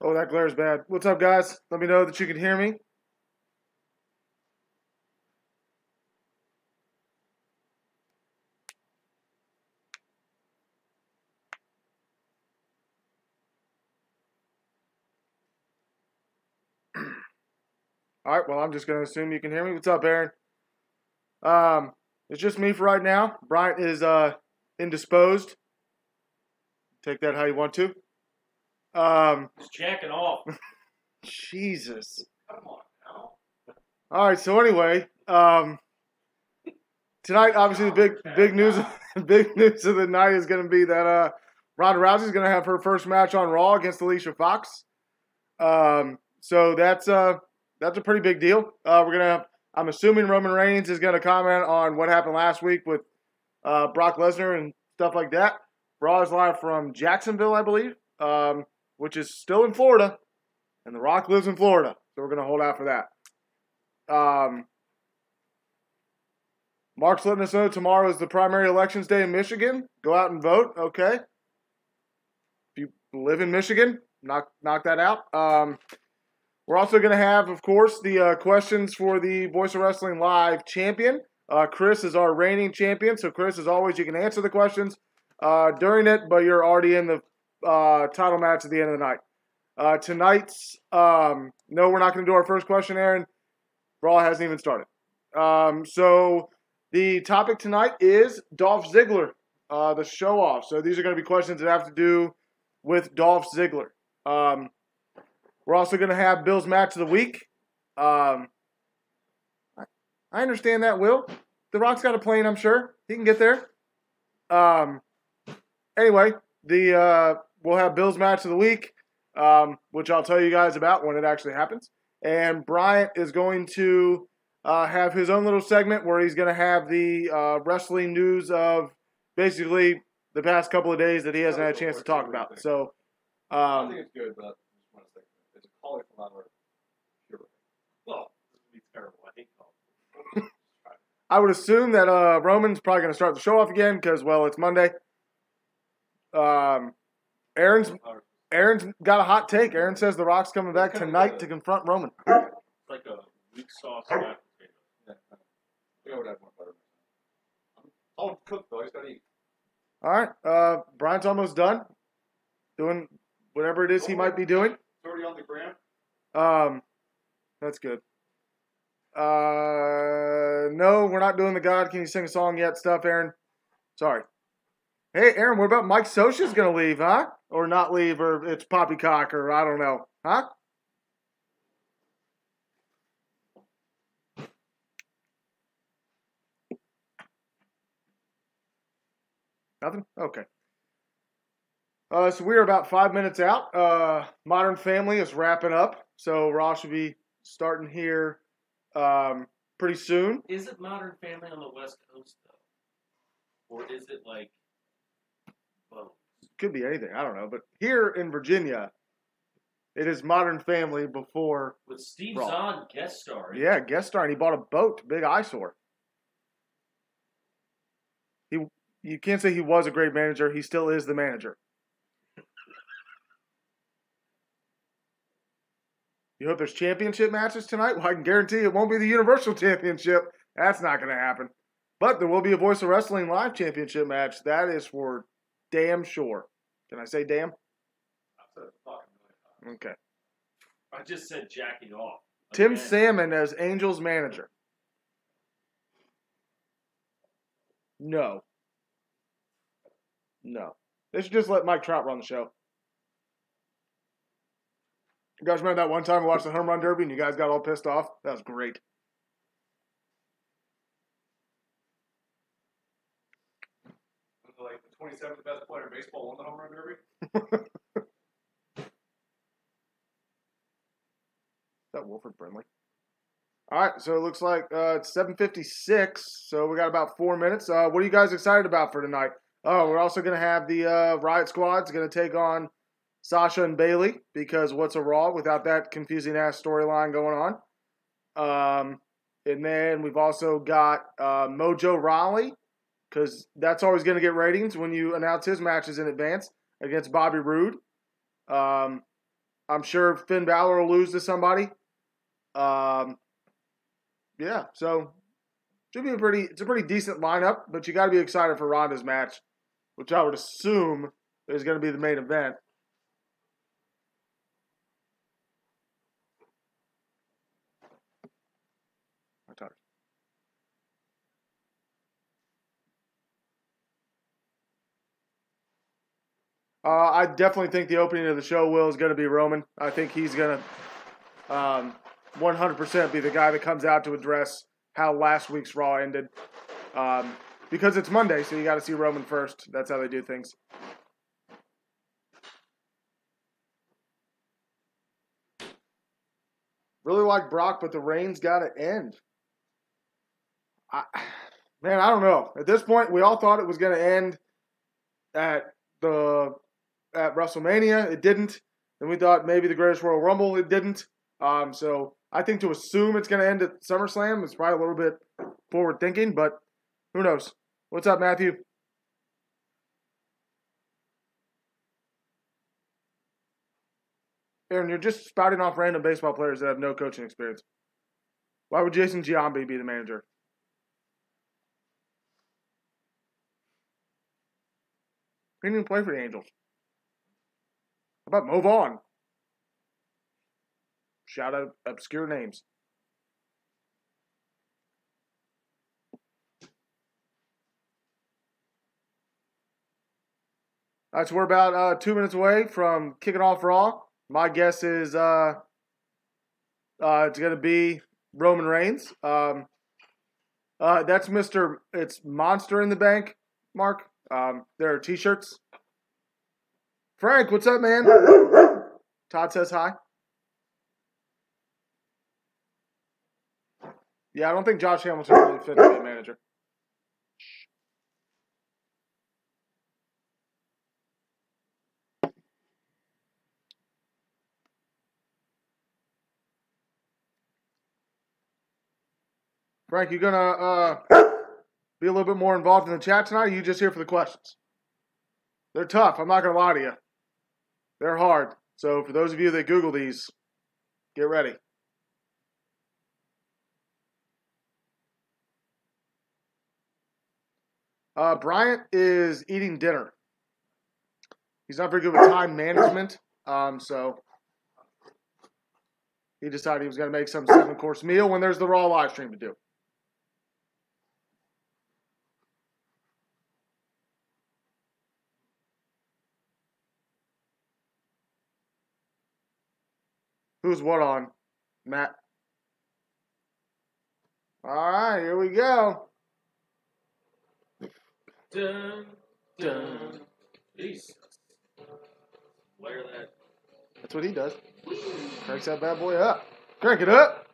Oh, that glare's bad. What's up, guys? Let me know that you can hear me. All right, well, I'm just going to assume you can hear me. What's up, Aaron? It's just me for right now. Bryant is indisposed. Take that how you want to. He's jacking off. Jesus. Come on now. All right, so anyway, tonight, obviously, the big news of the night is going to be that Ronda Rousey is going to have her first match on Raw against Alicia Fox. So that's a pretty big deal. I'm assuming Roman Reigns is going to comment on what happened last week with Brock Lesnar and stuff like that. Raw is live from Jacksonville, I believe, which is still in Florida, and The Rock lives in Florida, so we're going to hold out for that. Mark's letting us know tomorrow is the primary elections day in Michigan. Go out and vote, okay? If you live in Michigan, knock that out. We're also going to have, of course, the questions for the Voice of Wrestling Live champion. Chris is our reigning champion, so Chris, as always, you can answer the questions during it, but you're already in the title match at the end of the night. Tonight's, no, we're not going to do our first question, Aaron. Raw hasn't even started. So the topic tonight is Dolph Ziggler, the show-off. So these are going to be questions that have to do with Dolph Ziggler. We're also going to have Bill's match of the week. I understand that, Will. The Rock's got a plane, I'm sure. He can get there. Anyway, we'll have Bill's match of the week, which I'll tell you guys about when it actually happens. And Bryant is going to have his own little segment where he's going to have the wrestling news of basically the past couple of days that he hasn't had a chance to talk about. So I think it's good, but it's a cauliflower puree. Well, this would be terrible. I hate cauliflower. I would assume that Roman's probably going to start the show off again because, well, it's Monday. Aaron's got a hot take. Aaron says The Rock's coming back tonight to confront Roman. It's like a weak sauce mashed potato. Yeah. I would have more butter. Tell him to cook, though. He's got to eat. All right. Brian's almost done doing whatever it is he might be doing. It's already on the gram. That's good. No, we're not doing the God Can You Sing a Song Yet stuff, Aaron. Sorry. Hey, Aaron, what about Mike Scioscia's going to leave, huh? Or not leave, or it's poppycock, or I don't know. Huh? Nothing? Okay. So we're about 5 minutes out. Modern Family is wrapping up, so Raw should be starting here pretty soon. Is it Modern Family on the West Coast, though? Or is it like Bones? Could be anything. I don't know. But here in Virginia, it is Modern Family before With Steve Raw. Zahn guest starring. Yeah, guest star, and he bought a boat, big eyesore. You can't say he was a great manager. He still is the manager. You hope there's championship matches tonight? Well, I can guarantee it won't be the Universal Championship. That's not going to happen. But there will be a Voice of Wrestling Live Championship match. That is for damn sure. Can I say damn? Okay. I just said jacking off. Tim Again. Salmon as Angel's manager. No. They should just let Mike Trout run the show. You guys remember that one time we watched the Home Run Derby and you guys got all pissed off? That was great. Like the 27th best player in baseball won the home run derby. Is that Wilford Brimley? All right, so it looks like it's 7:56, so we got about 4 minutes. What are you guys excited about for tonight? Oh, we're also going to have the Riot Squad's going to take on Sasha and Bailey because what's a Raw without that confusing-ass storyline going on? And then we've also got Mojo Rawley because that's always going to get ratings when you announce his matches in advance against Bobby Roode. I'm sure Finn Balor will lose to somebody. Yeah, so it's a pretty decent lineup, but you got to be excited for Ronda's match, which I would assume is going to be the main event. I definitely think the opening of the show is going to be Roman. I think he's going to 100% be the guy that comes out to address how last week's Raw ended. Because it's Monday, so you got to see Roman first. That's how they do things. Really like Brock, but the reign's got to end. Man, I don't know. At this point, we all thought it was going to end at WrestleMania. It didn't. Then we thought maybe the Greatest Royal Rumble. It didn't. So I think to assume it's going to end at SummerSlam is probably a little bit forward thinking, but who knows? What's up, Matthew? Aaron, you're just spouting off random baseball players that have no coaching experience. Why would Jason Giambi be the manager? He didn't even play for the Angels. How about Mo Vaughn? Shout out obscure names. All right, so we're about 2 minutes away from kicking off Raw. My guess is it's going to be Roman Reigns. That's it's Monster in the Bank, Mark. There are t-shirts. Frank, what's up, man? Todd says hi. Yeah, I don't think Josh Hamilton really fits to be a manager. Frank, you gonna be a little bit more involved in the chat tonight, or are you just here for the questions? They're tough, I'm not gonna lie to you. They're hard. So for those of you that Google these, get ready. Bryant is eating dinner. He's not very good with time management, so he decided he was going to make some 7-course meal when there's the Raw live stream to do. Who's what on? Matt. All right, here we go. Dun, dun. Jesus. Flare that. That's what he does. Cranks that bad boy up. Crank it up.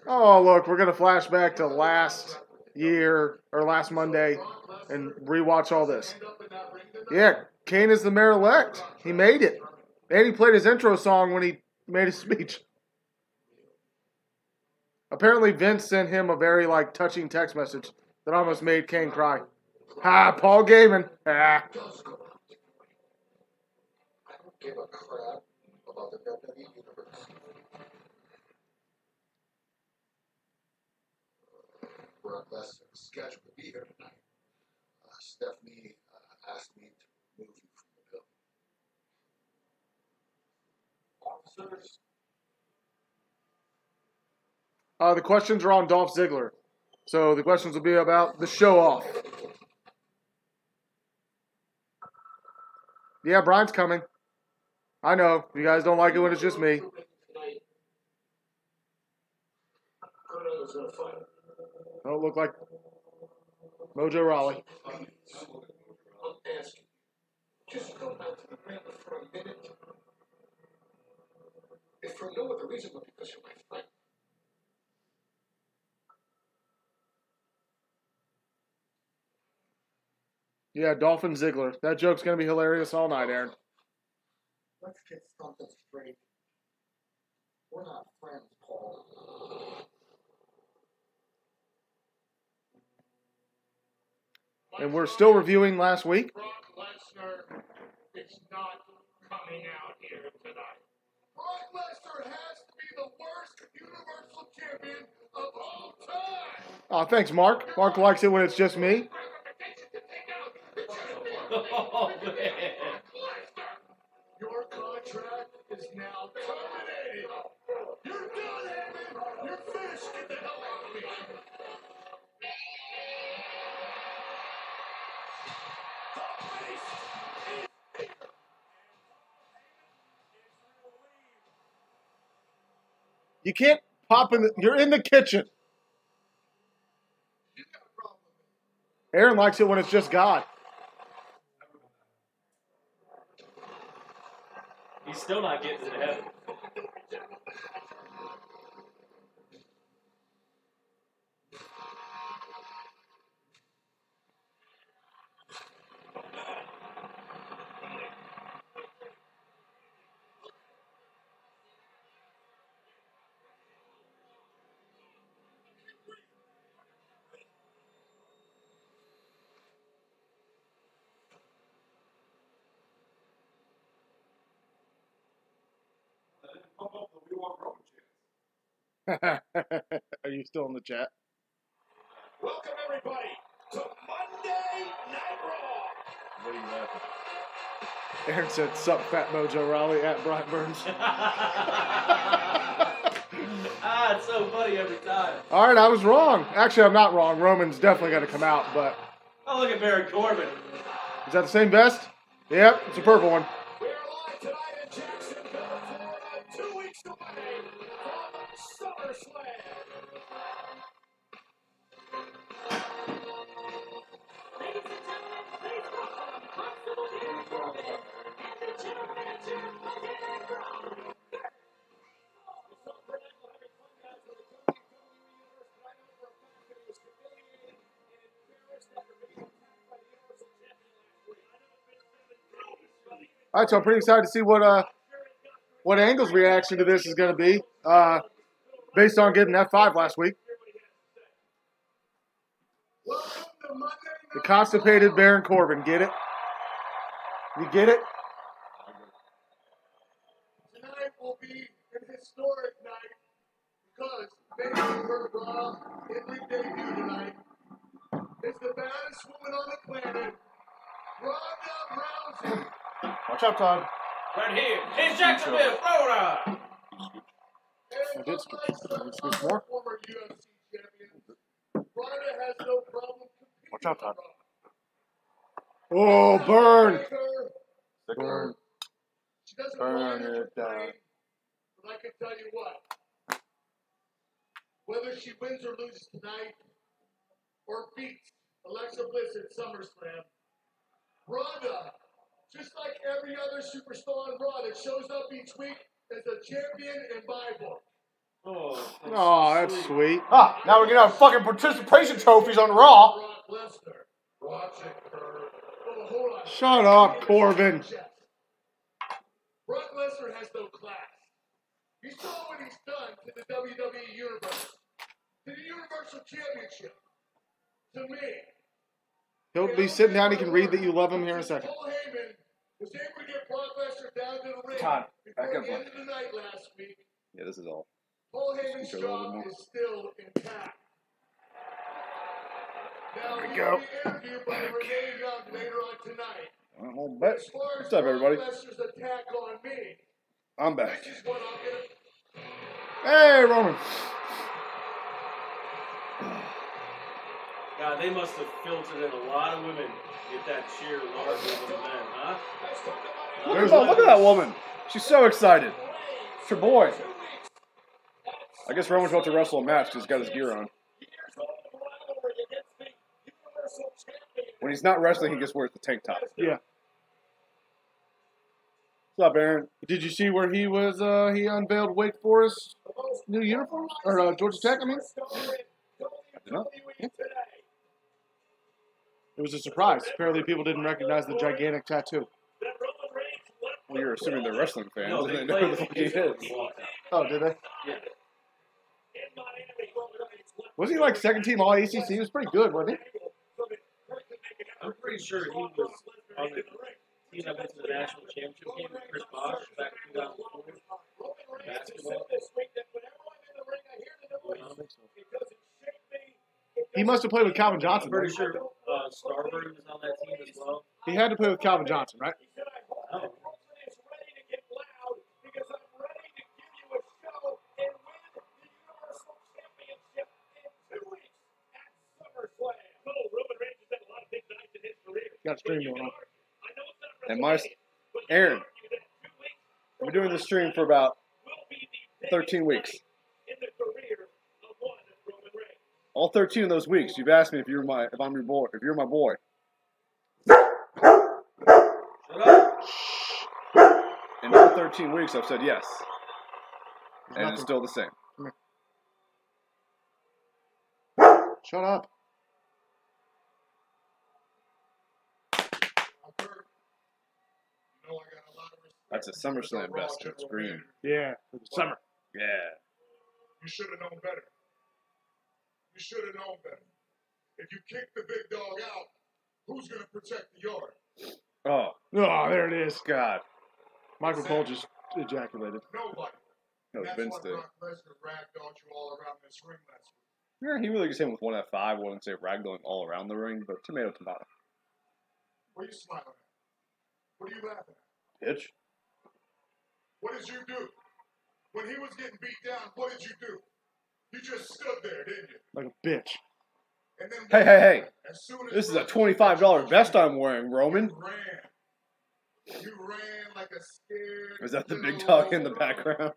Oh, look, we're going to flash back to last year or last Monday and rewatch all this. Yeah, Kane is the mayor-elect. He made it. And he played his intro song when he made his speech. Apparently, Vince sent him a very, touching text message that almost made Kane cry. Ha, Paul Gaiman. Ah. I don't give a crap about the WWE universe. Brock Lesnar is scheduled to be here tonight. Stephanie asked me to remove you from the building. Officers? The questions are on Dolph Ziggler. So the questions will be about the show off. Yeah, Brian's coming. I know. You guys don't like it when it's just me. Don't look like Mojo Rawley. I'm asking you, just go down to the ramp for a minute. If for no other reason but because you're my friend. Yeah, Dolphin Ziggler. That joke's going to be hilarious all night, Aaron. Let's get something straight. We're not friends, Paul. And we're still reviewing last week. Brock Lesnar is not coming out here tonight. Brock Lesnar has to be the worst Universal Champion of all time. Oh, thanks, Mark. Mark likes it when it's just me. Oh, man. Your contract is now terminated. You're done, Heyman. You're finished. Get the hell out of here. You can't pop in. You're in the kitchen. You got a problem with me. Aaron likes it when it's just God. He's still not getting to heaven. Pump up the We Want Roman chants. Are you still in the chat? Welcome, everybody, to Monday Night Raw. What are you laughing? Aaron said, "Sup, Fat Mojo Raleigh at Brian Burns." Ah, it's so funny every time. All right, I was wrong. Actually, I'm not wrong. Roman's definitely going to come out, but Oh, look at Baron Corbin. is that the same vest? Yep, it's a purple one. We are live tonight in Jacksonville, Florida, 2 weeks away from SummerSlam. Ladies and gentlemen, please welcome Constable Baron Corbin and the General Manager Monday Night Raw. All right, so I'm pretty excited to see what Angle's reaction to this is going to be, based on getting F5 last week. Welcome to Monday The Night constipated Raw. Baron Corbin, get it? You get it? Tonight will be an historic night because making her Raw in ring debut tonight is the baddest woman on the planet, Ronda Rousey. Watch out, Todd. Right here in Jacksonville, Florida. And I did skip- unlike did some skip more? other former UFC champions, Ronda has no problem competing. Watch out, Todd. on Raw. Oh, burn. Burn. She doesn't Burn whine or it down. complain, but I can tell you what. Whether she wins or loses tonight, or beats Alexa Bliss at SummerSlam, Ronda, just like every other superstar on Raw that shows up each week, is a champion in my book. Oh, that's sweet. Ah, now we're gonna have fucking participation trophies on Raw. Brock Lesnar, watching her. Oh, hold on. Shut up, Corbin. Brock Lesnar has no class. You saw what he's done to the WWE Universe, to the Universal Championship, to me. He'll be sitting down. He can read that you love him here in a second. Paul Heyman was able to get Brock Lesnar down to the ring Todd, before back up the one. end of the night last week. Yeah, this is all. Paul Heyman's Speak a little bit job more. is still intact. Now, There we he go. will be interviewed by Renee Young later on tonight. I'm back. As far as What's up, everybody? Brock Lesnar's attack on me, I'm back. this is what I'm going to... Hey, Roman. God, they must have filtered in a lot of women to get that cheer larger than the men, huh? Look at that woman. She's so excited. It's her boy. I guess Roman's about to wrestle a match because he's got his gear on. When he's not wrestling, he just wears the tank top. Yeah. What's up, Aaron? Did you see where he was? He unveiled Wake Forest new uniforms, or Georgia Tech? I mean, No? it was a surprise. Apparently, people didn't recognize the gigantic tattoo. Well, you're assuming they're wrestling fans. No, and they they know played who the fuck he his game is. when he walked out. Oh, did they? Yeah. Was he like second team All ACC? He was pretty good, wasn't he? I'm pretty sure he was on the team that went to the national championship game with Chris Bosh back in 2004. Basketball. He must have played with Calvin Johnson. I'm pretty Right? sure Starbury was on that team as well. He had to play with Calvin Johnson, right? Oh. Got a stream going on. And Aaron, we're doing this stream for about 13 weeks. All 13 of those weeks, you've asked me if I'm your boy, if you're my boy. In all 13 weeks, I've said yes, and it's still the same. Shut up. That's a SummerSlam best. It's green. Yeah, for the summer. Yeah. You should have known better. You should have known better. If you kick the big dog out, who's going to protect the yard? Oh, Oh, there it is. God. Michael Cole just ejaculated. Nobody. No, That's Vince why did. Brock Lesnar ragdolled you all around this ring last week. Yeah, he really just hit him with one F5. I wouldn't say ragdolling all around the ring, but tomato, tomato. What are you smiling at? What are you laughing at? Pitch. What did you do? When he was getting beat down, what did you do? You just stood there, didn't you? Like a bitch. And then Hey. as soon as This is a Brock $25 vest I'm wearing, Roman. You ran. You ran like a scared. Is that the big little dog in the girl. background?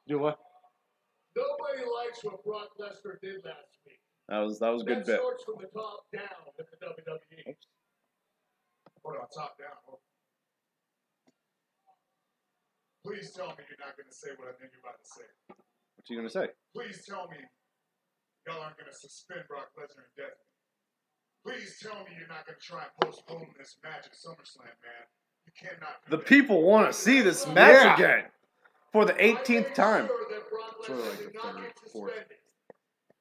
Do what? Nobody likes what Brock Lesnar did last week. That was a good That bit. starts from the top down with the WWE. Hold on, top down. Please tell me you're not going to say what I think you're about to say. What's he gonna say? Please tell me y'all aren't going to suspend Brock Lesnar indefinitely. Please tell me you're not going to try and postpone this match at SummerSlam, man. You cannot do The that. people want to see this match Yeah. again for the I made 18th time. sure that Brock Sort of Lesnar like did the not third, get fourth. suspended.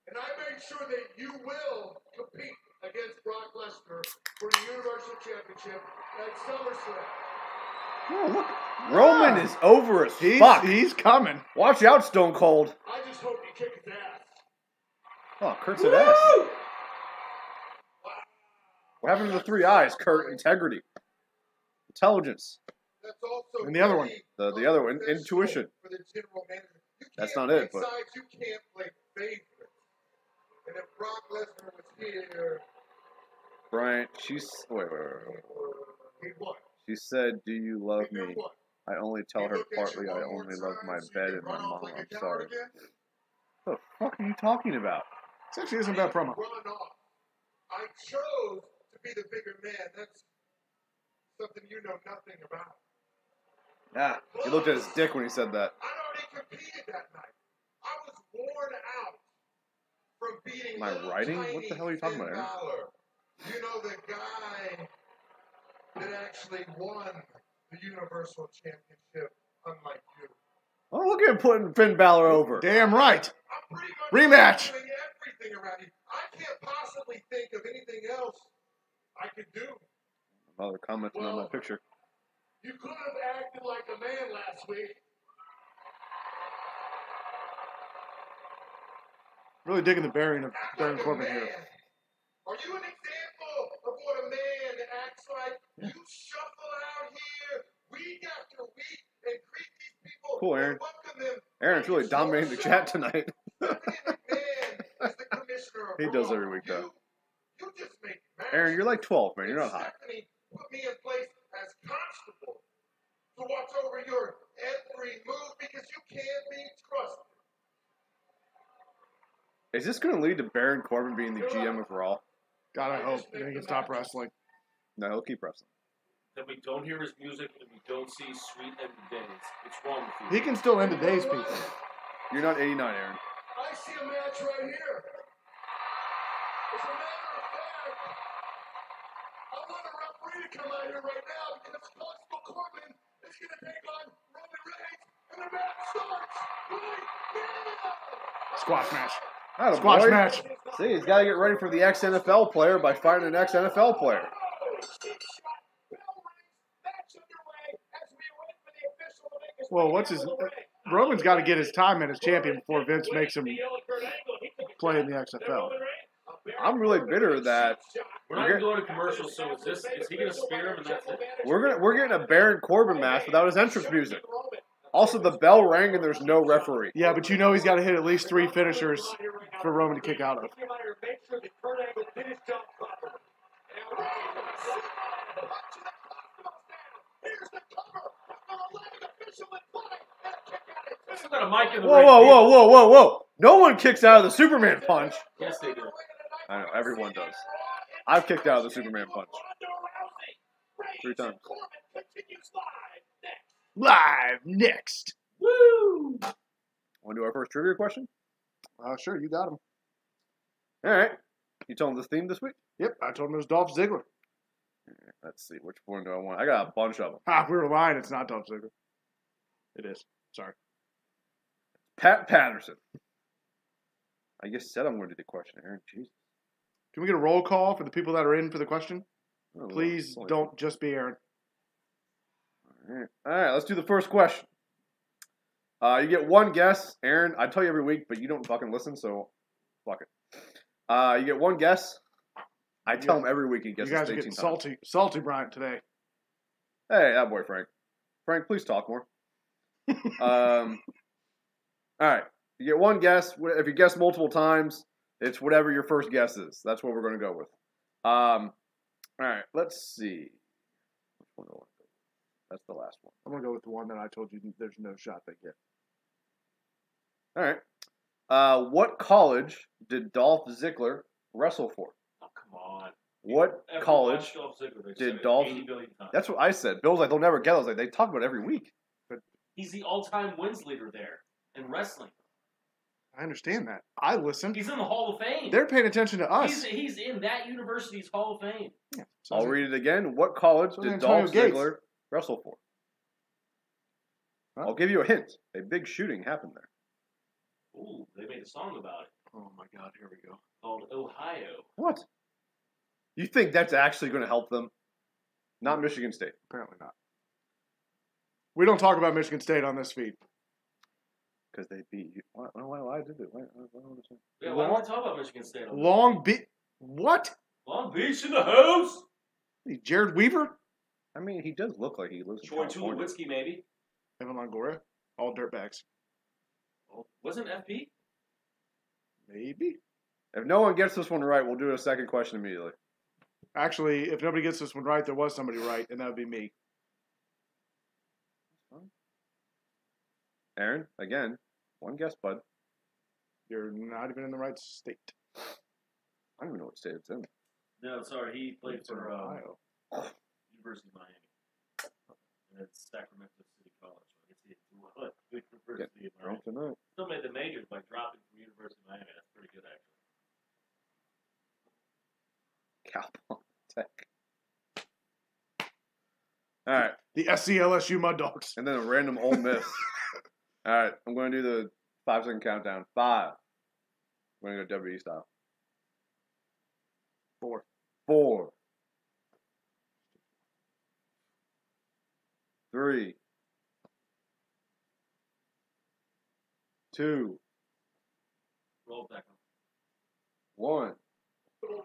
And I made sure that you will compete against Brock Lesnar for the Universal Championship at SummerSlam. Oh, look, Roman is over as He's, fuck. he's coming. Watch out, Stone Cold. I just hope you kick his ass. Oh, Kurt said ass. What happened to the three eyes, Kurt? Integrity. Intelligence. That's also And the other one. The other one, intuition. For the general manager. You That's can't not it, play but- sides, you can't play favorites. And if Brock Lesnar was here, Brian, wait. he won. She said, "Do you love He did me?" what? I only tell He her looked at you partly. I one more only love time my so you bed could and my run off mom. like a I'm coward sorry. again? What the fuck are you talking about? This actually isn't a bad promo. Run off. I chose to be the bigger man. That's something you know nothing about. Yeah, he looked at his dick when he said that. I already competed that night. I was worn out from beating Am I little writing? tiny What the hell are you talking about, Finn Aaron? Balor. You know, the guy that actually won the Universal Championship, unlike you. Oh, look at him putting Finn Balor over. Damn right. I'm pretty much Rematch. doing everything around you. I can't possibly think of anything else I could do. Mother commenting on my picture. You could have acted like a man last week. Really digging the bearing of Act Baron like a Corbin man. here. Are you an example of what a man acts like? You shuffle out here week after week and greet these people Cool, Aaron. and welcome them. Aaron's really It's your dominating the show. chat tonight. Stephanie McMahon is the commissioner of He does Raw. every week, though. You just make matches. Aaron, you're like 12, man. You're not high. Stephanie put me in place as constable to watch over your every move because you can't be trusted. Is this going to lead to Baron Corbin being the GM of Raw? God, I hope. Then he can stop wrestling. No, he'll keep wrestling. That we don't hear his music and we don't see Sweet End of Days. What's wrong with you? He can still end the days, people. You're not 89, Aaron. I see a match right here. As a matter of fact, I want a referee to come out here right now because Constable Corbin is going to take on Roman Reigns, and the match starts right now. Squash match. Atta Squash boy. match. See, he's got to get ready for the ex-NFL player by fighting an ex-NFL player. Well, Roman's got to get his time in as champion before Vince makes him play in the XFL. I'm really bitter that We're not even going to commercials, so is he going to spear him and that's it? we're getting a Baron Corbin match without his entrance music. Also, the bell rang and there's no referee. Yeah, but you know he's got to hit at least 3 finishers for Roman to kick out of. Still got a mic in the Whoa, ring. whoa, whoa, whoa, whoa, whoa. No one kicks out of the Superman punch. Yes, they do. I know, everyone does. I've kicked out of the Superman punch 3 times. Live next. Woo! Want to do our first trivia question? Sure, you got him. All right. You told him this theme this week? Yep, I told him it was Dolph Ziggler. Let's see. Which one do I want? I got a bunch of them. Ha, we were lying. It's not Dolph Ziggler. It is. Sorry. Pat Patterson. I just said I'm going to do the question, Aaron. Jesus. Can we get a roll call for the people that are in for the question? Oh, Please well, don't just be Aaron. All right, let's do the first question. You get one guess. Aaron, I tell you every week, but you don't fucking listen, so fuck it. You get one guess. I tell him every week he You guesses guys are 18 getting times. salty, Bryant, today. Hey, that boy, Frank. Frank, please talk more. All right. You get one guess. If you guess multiple times, it's whatever your first guess is. That's what we're going to go with. All right. Let's see. Which one do I want to go with? That's the last one. I'm going to go with the one that I told you there's no shot they get. All right. What college did Dolph Ziggler wrestle for? Oh, come on. What Ever college watched Dolph Ziggler? They've did said it Dolph... 80 billion times. That's what I said. Bill's like, they'll never get it. I was like, they talk about it every week. He's the all-time wins leader there in wrestling. I understand that. I listen. He's in the Hall of Fame. They're paying attention to us. He's in that university's Hall of Fame. Yeah, I'll read it again. What college So did Antonio Dolph Gates. Ziggler wrestle for? Huh? I'll give you a hint. A big shooting happened there. Ooh, they made a song about it Oh, my God. Here we go. called Ohio. What? You think that's actually going to help them? Not Michigan State. Apparently not. We don't talk about Michigan State on this feed. Because they beat you. Why did they? Why don't understand. Yeah, why don't we talk about Michigan State? Long Beach. What? Long Beach in the house. Jared Weaver? I mean, he does look like he lives in Troy California. Tulowitzki, maybe. Evan Longoria? All dirtbags. Oh, wasn't FP? Maybe. If no one gets this one right, we'll do a second question immediately. Actually, if nobody gets this one right, there was somebody right, and that would be me. Aaron, again, one guess, bud. You're not even in the right state. I don't even know what state it's in. No, sorry. He played It's in for Ohio. University of Miami. And it's Sacramento City College. So I guess he what? University of Miami. Drunk tonight. Still made the majors by dropping from University of Miami. That's pretty good, actually. Cal Tech. All right. The SCLSU Mud Dogs. And then a random Ole Miss. All right. I'm going to do the 5-second countdown. 5. I'm going to go WWE style. 4. 4. 3. 2. Roll back on. 1. All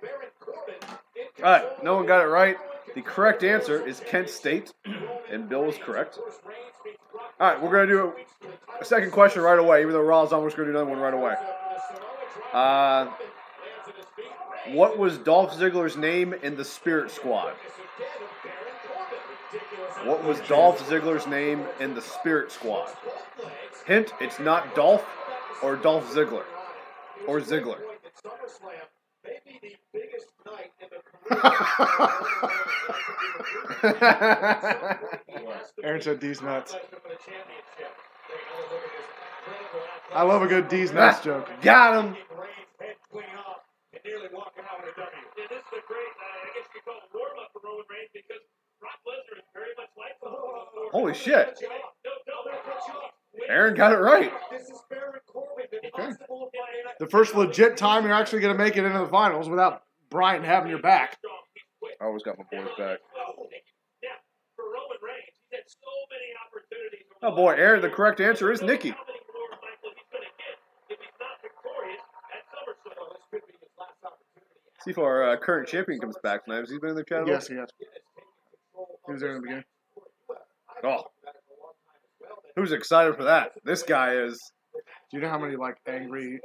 right. No one got it right. The correct answer is Kent State, and Bill was correct. All right, we're going to do a second question right away, even though Raw's on, we're just going to do another one right away. What was Dolph Ziggler's name in the Spirit Squad? What was Dolph Ziggler's name in the Spirit Squad? Hint, it's not Dolph or Dolph Ziggler. Or Ziggler. Aaron said D's nuts. I love a good D's nuts joke. Got him. Holy shit. Aaron got it right. Okay. The first legit time you're actually going to make it into the finals without Bryant having your back. Oh, always got my boys back. Now, for Roman Reigns, he's had so many opportunities. Oh boy, Aaron, the correct answer is Nikki. How many more, Michael, he's going to get if he's not victorious at SummerSlam? This could be his last opportunity. See if our current champion comes back tonight. Has he been in the chat? Yes, he has. He was there in the beginning. Oh, who's excited for that? This guy is. Do you know how many like angry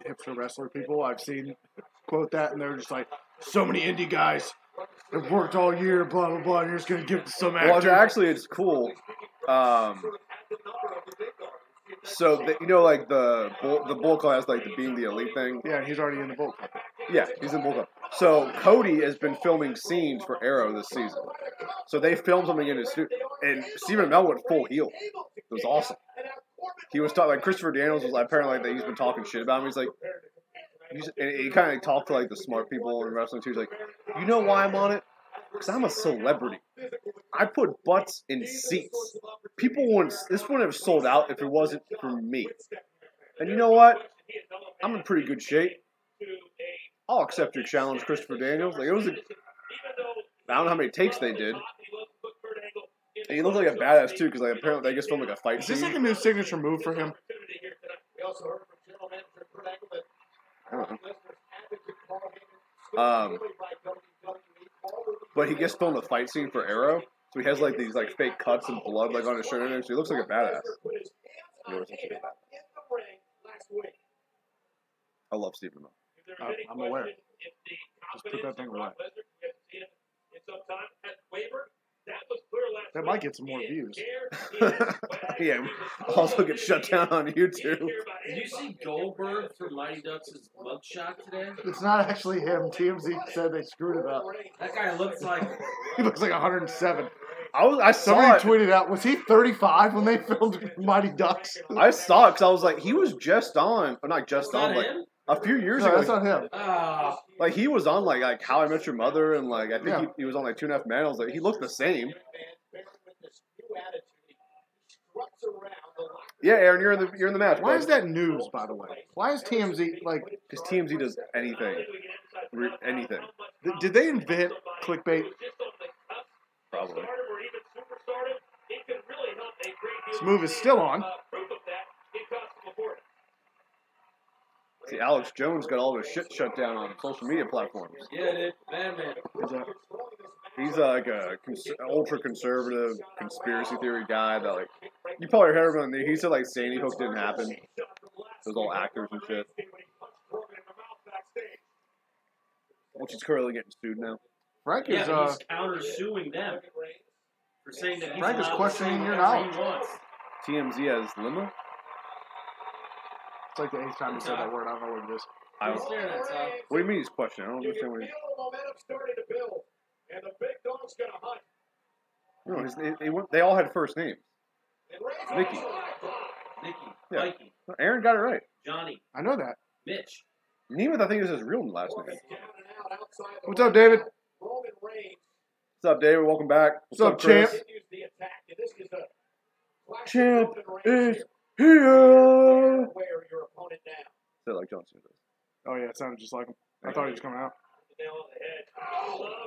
hipster wrestler people I've seen quote that, and they're just like, so many indie guys have worked all year, blah blah blah, and you're just gonna give it to some actor. Well, actually, it's cool. So you know, like the Bull Club has like the being the elite thing. Yeah, he's already in the Bulk Club. Yeah, he's in Bull Club. So Cody has been filming scenes for Arrow this season. So they filmed something in his studio, and Stephen Amell went full heel. It was awesome. He was talking like Christopher Daniels was apparently like he's been talking shit about him. He's like, and he kind of talked to like the smart people in wrestling too. He's like, you know why I'm on it? Because I'm a celebrity. I put butts in seats. People wouldn't. This wouldn't have sold out if it wasn't for me. And you know what? I'm in pretty good shape. I'll accept your challenge, Christopher Daniels. Like it was. I don't know how many takes they did. And he looked like a badass too, because like apparently they just filmed like a fight Is scene. this like a new signature move for him? I don't know. But he gets filmed a fight scene for Arrow, so he has like these like fake cuts and blood like on his shirt, and so he looks like a badass. I love Stephen Amell. I'm aware. Just put that thing away. That might get some more views. Yeah, also get shut down on YouTube. Did you see Goldberg for Mighty Ducks' mugshot today? It's not actually him. TMZ said they screwed it up. That guy looks like He looks like 107. I saw Somebody it. tweeted out, was he 35 when they filmed Mighty Ducks? I saw it because I was like, he was just on, or not just on, that like him? a few years No, ago. that's not him. Like he was on like How I Met Your Mother, and like I think Yeah. he was on like 2.5 Men. I was like, he looked the same. Yeah, Aaron, you're in the match. Why bud. is that news, by the way? Why is TMZ, like, Because TMZ does anything. Anything. did they invent clickbait? Probably. This move is still on. See, Alex Jones got all of his shit shut down on social media platforms. yeah, dude, man. He's like a ultra conservative conspiracy theory guy that like you probably heard of him. He said like Sandy Hook didn't happen. It was all actors and shit. Which is currently getting sued now. Frank is, Yeah, he's counter-suing them for saying that he's Frank is allowed to questioning say your whatever he knowledge. wants. TMZ has limo. it's like the 8th time you said that word. I don't know what it is. I don't, He's staring at Tom. what do you mean he's questioning? I don't understand what he's. No, they all had first names. Nikki. Nikki, Yeah. Mikey, Aaron got it right. Johnny, I know that. Mitch. Nemeth, I think, is his real last name. What's up, David? What's up, David? Welcome back. What's up, Chris? champ? Champ is here. Say it like John Cena does. Oh, yeah, it sounded just like him. I thought he was coming out.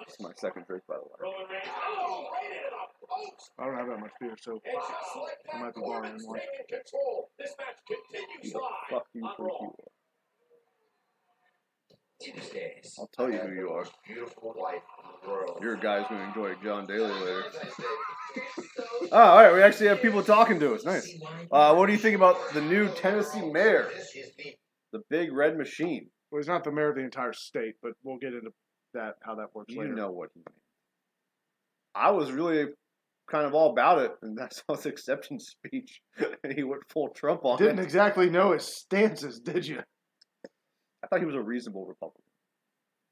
This is my second drink, by the way. I don't have that much beer, so I might be borrowing one. Who the fuck you think you are? I'll tell you who you are. You're a guy who's going to enjoy John Daly later. Oh, all right. We actually have people talking to us. Nice. What do you think about the new Tennessee mayor? The big red machine. Well, he's not the mayor of the entire state, but we'll get into that, how that works You later. know what he means. I was really kind of all about it, and that's his acceptance speech. And he went full Trump on Didn't it. exactly know his stances, did you? I thought he was a reasonable Republican.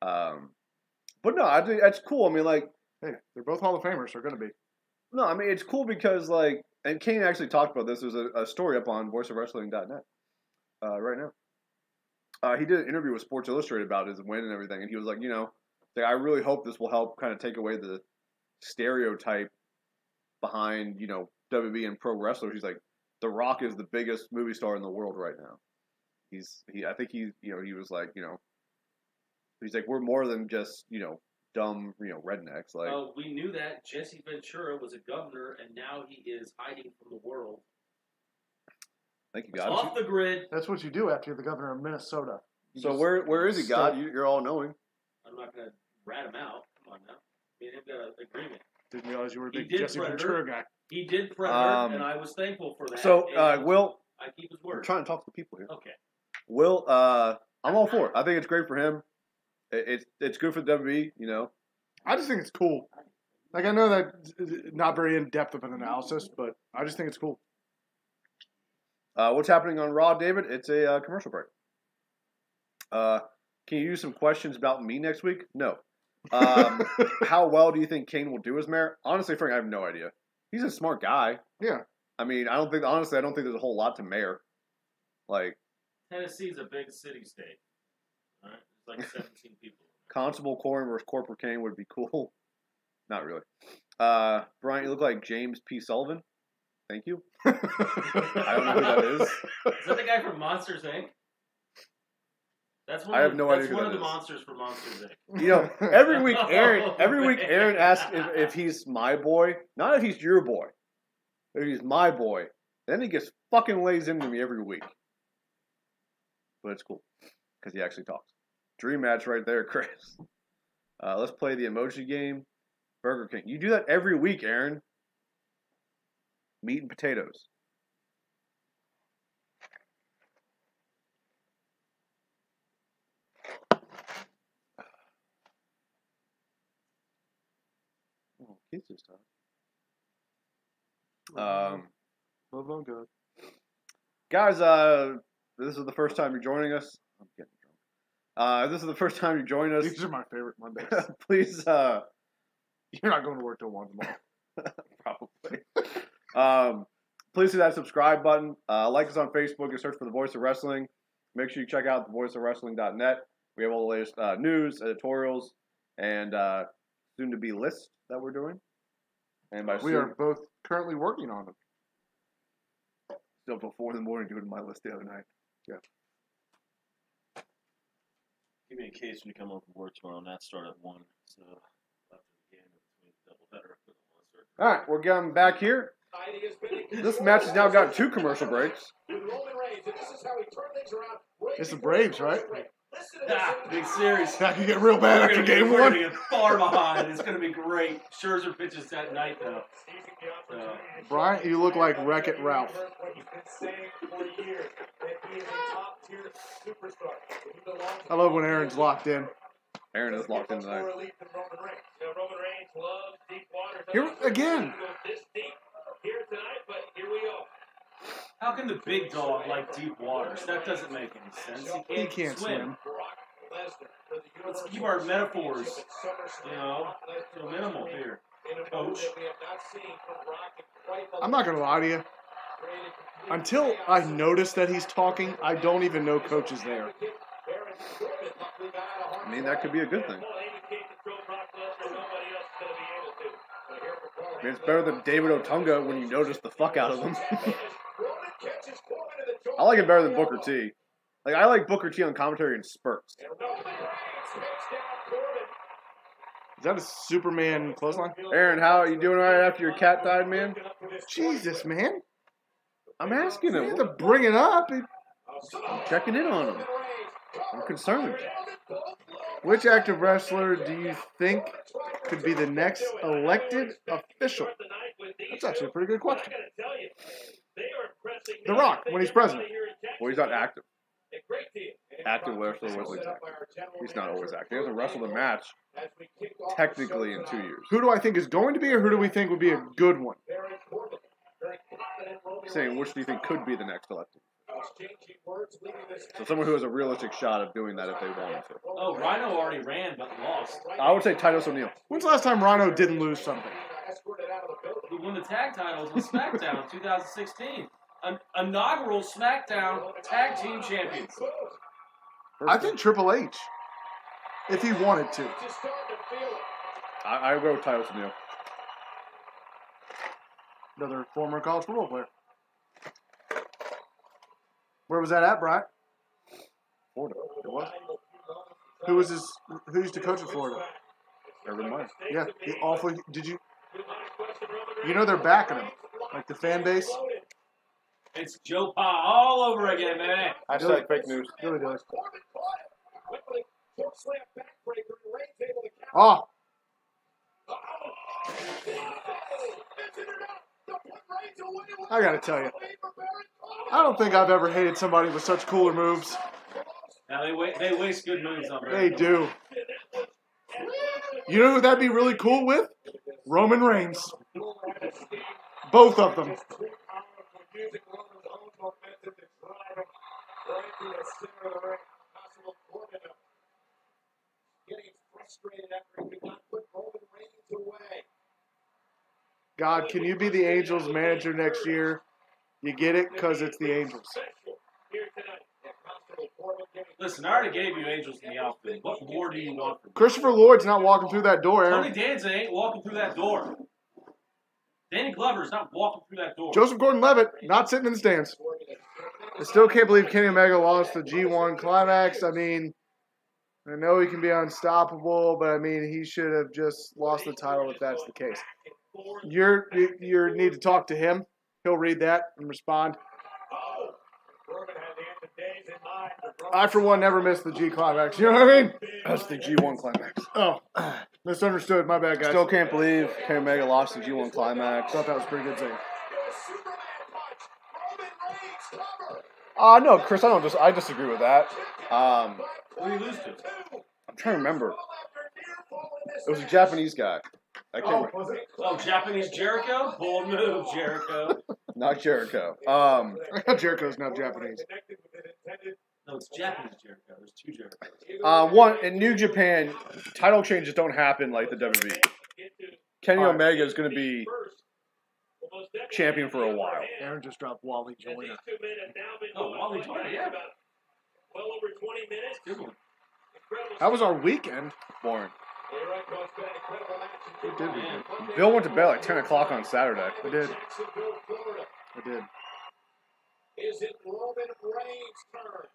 But no, I think that's cool. I mean, like, Hey, they're both Hall of Famers. They're going to be. no, I mean, it's cool because, like, and Kane actually talked about this. There's a story up on voiceofwrestling.net right now. He did an interview with Sports Illustrated about his win and everything, and he was like, you know, like, I really hope this will help kind of take away the stereotype behind, you know, WWE and pro wrestlers. He's like, The Rock is the biggest movie star in the world right now. I think he was like, you know, he's like, we're more than just, you know, dumb, rednecks. Like, we knew that Jesse Ventura was a governor, and now he is hiding from the world. thank you, God. Off the grid. That's what you do after you're the governor of Minnesota. So where is he, God? You're all knowing. I'm not going to rat him out. Come on now. Me and him got an agreement. Didn't realize you were a He big did Jesse Predator. Ventura guy. He did Predator, and I was thankful for that. So, and Will, I keep his we're word. trying to talk to the people here. Okay. Will, I'm all for it. I think it's great for him. It's good for the WWE, I just think it's cool. Like, I know that not very in-depth of an analysis, but I just think it's cool. What's happening on Raw, David? It's a commercial break. Can you use some questions about me next week? No. How well do you think Kane will do as mayor? Honestly, Frank, I have no idea. He's a smart guy. Yeah. I mean, I don't think there's a whole lot to mayor. Like, Tennessee's a big city-state. All right? There's like 17 people. Constable Corin versus Corporal Kane would be cool. Not really. Brian, you look like James P. Sullivan. Thank you. I don't know who that is. Is that the guy from Monsters, Inc.? That's one. I have no idea That's who one that of the is. monsters from Monsters, Inc. Every week Aaron asks if he's my boy. Not if he's your boy. If he's my boy. Then he gets fucking lays into me every week. But it's cool. Because he actually talks. Dream match right there, Chris. Let's play the emoji game. Burger King. You do that every week, Aaron. Meat and potatoes. Oh, kids this time. Move on, good. Guys, this is the first time you're joining us. I'm getting drunk. This is the first time you're joining us. These are my favorite Mondays. Please, You're not going to work till 1 tomorrow. probably. Please hit that subscribe button. Like us on Facebook and search for The Voice of Wrestling. Make sure you check out thevoiceofwrestling.net. We have all the latest news, editorials, and soon-to-be lists that we're doing. And by We are both currently working on them. still till 4 in the morning doing my list the other night. Yeah. Give me a case when you come home from work tomorrow, and that start at 1. So after the game, between double header. All right, we're getting back here. This match has now got 2 commercial breaks. It's the Braves, right? Big series. That could get real bad We're after gonna game we're 1. gonna get far behind. It's gonna be great. Scherzer pitches that night, though. So, Brian, you look like Wreck-It Ralph. I love when Aaron's locked in. Aaron is locked in tonight. Here again. how can the big dog like deep waters? That doesn't make any sense. He can't swim. Let's keep our metaphors, to a minimal here, coach. I'm not going to lie to you. Until I notice that he's talking, I don't even know Coach is there. I mean, that could be a good thing. I mean, it's better than David Otunga when you notice the fuck out of him. I like it better than Booker T. Like, I like Booker T on commentary in spurts. Is that a Superman clothesline? Aaron, how are you doing all right after your cat died, man? Jesus, man. I'm asking You him. have to bring it up. I'm checking in on him. I'm concerned. Which active wrestler do you think could be the next elected official? That's actually a pretty good question. The Rock, when he's president. Well, he's not active. Active wrestler wasn't active. He's not always active. He hasn't wrestled a match technically in 2 years. Who do I think is going to be, or who do we think would be a good one? Saying which do you think could be the next elected? So someone who has a realistic shot of doing that if they wanted to. Oh, Rhino already ran but lost. I would say Titus O'Neil. When's the last time Rhino didn't lose something? He won the tag titles on SmackDown in 2016. An inaugural SmackDown Tag Team Champions. I think Triple H, if he wanted to. I go with Titus O'Neil. Another former college football player. Where was that at, Brian? Florida. It was. Who used to coach at Florida? Never mind. Yeah, awful. Did you? You know they're backing him, like the fan base. It's Joe Pa all over again, man. Hashtag fake news. Really does. Oh, I gotta tell you, I don't think I've ever hated somebody with such cooler moves. Now they waste good moves on They do. You know who that'd be really cool with? Roman Reigns. Both of them. God, can you be the Angels manager next year? You get it? Because it's the Angels. Listen, I already gave you Angels in the outfit. What more do you want from me? Christopher Lloyd's not walking through that door, Tony Aaron. Danza ain't walking through that door. Danny Glover's not walking through that door. Joseph Gordon-Levitt not sitting in the stands. I still can't believe Kenny Omega lost the G1 Climax. I mean, I know he can be unstoppable, but I mean, he should have just lost the title if that's the case. You need to talk to him. He'll read that and respond. I, for one, never missed the G Climax. You know what I mean? That's the G1 Climax. Oh, misunderstood. My bad, guys. Still can't believe Kenny Omega lost the G1 Climax. Thought that was a pretty good thing. No, Chris, I disagree with that. Who did you lose to? I'm trying to remember. It was a Japanese guy. I can't remember. was it? Oh, Japanese Jericho? Bold move, Jericho. Not Jericho. Jericho's not Japanese. No, it's Japanese Jericho. There's two Jerichos. One, in New Japan, title changes don't happen like the WWE. Kenny Omega is going to be champion for a while. Aaron just dropped Wally Joyner. Oh, Wally Joyner, yeah. Well over 20 minutes. Good one. That was our weekend. Boring. We did. Man. Bill went to bed like 10 o'clock on Saturday. We did. We did. Is it Roman Reigns' turn?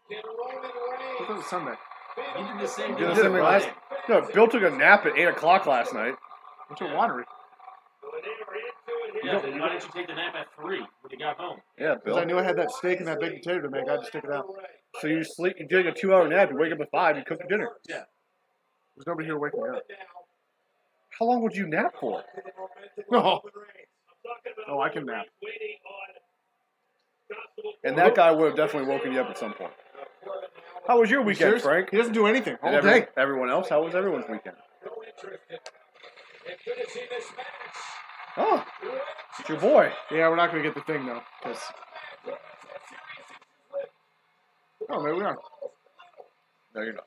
Can Roman I thought it Reigns was Sunday. He did the same Did thing the same thing last. No, Bill took a nap at 8 o'clock last night. Went to a winery. Yeah, then why didn't you take the nap at 3 when you got home? Yeah, Because I Bill. knew I had that steak and that baked potato to make. I just took it out. So you sleep, you take a 2-hour nap, you wake up at 5, you cook your dinner. Yeah. There's nobody here waking me up. How long would you nap for? No. Oh, I can nap. And that guy would have definitely woken you up at some point. How was your You weekend, serious? Frank? He doesn't do anything all And day. everyone else? How was everyone's weekend? Oh, it's your boy. Yeah, we're not going to get the thing, though. Cause... Oh, maybe we are. No, you're not.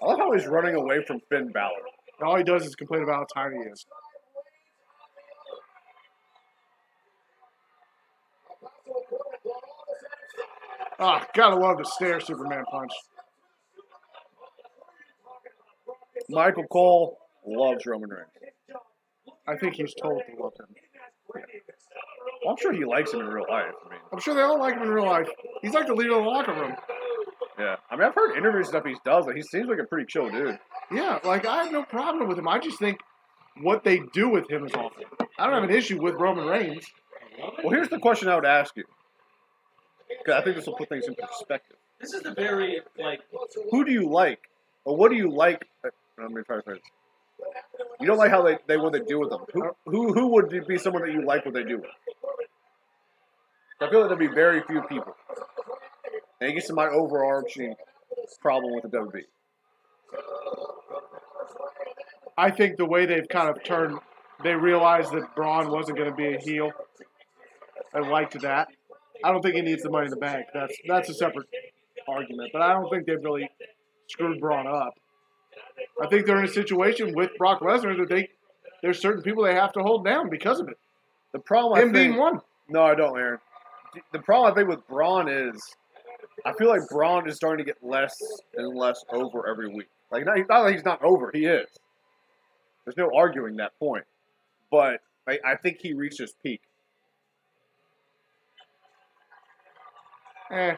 I love how he's running away from Finn Balor. All he does is complain about how tired he is. Ah, gotta love the stare Superman punch. Michael Cole loves Roman Reigns. I think he's told to love him. I'm sure he likes him in real life. I mean, I'm sure they all like him in real life. He's like the leader of the locker room. yeah. I mean, I've heard interviews and stuff he does. Like, he seems like a pretty chill dude. Yeah, like I have no problem with him. I just think what they do with him is awful. I don't have an issue with Roman Reigns. Well, here's the question I would ask you. 'Cause I think this will put things in perspective. This is the very, like, Who do you like? Or what do you like? Let me try to say this. You don't like how they what they do with them. Who would be someone that you like what they do with? I feel like there'd be very few people. And it gets to my overarching problem with the WWE. I think the way they've kind of turned, they realized that Braun wasn't going to be a heel. I liked that. I don't think he needs the money in the bank. That's a separate argument. But I don't think they've really screwed Braun up. I think they're in a situation with Brock Lesnar that there's certain people they have to hold down because of it. The problem, Him being one. No, I don't, Aaron. The problem I think with Braun is, I feel like Braun is starting to get less and less over every week. Like, not that he's not over, he is. There's no arguing that point. But I think he reached his peak. And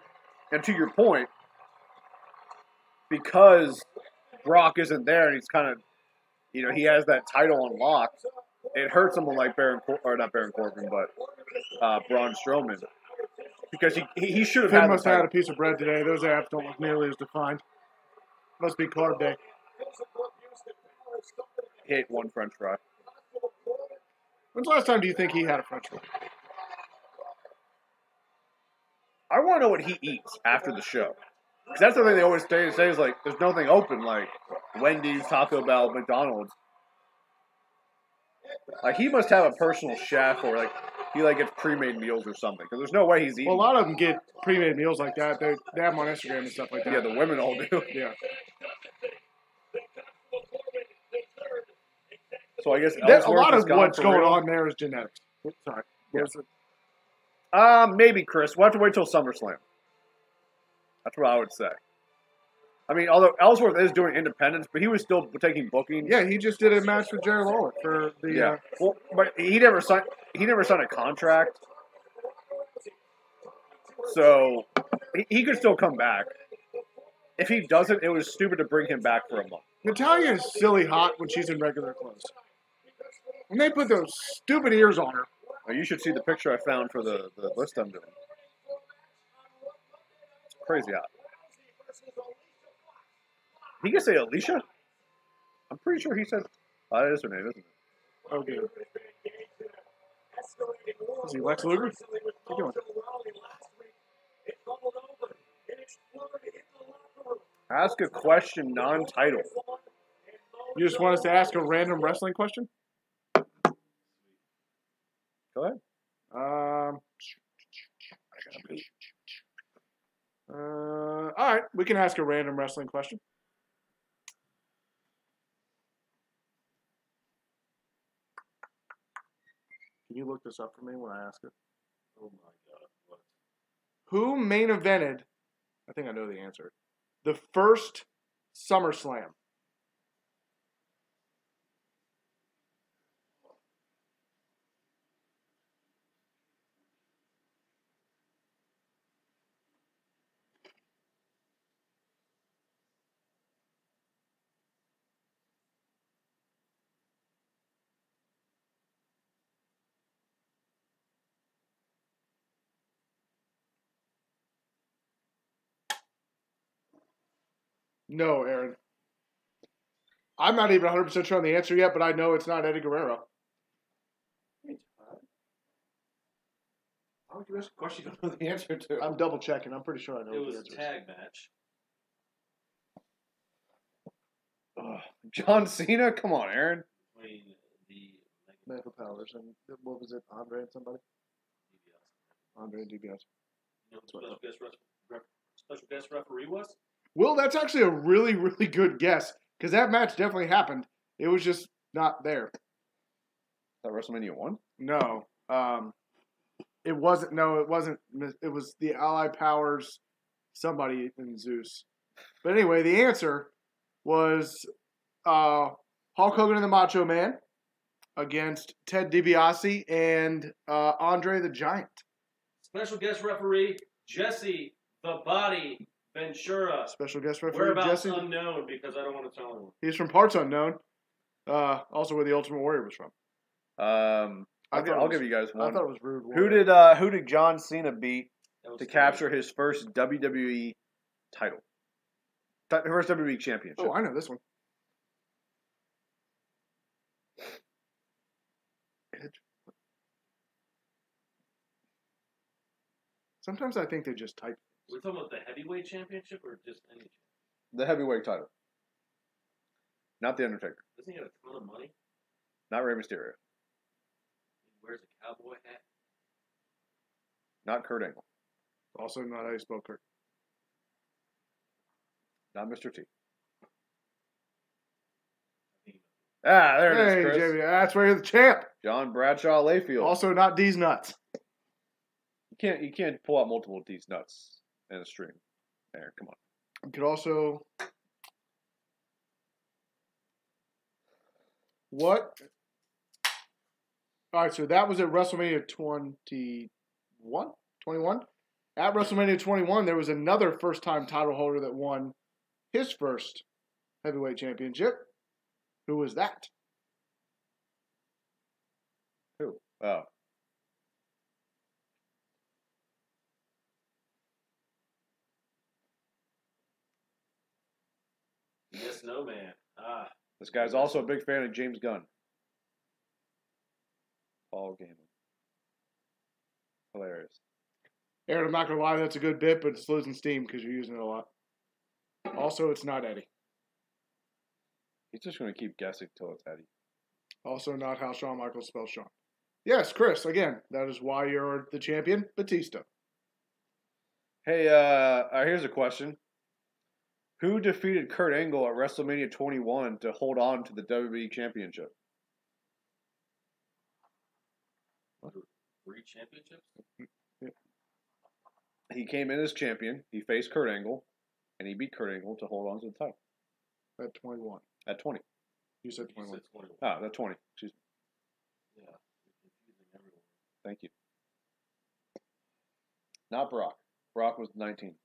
to your point, because Brock isn't there and he's kind of, he has that title on lock. It hurts someone like not Baron Corbin, but Braun Strowman because he should have Finn had the must have had title. a piece of bread today. Those abs don't look nearly as defined. Must be carb day. He ate one French fry. When's the last time do you think he had a French fry? I want to know what he eats after the show. Because that's the thing they always say is like, there's nothing open, like Wendy's, Taco Bell, McDonald's. Like, he must have a personal chef or, like, he, like, gets pre-made meals or something. Because there's no way he's eating. Well, a lot of them get pre-made meals like that. They have them on Instagram and stuff like that. Yeah, the women all do. Yeah. So I guess A Ellsworth lot is of gone what's for going real. on there is genetics. Sorry. Yeah. What was it? Maybe, Chris. We'll have to wait till SummerSlam. That's what I would say. I mean, although Ellsworth is doing independence, but he was still taking bookings. Yeah, he just did a match with Jerry Lawler for the. Yeah. Well, but he never signed. He never signed a contract, so he could still come back. If he doesn't, it was stupid to bring him back for a month. Natalia is silly hot when she's in regular clothes. When they put those stupid ears on her. Well, you should see the picture I found for the list I'm doing. It's crazy hot. He can say Alicia? I'm pretty sure he said. Oh, that is her name, isn't it? Oh, good. Is he Lex Luger? What's he doing? Ask a question non-title. You just want us to ask a random wrestling question? Go ahead. All right, we can ask a random wrestling question. Can you look this up for me when I ask it? Oh my God! What? Who main evented? I think I know the answer. The first SummerSlam. No, Aaron. I'm not even 100% sure on the answer yet, but I know it's not Eddie Guerrero. How would you ask a question you don't know the answer to? I'm double checking. I'm pretty sure I know It what was the a answer is. tag match. John Cena? Come on, Aaron. Between the Michael Powers and what was it? Andre and somebody? Andre and DiBiase. You know who special guest referee was? Well, that's actually a really, really good guess because that match definitely happened. It was just not there. Is that WrestleMania 1? No. It wasn't. No, it wasn't. It was the Ally Powers, somebody in Zeus. But anyway, the answer was Hulk Hogan and the Macho Man against Ted DiBiase and Andre the Giant. Special guest referee Jesse the Body Ventura. Special guest referee Whereabouts Jesse. unknown because I don't want to tell anyone. He's from parts unknown. Also, where the Ultimate Warrior was from. I'll give you guys I one. thought it was Rude Who Warrior. did John Cena beat That was to the- capture his first WWE title? First WWE championship. Oh, I know this one. Edge. Sometimes I think they just type. We're talking about the heavyweight championship or just any? The heavyweight title. Not The Undertaker. Doesn't he have a ton of money? Not Rey Mysterio. He wears a cowboy hat. Not Kurt Angle. Also not how you spell Kurt. Not Mr. T. I There it Hey, is, Chris. Jamie, that's where you're the champ. John Bradshaw Layfield. Also not D's nuts. You can't pull out multiple D's nuts in a stream. There, come on. You could also. What? All right, so that was at WrestleMania 21? 21? At WrestleMania 21, there was another first-time title holder that won his first heavyweight championship. Who was that? Who? Oh. Yes, no man. Ah, This guy's also a big fan of James Gunn. Paul Gaiman. Hilarious. Aaron, I'm not going to lie, that's a good bit, but it's losing steam because you're using it a lot. Also, it's not Eddie. He's just going to keep guessing till it's Eddie. Also, not how Shawn Michaels spells Shawn. Yes, Chris, again, that is why you're the champion, Batista. Hey, here's a question. Who defeated Kurt Angle at WrestleMania 21 to hold on to the WWE Championship? 3 championships? He came in as champion. He faced Kurt Angle, and he beat Kurt Angle to hold on to the title. At 21. At 20. You said You 21. said 21. Ah, at 20. Excuse me. Yeah, you're confusing everyone. Thank you. Not Brock. Brock was 19.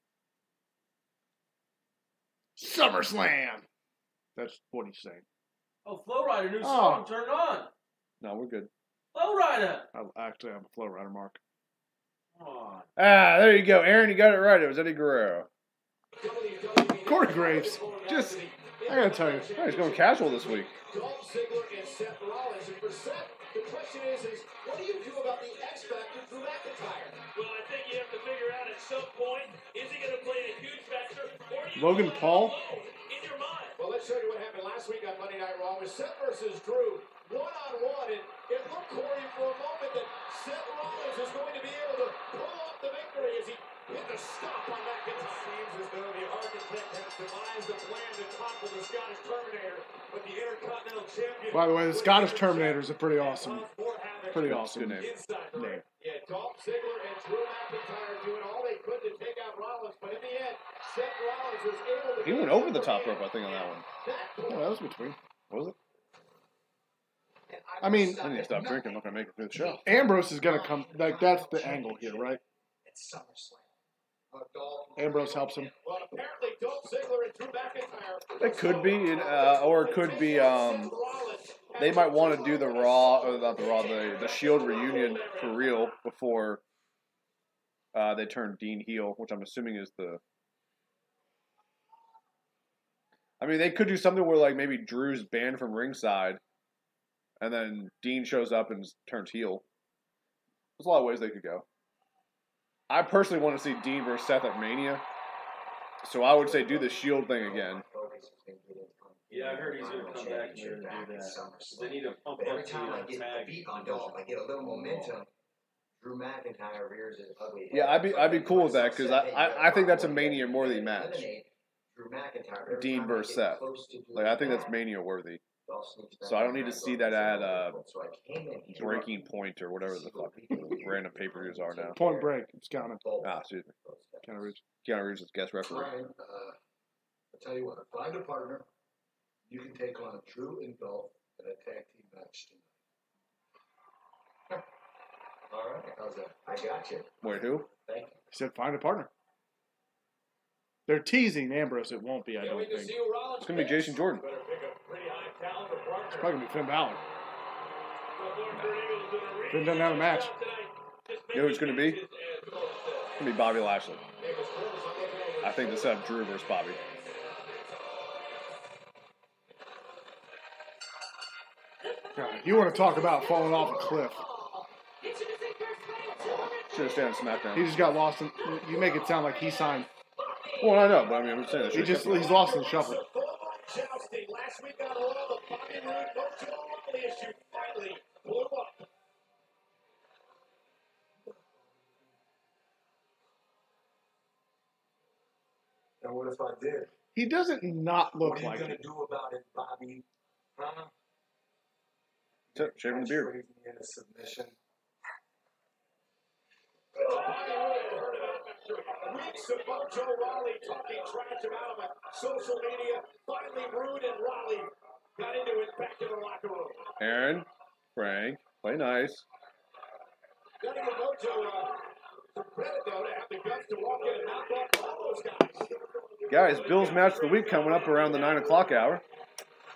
SummerSlam! That's what he's saying. Oh, Flow Rider, new song, turn it on. No, we're good. Flow Rider. I actually have a Flow Rider mark. Come on. Ah, there you go. Aaron, you got it right. It was Eddie Guerrero. Corey Graves. Just, I gotta tell you. Oh, he's going casual this week. Dolph Ziggler and Seth Rollins. And for Seth, the question is what do you do about the X Factor Drew McIntyre? Well, I think you have to figure out at some point, is he going to play a huge factor, or do you Logan go Paul? alone in your mind? Well, let's show you what happened last week on Monday Night Raw with Seth versus Drew, one-on-one, and it looked, Corey, for a moment that Seth Rollins is going to be able to pull off the victory as he hit the stop on McIntyre. Seems as though the architect has devised a plan to topple the Scottish Terminator, but the Intercontinental Champion... By the way, the Scottish Terminator is a pretty awesome Good name. name. Yeah, Dolph Ziggler and Drew McIntyre doing all they could to take out Rollins, but in the end, Seth Rollins was able to... He went over the top rope, I think, on that one. Oh, that was between. Was it? I mean, I need to stop drinking. I'm not going to make it through the show. Ambrose is gonna come. Like, that's the angle here, right? It's SummerSlam. Ambrose helps him. Well, apparently Dolph Ziggler and Drew McIntyre... It could be, or it could be, they might want to do the Raw, or not the Raw, the Shield reunion for real before they turn Dean heel, which I'm assuming is the... I mean, they could do something where, like, maybe Drew's banned from ringside, and then Dean shows up and turns heel. There's a lot of ways they could go. I personally want to see Dean versus Seth at Mania, so I would say do the Shield thing again. Yeah, I heard he's going to come back here and do that. They need to pump But every up time I the get a tag. beat on Dolph, I get a little momentum. Drew McIntyre rears his ugly head. Yeah, I'd be cool with that, because I think that's a Mania worthy match. Drew McIntyre every Dean time I versus get Seth. close to Like, I think doing that's that, Mania worthy. Dolph sneaks So I don't need to see that at So I came in, he Breaking Point or whatever the fuck random pay-per-views are now. Point Break. It's counting. Ah, excuse me. Keanu Reeves. Keanu Reeves is guest referee. Brian, I'll tell you what, find a partner. You can take on Drew and Dolph in a tag team match tonight. All right. How's that? I got you. Wait, who? Thank you. He said, find a partner. They're teasing Ambrose. It won't be, I Can't don't wait to think. see who Rollins It's going to be picks. Jason Jordan. Better pick a pretty high caliber partner. It's probably going to be Finn Balor. Finn Finn doesn't have a match. You know who it's going to be? It's going to be Bobby Lashley. I think they set up Drew versus Bobby. God, you want to talk about falling off a cliff. Should have stayed on He SmackDown. just got lost in... You make it sound like he signed... Well, I know, but I mean, I'm just saying. He's lost in the shuffle. Jousting last week on Raw, the Bobby Roode Mojo Rawley issue finally blew up. And what if I did? He doesn't not What look are you like going to it. do about it, Bobby? Huh? Shaving the beard. Trade me in a submission. Bobby Roode heard about weeks of Mojo Rawley talking trash about him on social media. Finally, Roode and Rawley got into it back in the locker room. Aaron, Frank, play nice. Got to give Mojo some credit, though, to have the guts to walk in and knock off all those guys. Guys, Bill's match of the week coming up around the 9 o'clock hour.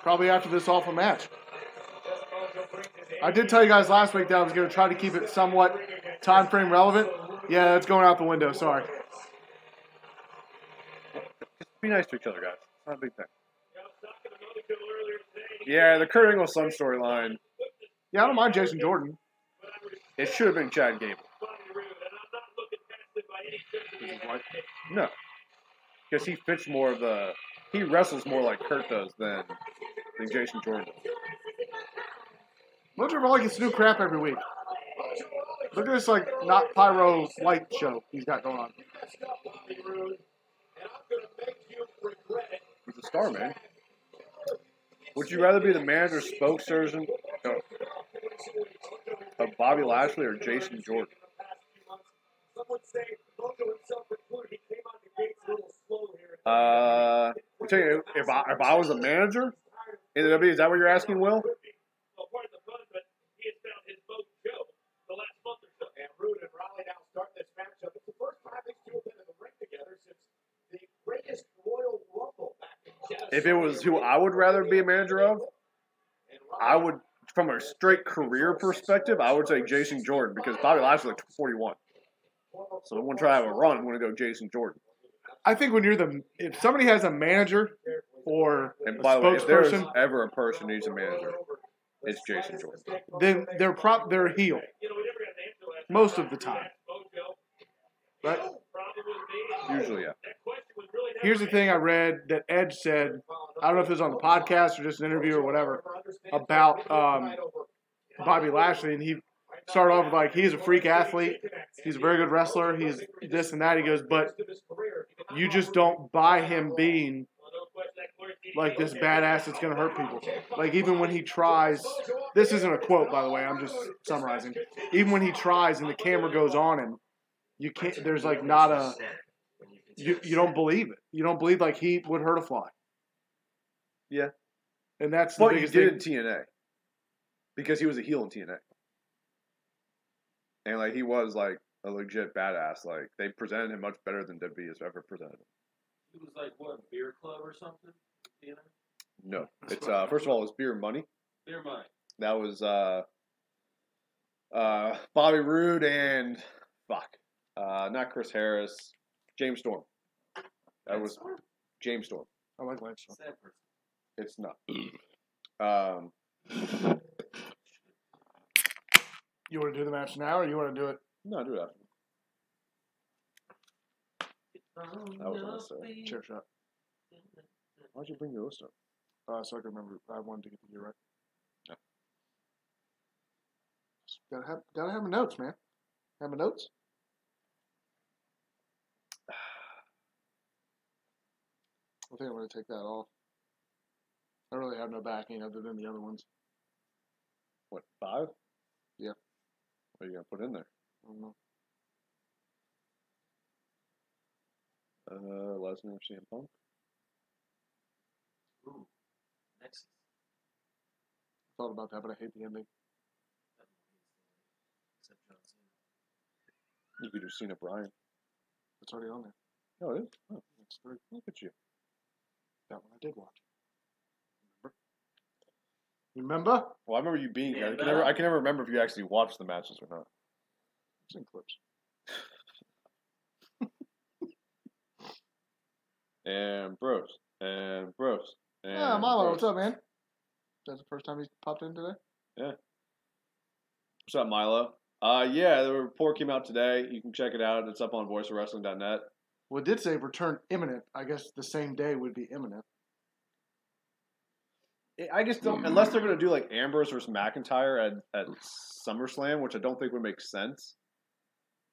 Probably after this awful match. I did tell you guys last week that I was going to try to keep it somewhat time frame relevant. Yeah, it's going out the window. Sorry. Be nice to each other, guys. It's not a big thing. Yeah, the Kurt Angle Sun storyline. Yeah, I don't mind Jason Jordan. It should have been Chad Gable. No. Because he fits more of the... He wrestles more like Kurt does than Jason Jordan does. Don't you ever like his new crap every week? Look at this, like, not pyro light show he's got going on. He's a star, man. Would you rather be the manager spokesperson of Bobby Lashley or Jason Jordan? I'll tell you, if I was a manager in the WWE, is that what you're asking, Will? And Rude and Riley now start this matchup. It's the first time these two have been in the ring together since the greatest Royal Rumble back in Genesis. If it was who I would rather be a manager of, I would, from a straight career perspective, I would say Jason Jordan because Bobby Lashley like 41. So I want to try to have a run. I'm going to go Jason Jordan. I think when you're if somebody has a manager or And a by the way, if there's spokesperson, ever a person who needs a manager, it's Jason Jordan. then they're a heel most of the time. Right? Usually, yeah. Here's the thing I read that Edge said. I don't know if it was on the podcast or just an interview or whatever about Bobby Lashley, and he started off with like he's a freak athlete, he's a very good wrestler, he's this and that. He goes, but you just don't buy him being like this badass that's going to hurt people. Like even when he tries, this isn't a quote by the way, I'm just summarizing. Even when he tries and the camera goes on him, you can't. There's like not a. You don't believe it. You don't believe like he would hurt a fly. Yeah. And that's the But he biggest did thing. in TNA. Because he was a heel in TNA. And like he was like a legit badass. Like they presented him much better than WWE has ever presented him. He was like, what, Beer Club or something? You know? No. It's first of all, it's Beer Money. Beer Money. That was Bobby Roode and not Chris Harris. James Storm. That was James Storm. I like Lance Storm. Sad person. It's not. You want to do the match now, or you want to do it? No, do it after. That was unnecessary. Chair shot. Why'd you bring your list up? So I can remember. I wanted to get the year right. Yeah. Gotta have my notes, man. Have my notes. I think I'm going to take that off. I really have no backing other than the other ones. What, 5? Yeah. What are you going to put in there? I don't know. Lesnar, CM Punk. Ooh. Next. I thought about that, but I hate the ending. Except John Cena. You could do Cena Bryan. It's already on there. Oh, it is? Oh, It's very, look at you. that one I did watch. Remember? Well, I remember you being here. Yeah, I can never remember if you actually watched the matches or not. It's in clips. And Bros. And Bros. And Yeah, Milo, Bros. what's up, man? That's the first time he's popped in today? What's up, Milo? Yeah, the report came out today. You can check it out. It's up on voiceofwrestling.net. Well, it did say return imminent. I guess the same day would be imminent. I guess unless they're going to do like Ambrose versus McIntyre at SummerSlam, which I don't think would make sense.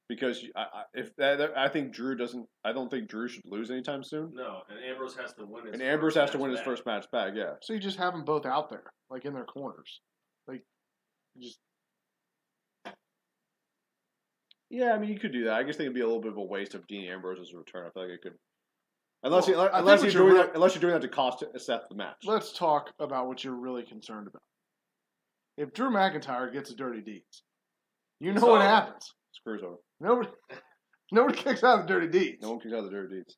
Because I think Drew doesn't. I don't think Drew should lose anytime soon. No, and Ambrose has to win his And Ambrose has to win his back. first match back. Yeah. So you just have them both out there, like in their corners. Like, you just. Yeah, I mean you could do that. I guess think it'd be a little bit of a waste of Dean Ambrose's return. I feel like it could. Unless Well, I unless think you're what doing you're that, unless you're doing that to cost Seth the match. Let's talk about what you're really concerned about. If Drew McIntyre gets a dirty deeds, you know what happens. Screws over. Nobody kicks out the dirty deeds. No one kicks out the dirty deeds.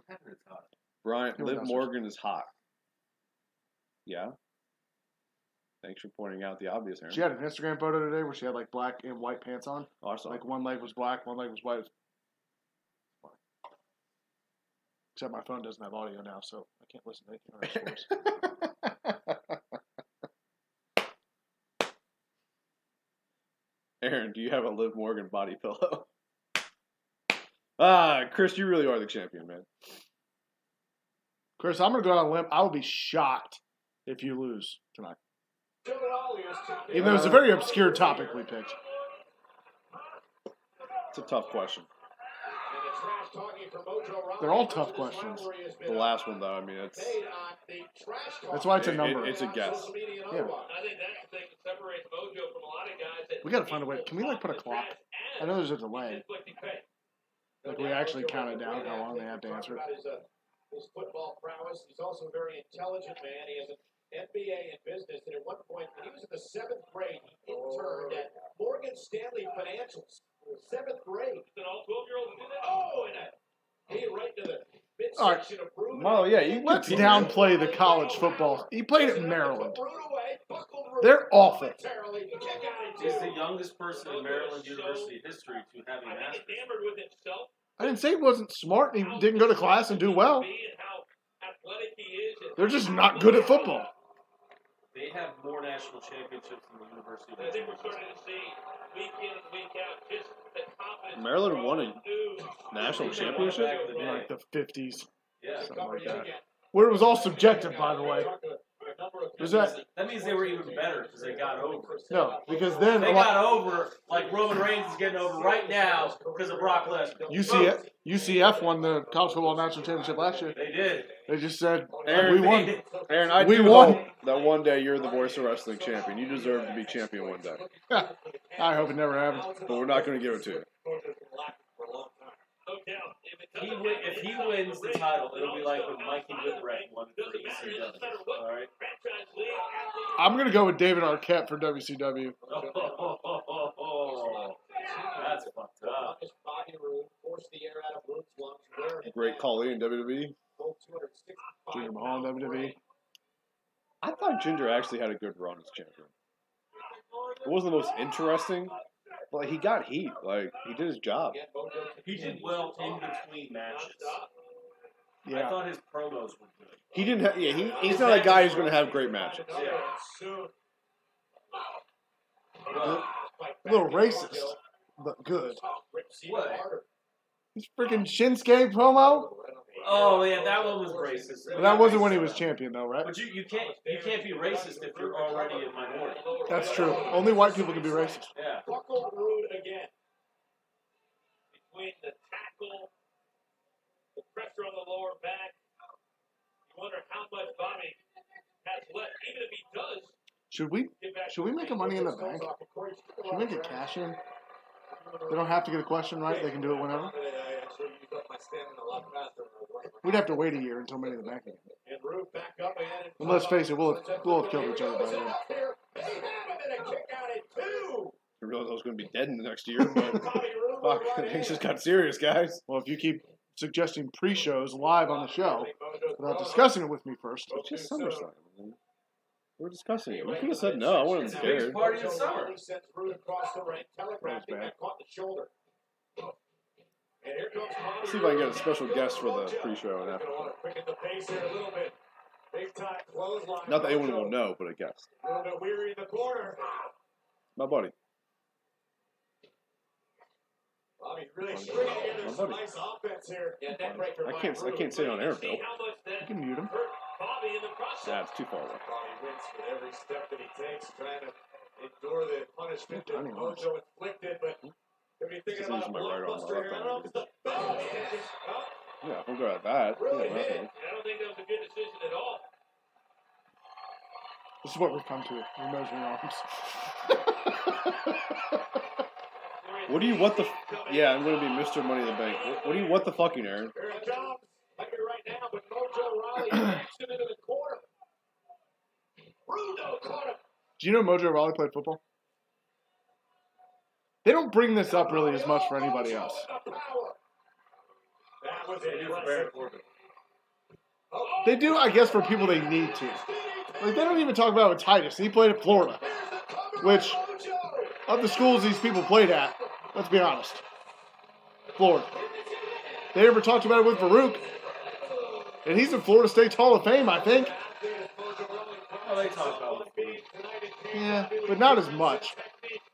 What happened to Todd? Brian, Who Liv knows? Morgan is hot. Yeah. Thanks for pointing out the obvious, Aaron. She had an Instagram photo today where she had like black and white pants on. Oh, I saw Like one leg was black, one leg was white. Except my phone doesn't have audio now, so I can't listen to anything on our scores. Aaron, do you have a Liv Morgan body pillow? Ah, Chris, you really are the champion, man. Chris, I'm going to go out on a limb. I would be shocked if you lose tonight. Even though it's a very obscure topic we picked. It's a tough question. They're all tough questions. The last one, though, I mean, it's That's why it's a number. it's a guess. Yeah. I think that's the thing that separates Mojo from a lot of guys. That We got to find a way. Can we like put a clock? I know there's a delay. Like we actually counted down how long they have to answer it. His football prowess. He's also a very intelligent man. He has an MBA in business, and at one point, when he was in the 7th grade, he interned at Morgan Stanley Financials. 7th grade. An all 12-year-old do that? Oh, and he right to the midsection of Bruno. Well, yeah, you Let's downplay the college football. He played at Maryland. They're awful. He's the youngest person in Maryland University history to have a master's. I didn't say he wasn't smart. He didn't go to class and do well. They're just not good at football. They have more national championships than the University of I think we're starting to see week in and week out just the confidence. Maryland won a national championship? In like the 50s. Yeah. Something like that. Where it was all subjective, by the way. Was that? That means they were even better because they got over. No, because then They got over like Roman Reigns is getting over right now because of Brock Lesnar. UCF won the college football national championship last year. They did. They just said, Aaron, we won. Aaron, I We do won. hope that one day you're the voice of wrestling champion. You deserve to be champion one day. I hope it never happens. But we're not going to give it to you. If he wins the title, it'll be like when Mikey Whipwreck won for WCW. All right. I'm going to go with David Arquette for WCW. That's fucked up. Great Khali in WWE. Jinder Mahal in WWE. I thought Ginger actually had a good run as champion. It wasn't the most interesting, but he got heat. Like, he did his job. He did well in between matches. I Yeah. thought his promos were good. He didn't have, he's not a guy who's going to have great matches. A little racist, but good. What? His freaking Shinsuke promo? Oh yeah, that one was racist. But that wasn't when he was champion, though, right? But you can't be racist if you're already a minority. That's true. Only white people can be racist. Yeah. Buckled Rude again. Between the tackle, the pressure on the lower back, you wonder how much Bobby has left. Even if he does, Should we make a Money in the Bank? Should we make a cash in? They don't have to get a question right. They can do it whenever. We'd have to wait a year until Money in the Bank again. And let's face it, we'll have killed each other by then. I realized I was going to be dead in the next year, but fuck, things just got serious, guys. Well, if you keep suggesting pre-shows live on the show without discussing it with me first. It's just SummerSlam. Man. We're discussing it. You could have said no. I wouldn't have Biggest cared. party of the summer. bad. See if I can get a special guest for the pre-show and after. Not that anyone will know, but I guess. My buddy. Bobby really stringing together My some buddy. nice offense here. Yeah, neck breaker I by can't Rude. say it on air, Bill. You can mute him. Bobby in the process. Yeah, it's too far away. Bobby wins with every step that he takes, trying to endure the punishment that Tiny ones. Mojo inflicted. But if you're thinking Just about a using my right arm, blockbuster my here, I left don't know arm. if it's the best. Yeah, we'll go at that. Really Yeah, hit it. definitely. I don't think that was a good decision at all. This is what we've come to. We're measuring arms. What do you what the? Yeah, I'm gonna be Mr. Money in the Bank. What do you what the fucking, Aaron? Here it comes. Like it right now, but Mojo Rawley backs him into the corner. Bruno caught him. Do you know Mojo Rawley played football? They don't bring this up really as much for anybody else. was They do for Baron impressive. Corbin. They do, I guess, for people they need to. Like, they don't even talk about it with Titus. He played at Florida, which, of the schools these people played at, let's be honest, Florida. They never talked about it with Farouk. And he's in Florida State's Hall of Fame, I think. Oh, they talk about it. Yeah, but not as much.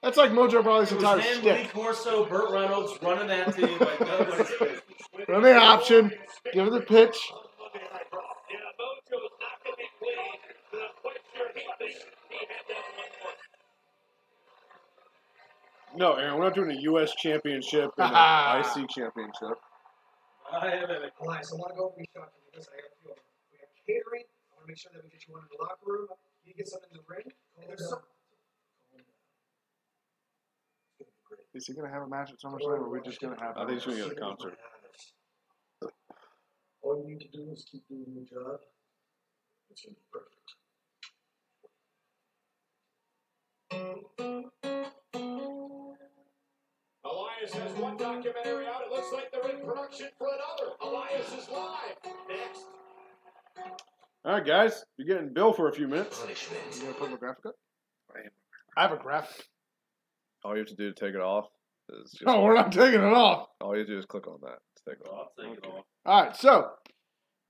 That's like Mojo Rawley's It was entire him, Lee stick. Corso, Burt Reynolds running that team like nobody's business. Run the option, give it the pitch. No, Aaron, we're not doing a U.S. championship and an IC championship. Elias, I want to go over these shots because I got a few of them. We have catering. I want to make sure that we get you one in the locker room. You get something in the ring. And there's some. Is he going to have a match at SummerSlam, or are we just going to have I think he's going to get a concert. All you need to do is keep doing your job. It's going to be perfect. Elias has one documentary out. It looks like they're in production for another. Elias is live. Next. All right, guys, you're getting Bill for a few minutes. You going to put my graphic up? I have a graphic. All you have to do to take it off is just. No, we're not taking it off. All you have to do is click on that to take it off. I'll take it off. All right, so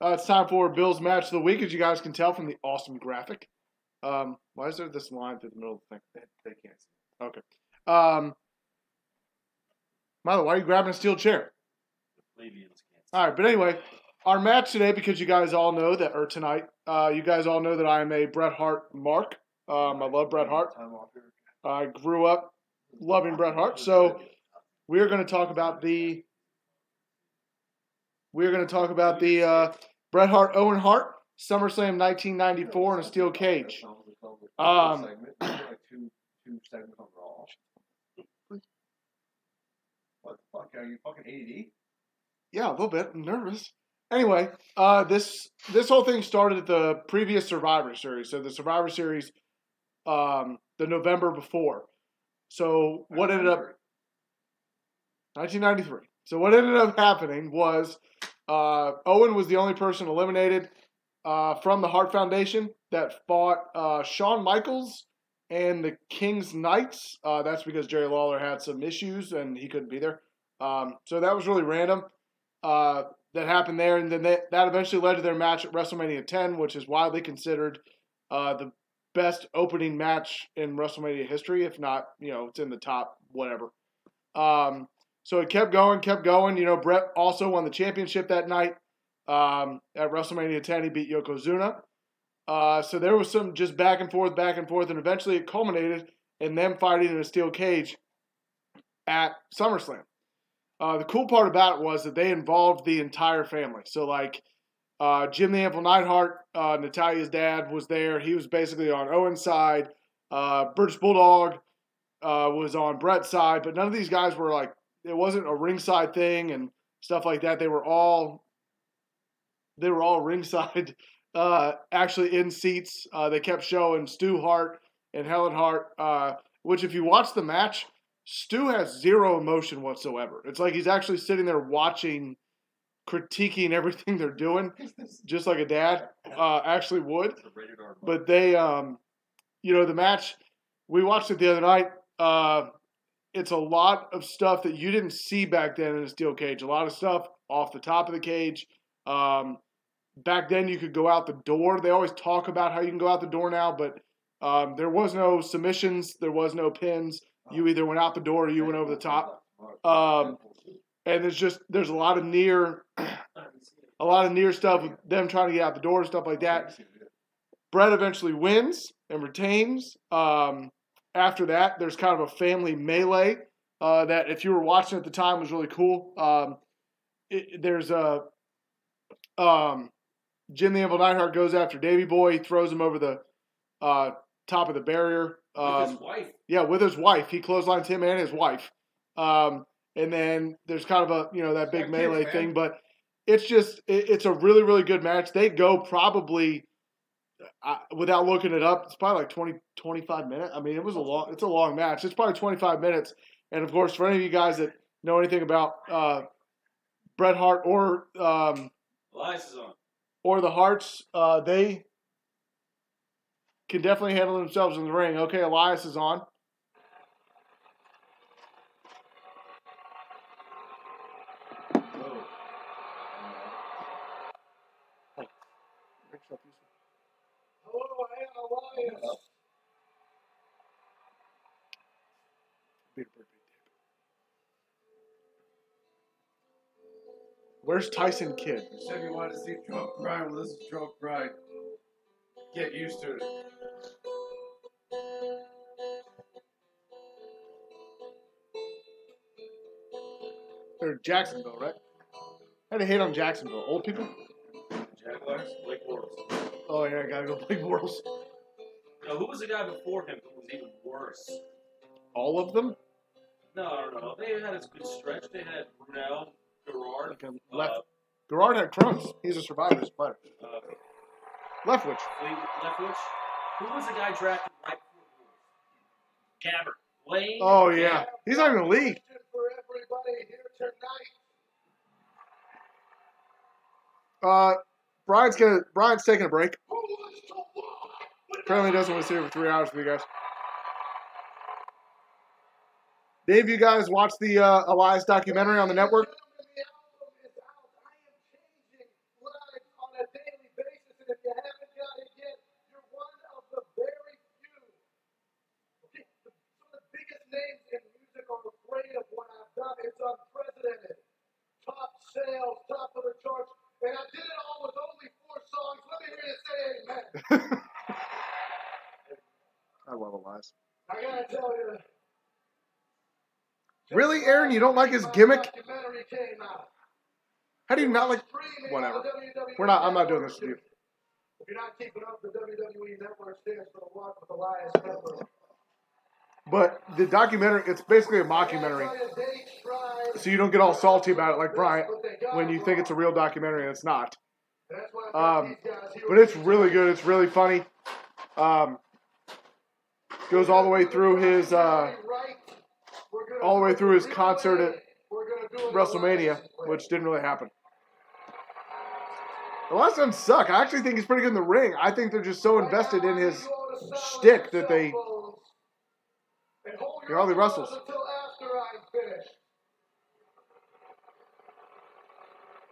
it's time for Bill's match of the week, as you guys can tell from the awesome graphic. Why is there this line through the middle of the thing? They can't see. Okay. Milo, why are you grabbing a steel chair? The plebeians can't. All right, but anyway, our match today, because you guys all know that, or tonight, you guys all know that I am a Bret Hart mark. I love Bret Hart. I grew up loving Bret Hart, so we are going to talk about the Bret Hart Owen Hart SummerSlam 1994 in a steel cage. Two segments on Raw. What the fuck? Are you fucking AD? Yeah, a little bit. I'm nervous. Anyway, this whole thing started at the previous Survivor Series. So the Survivor Series, the November before. So what ended up 1993. So what ended up happening was Owen was the only person eliminated from the Hart Foundation that fought Shawn Michaels and the King's Knights. That's because Jerry Lawler had some issues and he couldn't be there. So that was really random. That happened there, and then that eventually led to their match at WrestleMania 10, which is widely considered the best opening match in WrestleMania history, if not, it's in the top whatever. So it kept going. Bret also won the championship that night at WrestleMania 10. He beat Yokozuna. So there was some just back and forth, and eventually it culminated in them fighting in a steel cage at SummerSlam. The cool part about it was that they involved the entire family. So, Jim the Anvil Neidhart, Natalia's dad, was there. He was basically on Owen's side. British Bulldog was on Bret's side. But none of these guys were it wasn't a ringside thing and stuff like that. They were all ringside, actually in seats. They kept showing Stu Hart and Helen Hart, which if you watch the match, Stu has zero emotion whatsoever. It's like he's actually sitting there watching, critiquing everything they're doing, just like a dad actually would. But they, the match, we watched it the other night. It's a lot of stuff that you didn't see back then in a steel cage. A lot of stuff off the top of the cage. Back then you could go out the door. They always talk about how you can go out the door now, but there was no submissions. There was no pins. You either went out the door or you went over the top. And there's a lot of near stuff with them trying to get out the door and stuff like that. Bret eventually wins and retains. After that, there's kind of a family melee that if you were watching at the time was really cool. There's a Jim the Anvil Neidhart goes after Davey Boy, throws him over the top of the barrier. With his wife. Yeah, with his wife. He clotheslines him and his wife. And then there's kind of a, that big melee thing. But it's a really, really good match. They go probably, without looking it up, it's probably 20, 25 minutes. I mean, it's a long match. It's probably 25 minutes. And, of course, for any of you guys that know anything about Bret Hart or Elias is on. or the Harts, they can definitely handle themselves in the ring. Okay, Elias is on. Hello, I am Elias. Where's Tyson Kidd? You said you wanted to see Drunk Pride. Well, this is Drunk Pride. Get used to it. They're Jacksonville, right? How do they hate on Jacksonville? Old people? Jaguars, Blake Bortles. Oh, yeah, I gotta go Blake Bortles. No, who was the guy before him who was even worse? All of them? No. They had a good stretch. They had Brunel, Gerard. Like a left. Gerard had crumbs. He's a survivor's player. Leftwich. Leftwich. Who was the guy drafted right before Gabbert? Lane? Oh, yeah. He's not in the league. For everybody here tonight. Brian's taking a break. Apparently doesn't want to stay for 3 hours with you guys. Dave, you guys watch the Elias documentary on the network? It's unprecedented. Top sales, top of the charts. And I did it all with only 4 songs. Let me hear you say amen. I love Elias. I gotta tell you. Really, Aaron? You don't like his gimmick? Documentary came out. How do you not like... Whatever. I'm not doing this to you. If you're not keeping up, the WWE Network stands for the Walk with Elias Pepper. But the documentary, it's basically a mockumentary. So you don't get all salty about it like Brian when you think it's a real documentary and it's not. But it's really good. It's really funny. Goes all the way through his concert at WrestleMania, which didn't really happen. The last doesn't suck. I actually think he's pretty good in the ring. I think they're just so invested in his shtick that he hardly wrestles.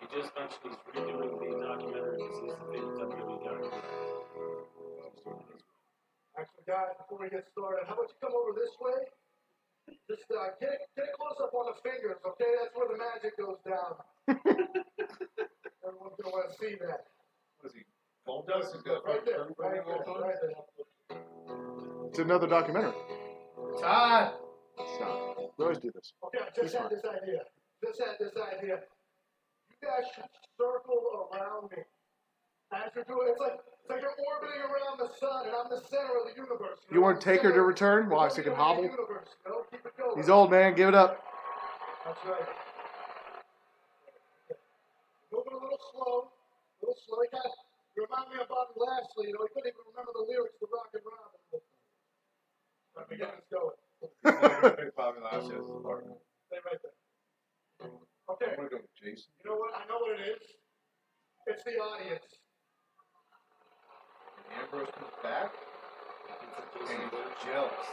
He just mentioned he's redoing the documentary. This is the WWE documentary. Actually, guys, before we get started, how about you come over this way? Just get a close up on the fingers, okay? That's where the magic goes down. Everyone's gonna want to see that. What is he? Gold dust? He's got Right there, right there. It's another documentary. Todd! Stop. We always do this. Okay, I just had this idea. You guys should circle around me. As you're doing, it's like you're orbiting around the sun, and I'm the center of the universe. You want Taker to return? Why, so he can hobble? Keep it going. He's old, man. Give it up. That's right. Moving a little slow. You remind me of Bobby Lashley. You couldn't even remember the lyrics to Rock and Robin. Let me get this going. Bobby Lashley as his partner. Stay right there. Okay. I'm going to go with Jason. You know what? I know what it is. It's the audience. Ambrose comes back, and he's jealous.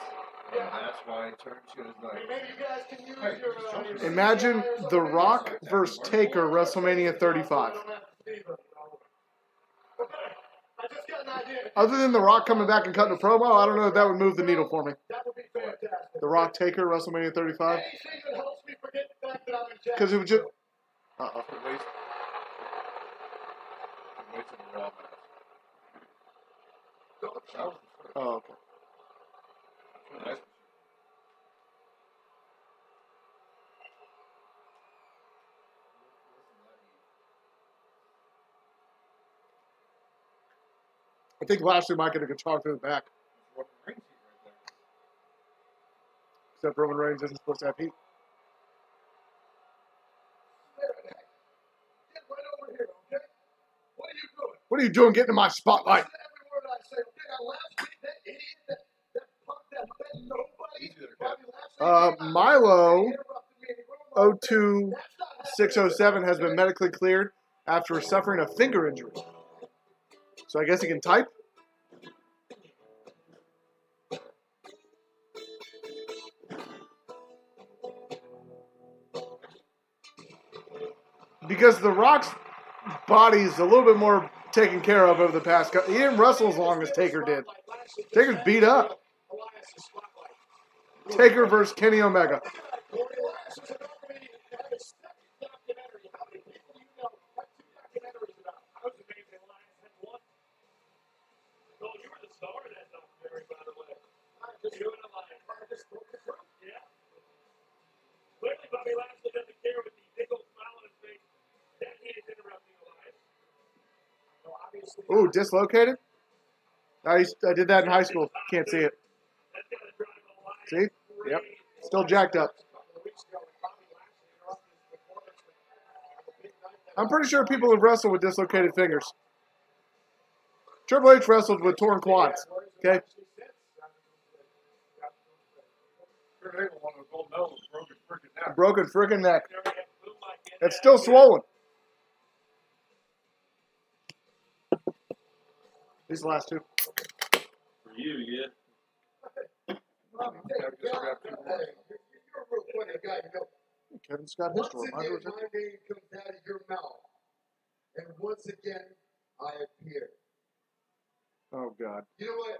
Yeah. And that's why he turns to his knife. Maybe you guys can use your Imagine The Rock versus Taker WrestleMania 35. Other than The Rock coming back and cutting a promo, I don't know if that would move the needle for me. That would be fantastic. The Rock Taker WrestleMania 35. Anything that helps me forget the fact that I'm in Jacksonville. Because it would just... Wait till the Raw match. Oh, okay. Nice. I think Lashley might get a guitar through the back. Except Roman Reigns isn't supposed to have heat. Get right over here, okay? What are you doing? What are you doing getting in my spotlight? Listen to every word I say, okay? Now, last week, that idiot, that punk, that nobody, Bobby Lashley, Milo interrupted me. 02 607 has been medically cleared after suffering a finger injury. So I guess he can type? Because The Rock's body is a little bit more taken care of over the past couple. He didn't wrestle as long as Taker did. Taker's beat up. Taker versus Kenny Omega. Clearly, Bobby Lashley doesn't care with the big old smile on his face that he is interrupting Elias. Ooh, dislocated? I did that in high school. Can't see it. See? Yep. Still jacked up. I'm pretty sure people have wrestled with dislocated fingers. Triple H wrestled with torn quads. Okay? Broken freaking neck. It's still swollen. These the last two. For you, yeah. You're a real funny guy, you know. Kevin's got his Once door. again, my name comes out of your mouth. And once again, I appear. Oh, God. You know what,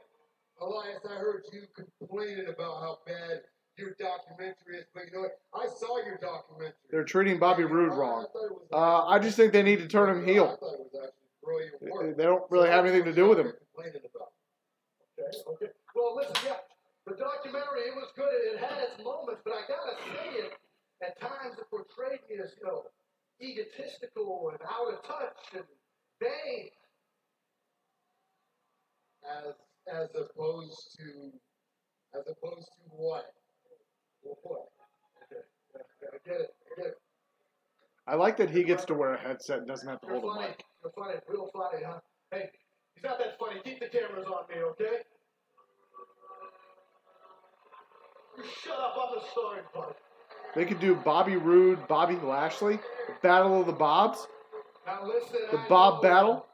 Elias, I heard you complaining about how bad your documentary is, but you know what? I saw your documentary. They're treating Bobby Roode wrong. I just think they need to turn him heel. They don't really have anything to do with him. Okay. Well, listen, yeah, the documentary, it was good. It had its moments, but I gotta say it, at times it portrayed me as, you know, egotistical and out of touch and vain. As opposed to what? Well, what? Okay. I get it. I like that he gets to wear a headset and doesn't have to hold a mic. You're funny, real funny, huh? Hey, he's not that funny. Keep the cameras on me, okay? You shut up on the starting part. They could do Bobby Roode, Bobby Lashley, the Battle of the Bobs, Now listen, the Bob Battle.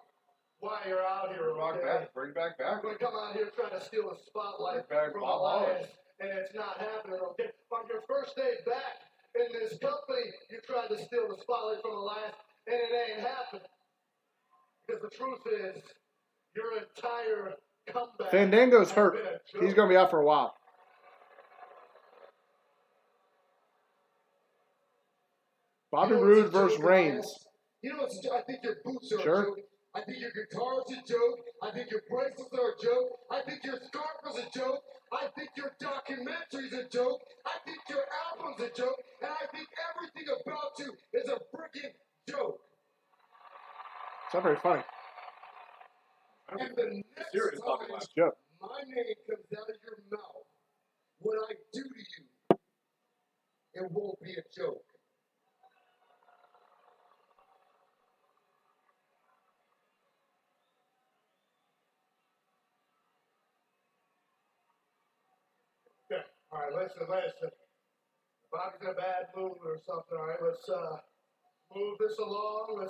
Why you're out here, okay? Bring back. You're going to come out here trying to steal the spotlight Bring back from Bob Elias, and it's not happening, okay? On your first day back in this company, you tried to steal the spotlight from Elias, and it ain't happening. Because the truth is, your entire comeback Fandango's has hurt. been a joke. He's going to be out for a while. Bobby Roode versus Reigns. You know, I think your boots are Sure. a joke. I think your guitar is a joke. I think your bracelets are a joke. I think your scarf is a joke. I think your documentary's a joke. I think your album's a joke. And I think everything about you is a freaking joke. It's not very funny. And the next Serious time fucking laugh. Joke. my name comes out of your mouth, what I do to you, it won't be a joke. Okay. All right, listen. Bobby's in a bad mood or something. All right, let's move this along.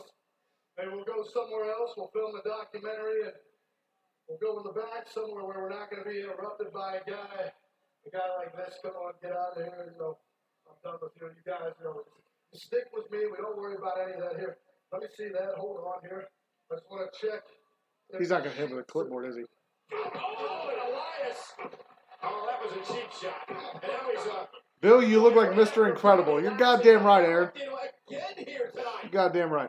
Maybe we'll go somewhere else. We'll film the documentary and we'll go in the back somewhere where we're not going to be interrupted by a guy like this. Come on, get out of here. You know, I'm done with you. You guys, you know, stick with me. We don't worry about any of that here. Let me see that. Hold on here. I just want to check. He's not going to hit with a clipboard, is he? Oh, and Elias. Oh, that was a cheap shot. And now he's up. Bill, you look like Mr. Incredible. You're goddamn right, Aaron. Again here tonight. You're goddamn right.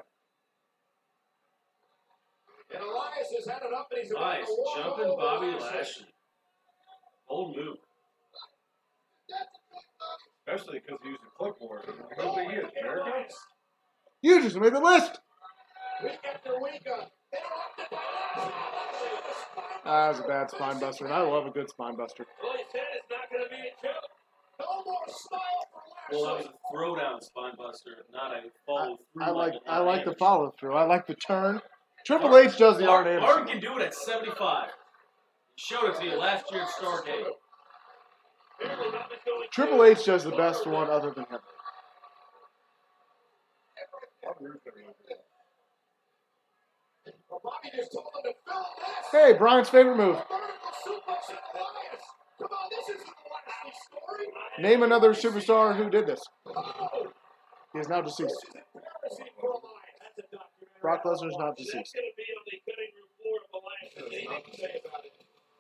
And Elias has had it up and he's about Nice. to walk Jumping over Bobby Lashley. Lashley. Old move. Especially because he used a clipboard. Who think he is, American? You just made the list. Week after week, interrupted by Lashley. That was a bad spine buster, and I love a good spine buster. Well, he said it's not going to be a joke. No more smile for Well, that Lashley. was a throwdown spine buster, not a follow through. I like the follow through. I like the turn. Triple H does the Arn Arn Anderson. can do it at 75. He showed it to you last year at Stargate. Triple H does the best one other than him. Well, Bobby just told him to fill this. Hey, Brian's favorite move. Vertical suplex and Elias. Come on, this isn't the Lashley story. Name another superstar who did this. Oh, He is now deceased. this is embarrassing for Elias. That's a documentary. Brock Lesnar's not That's deceased. going to be on the cutting room floor of Alliance. Anything to say about it?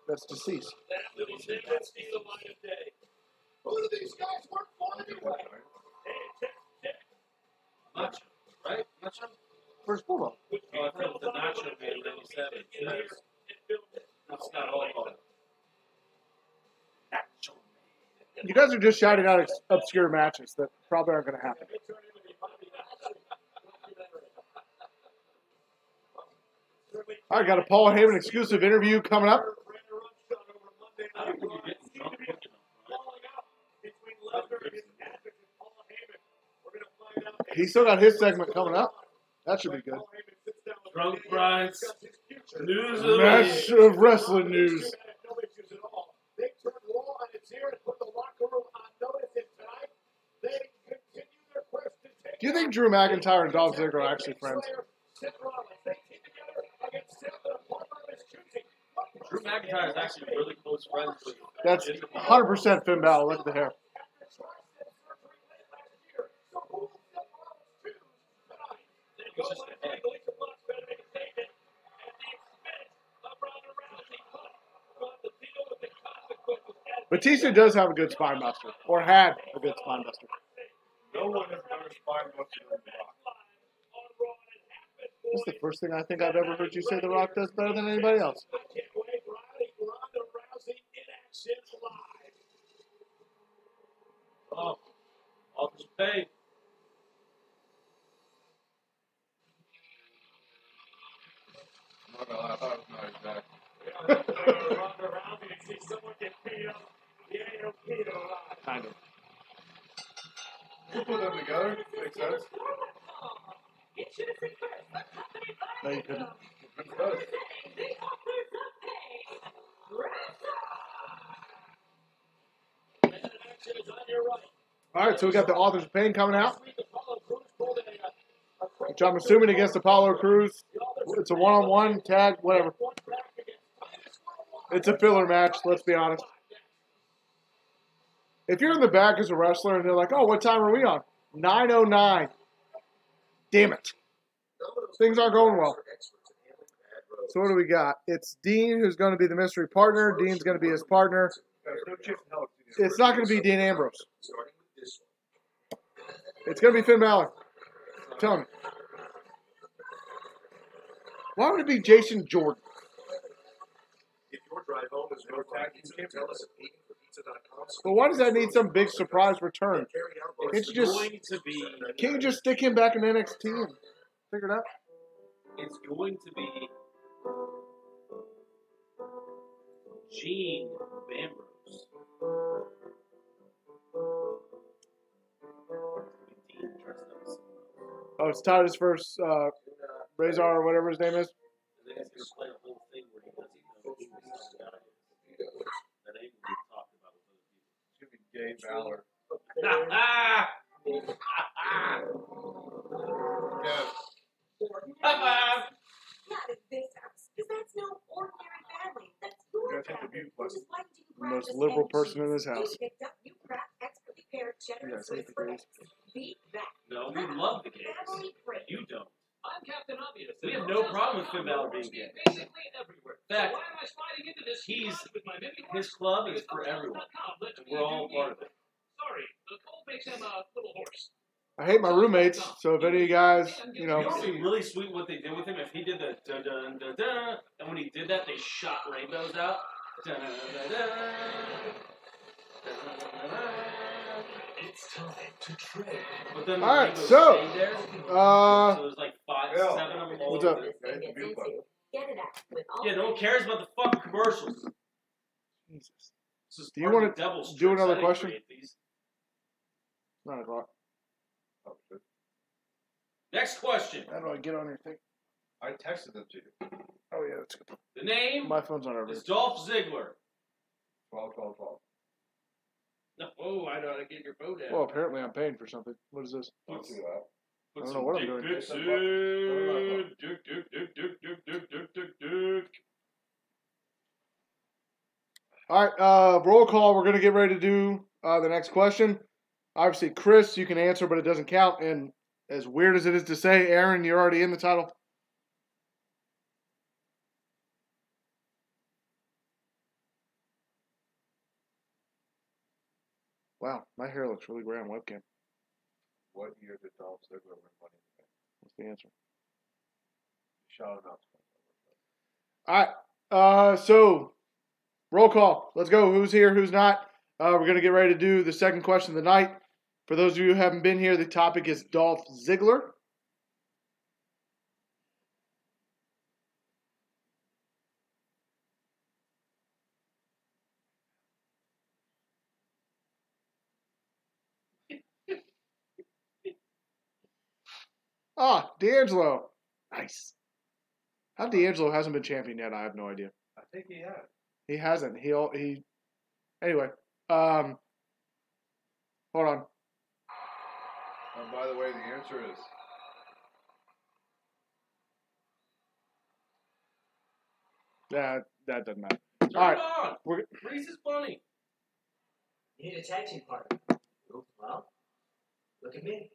That's deceased. That little snippet, Steve Alliance Day. Who do these guys work for anyway? Hey, check. Nacho, right? Nacho? First Bulldog. Oh, I thought it was the Nacho Man in 97. Yes. That's not all of it. Nacho Man. You guys are just shouting out obscure matches that probably aren't going to happen. I got a Paul Heyman exclusive interview coming up. I don't think you're getting drunk looking He's still got his segment coming up. That should be good. Drunk Brides. News of the Match of wrestling news. They turned Raw on its ear and put the locker room on notice, and tonight they continue their quest to take. Do you think Drew McIntyre and Dolph Ziggler are actually friends? Seth Rollins, they team together against Seth and a partner of his choosing. Drew McIntyre is actually really close friends with. That's 100% Finn Balor. Look at the hair. Batista does have a good spine buster, or had a good spine buster. No one has ever spine busted on the Rock. This is the first thing I think I've ever heard you say The Rock does better than anybody else. Oh, all this pay. I'm not gonna lie, I thought it was not exact. Kind of. You put them together, makes sense. No, you couldn't. It does. All right, so we got the Authors of Pain coming out, which I'm assuming against Apollo Crews. It's a one-on-one tag, whatever. It's a filler match, let's be honest. If you're in the back as a wrestler and they're like, oh, what time are we on? 9:09. Damn it. Things aren't going well. So what do we got? It's Dean who's going to be the mystery partner. Dean's going to be his partner. There's no chance in hell It's not going to be Dean Ambrose. It's going to be Finn Balor. Tell me. Why would it be Jason Jordan? If your drive home is no tag pizza, tell us at eatingforpizza.com. But why does that need some big surprise return? Can't you just Going to be. can't you just stick him back in NXT and figure it out? It's going to be Gene Ambrose. Dean dressed up as someone else. Oh, it's Titus versus Razor or whatever his name is. And then he's going to play a whole thing where he doesn't know who this guy is. That ain't going to be talked about with other people. It's gonna be Gay Balor. Yeah. Not at this house, because that's no ordinary family. That's your You're gonna take the family. mute button. Just like you The most practice liberal and person in cheese. this house. We picked up new craft, expertly paired cheddar You and guys hate Swiss the for gays. eggs. Beat that. No, we love the gays. Family friend. You don't. I'm Captain Obvious. We have no problem with Finn Balor being gay. Basically everywhere. In fact, so why am I sliding into this he's- with my mimic his club is for everyone. We're all part of it. Sorry, the cold makes him a little hoarse. I hate my roommates, so if any of you guys, you You know, know, it'd be really sweet what they did with him if he did the dun dun dun dun, and when he did that, they shot rainbows out. Dun, dun, dun, dun, dun. It's time to trade. But then the All right, rainbows so, stayed there. uh, So there's like 5, Yeah. 7 of them all What's over up? there. This thing gets into. Get it out with all Yeah, no one cares about the fucking commercials. Jesus. This is Do you part of wanna the devil's do tricks. another I didn't question? create these. 9 o'clock. Oh, shit. Next question. How do I get on your thing? I texted them to you. Oh, yeah, that's good. The name My phone's on is everything. Dolph Ziggler. 12, 12, 12. No, oh, I know how to get your phone down. Well, apparently I'm paying for something. What is this? Don't do that. I don't know what I'm doing. All right, roll call. We're going to get ready to do the next question. Obviously, Chris, you can answer, but it doesn't count. And as weird as it is to say, Aaron, you're already in the title. Wow, my hair looks really great on webcam. What year did Dolph Ziggler win Money in the Bank? What's the answer? Shout it out. All right, so roll call. Let's go. Who's here? Who's not? We're going to get ready to do the second question of the night. For those of you who haven't been here, the topic is Dolph Ziggler. D'Angelo. Nice. How D'Angelo hasn't been champion yet, I have no idea. I think he has. He hasn't. Anyway. Hold on. And by the way, the answer is that doesn't matter. Turn All right. it on. Reese's Bunny. You need a tag team partner. Well, look at me.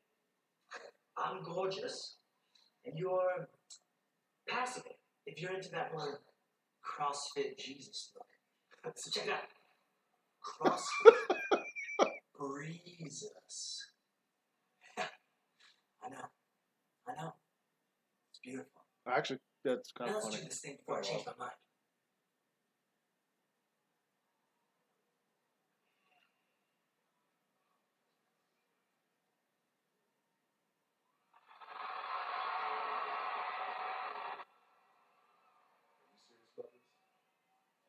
I'm gorgeous, and you're passable if you're into that one CrossFit Jesus look. So check it out. CrossFit breezes. I know. It's beautiful. Actually, that's kind Now of let's funny. do this thing before I change my mind.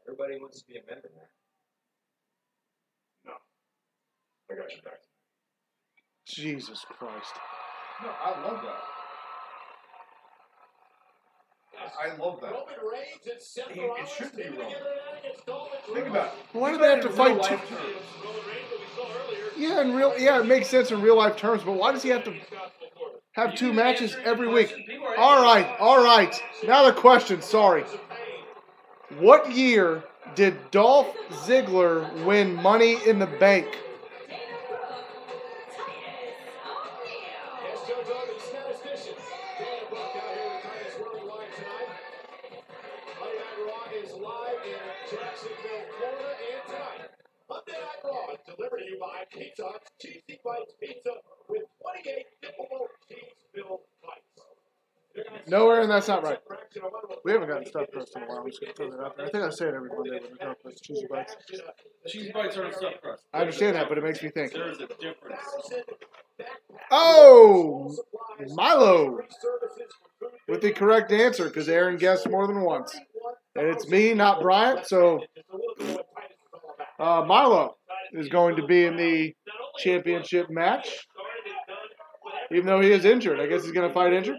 Everybody wants to be a member now. No. I got your back. Jesus Christ. no. I love that. I love that. Roman Reigns and Seth It Rollins should be teaming Roman. together tonight against Dolph Ziggler. Think about it. Why do they have to fight two? Yeah, it makes sense in real life terms, but why does he have to have two matches every week? All right. Now the question, sorry. What year did Dolph Ziggler win Money in the Bank? Yes, Joe Duggan, statistician. Dan Buck out here with Titus Worldwide tonight. Monday Night Raw is live in Jacksonville, Florida, and tonight, Monday Night Raw is delivered to you by Pizza Hut's Cheesy Bites Pizza with 28 dippable cheese-filled bites. No, Aaron, that's not right. We haven't gotten stuffed crust in a while. I'm just going to throw that out there. I think I say it every Monday when we talk about cheesy bites. Cheese bites aren't stuffed crust. I understand that, but it makes me think. There's a difference. Oh, Milo with the correct answer because Aaron guessed more than once. And it's me, not Bryant. So Milo is going to be in the championship match, even though he is injured. I guess he's going to fight injured.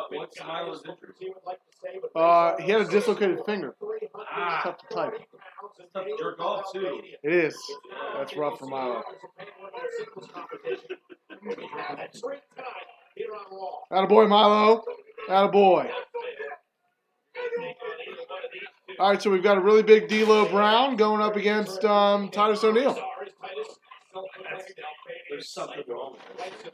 What's Milo's injury? He had a dislocated finger. It's tough to type. It's tough to jerk off, too. It is. That's rough for Milo. Attaboy, Milo. Attaboy. All right, so we've got a really big D'Lo Brown going up against Titus O'Neil. There's something wrong with it.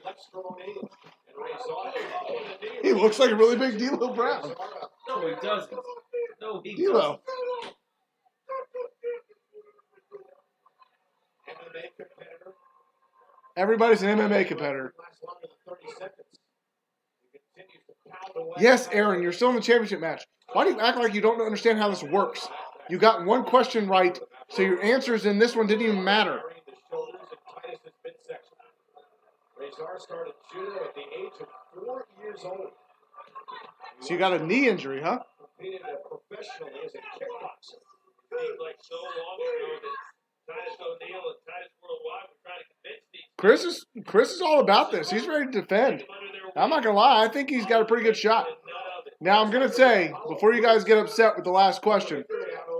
He looks like a really big D'Lo Brown. No, he doesn't. No, he D'Lo. doesn't. Everybody's an MMA competitor. Yes, Aaron, you're still in the championship match. Why do you act like you don't understand how this works? You got one question right, so your answers in this one didn't even matter. Razor started judo at the age of 4 years old. So you got a knee injury, huh? Competed professionally as a kickboxer. Seems like so long ago that Titus O'Neil and Titus Worldwide were trying to convince these. Chris is all about this. He's ready to defend. I'm not going to lie. I think he's got a pretty good shot. Now, I'm going to say, before you guys get upset with the last question,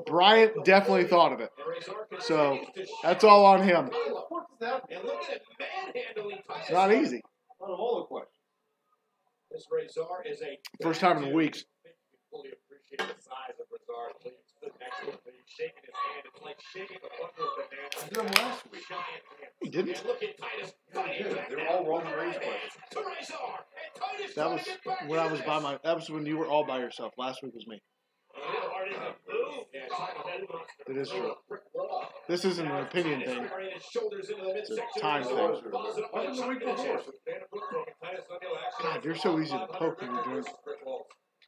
Bryant definitely thought of it. So that's all on him. And look at him manhandling Titus. It's not easy. Not a whole question. This Razor is a First time in weeks. I think you fully appreciate the size of Razor until you stood next to him, and he's shaking his hand. It's like shaking a bundle of bananas. I did them last week. Giant hands. He didn't. And look at Titus fighting back They were now. all Roman Reigns Right questions. hands to Razor. And Titus That trying was to get back when I into was this. by my. That was when you were all by yourself. Last week was me. Yeah, Titus head monster. It is true. Brick wall. This isn't an opinion Titus thing. burying his shoulders into the midsection. It's a time thing. Follows it up What with a was the chop week to the before? chest. Dana Brooke broken. Titus O'Neil actually God, you're so easy to poke when you're doing.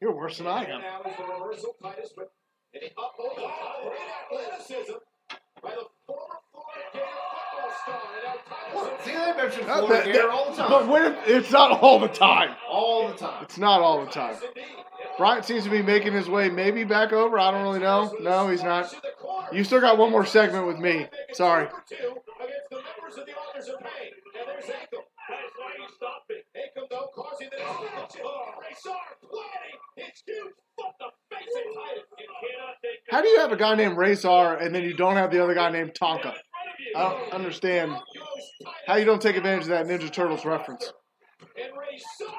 You're worse than I am. now is the reversal. Titus with an great athleticism by the former Florida Gator football star. And now Titus. See, they mention That- Florida that- Gator all the time. But when it's not all the time. All the time. It's not all the time. Bryant seems to be making his way maybe back over. I don't really know. No, he's not. You still got one more segment with me. Sorry. Against the members of the Authors of Pain. And there's Akam. That's why he's stopping. Akam, though, causing the destruction. Razor planting his huge foot to face it. Titus. You cannot take How do you have a guy named Razor and then you don't have the other guy named Tonka? I don't understand how you don't take advantage of that Ninja Turtles reference. And Razor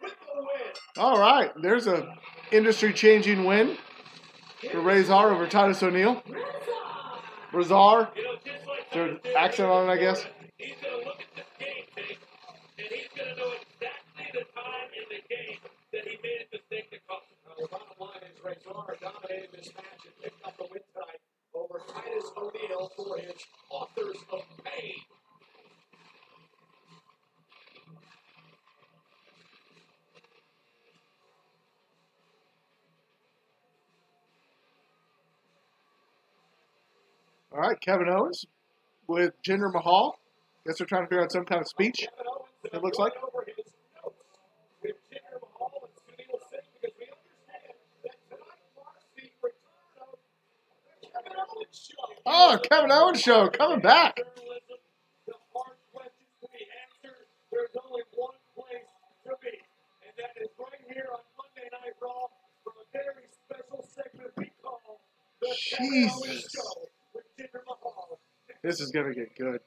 with the win. All right, there's a industry-changing win for Razor over Titus O'Neil. Razor, their accent on it, I guess. He's going to look at this game tape, and he's going to know exactly the time in the game that he made a mistake that cost him. The bottom line is Razor dominated this match and picked up the win tonight over Titus O'Neil for his Authors of Pain. All right, Kevin Owens with Jinder Mahal. Guess they're trying to figure out some kind of speech. Kevin Owens It looks like. over his notes with Jinder Mahal and Sunil Singh because we understand that tonight marks the return of the Kevin Owens show. Oh, Kevin Owens show coming back. Journalism, the hard questions to be answered, there's only one place to be, and that is right here on Monday Night Raw for a very special segment we call the Kevin Owens Jesus. Show with Jinder Mahal. This is going to get good.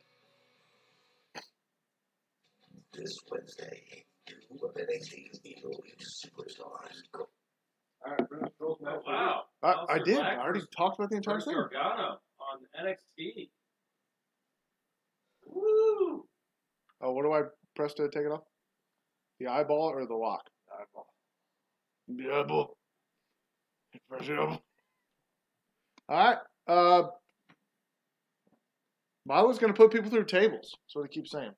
This Wednesday, two of NXT's VOW superstars. Wow. I did. I already talked about the entire First thing. Gargano on NXT. Woo! Oh, what do I press to take it off? The eyeball or the lock? Eyeball. The eyeball. Press it up. All right. Milo's going to put people through tables. That's what he keeps saying.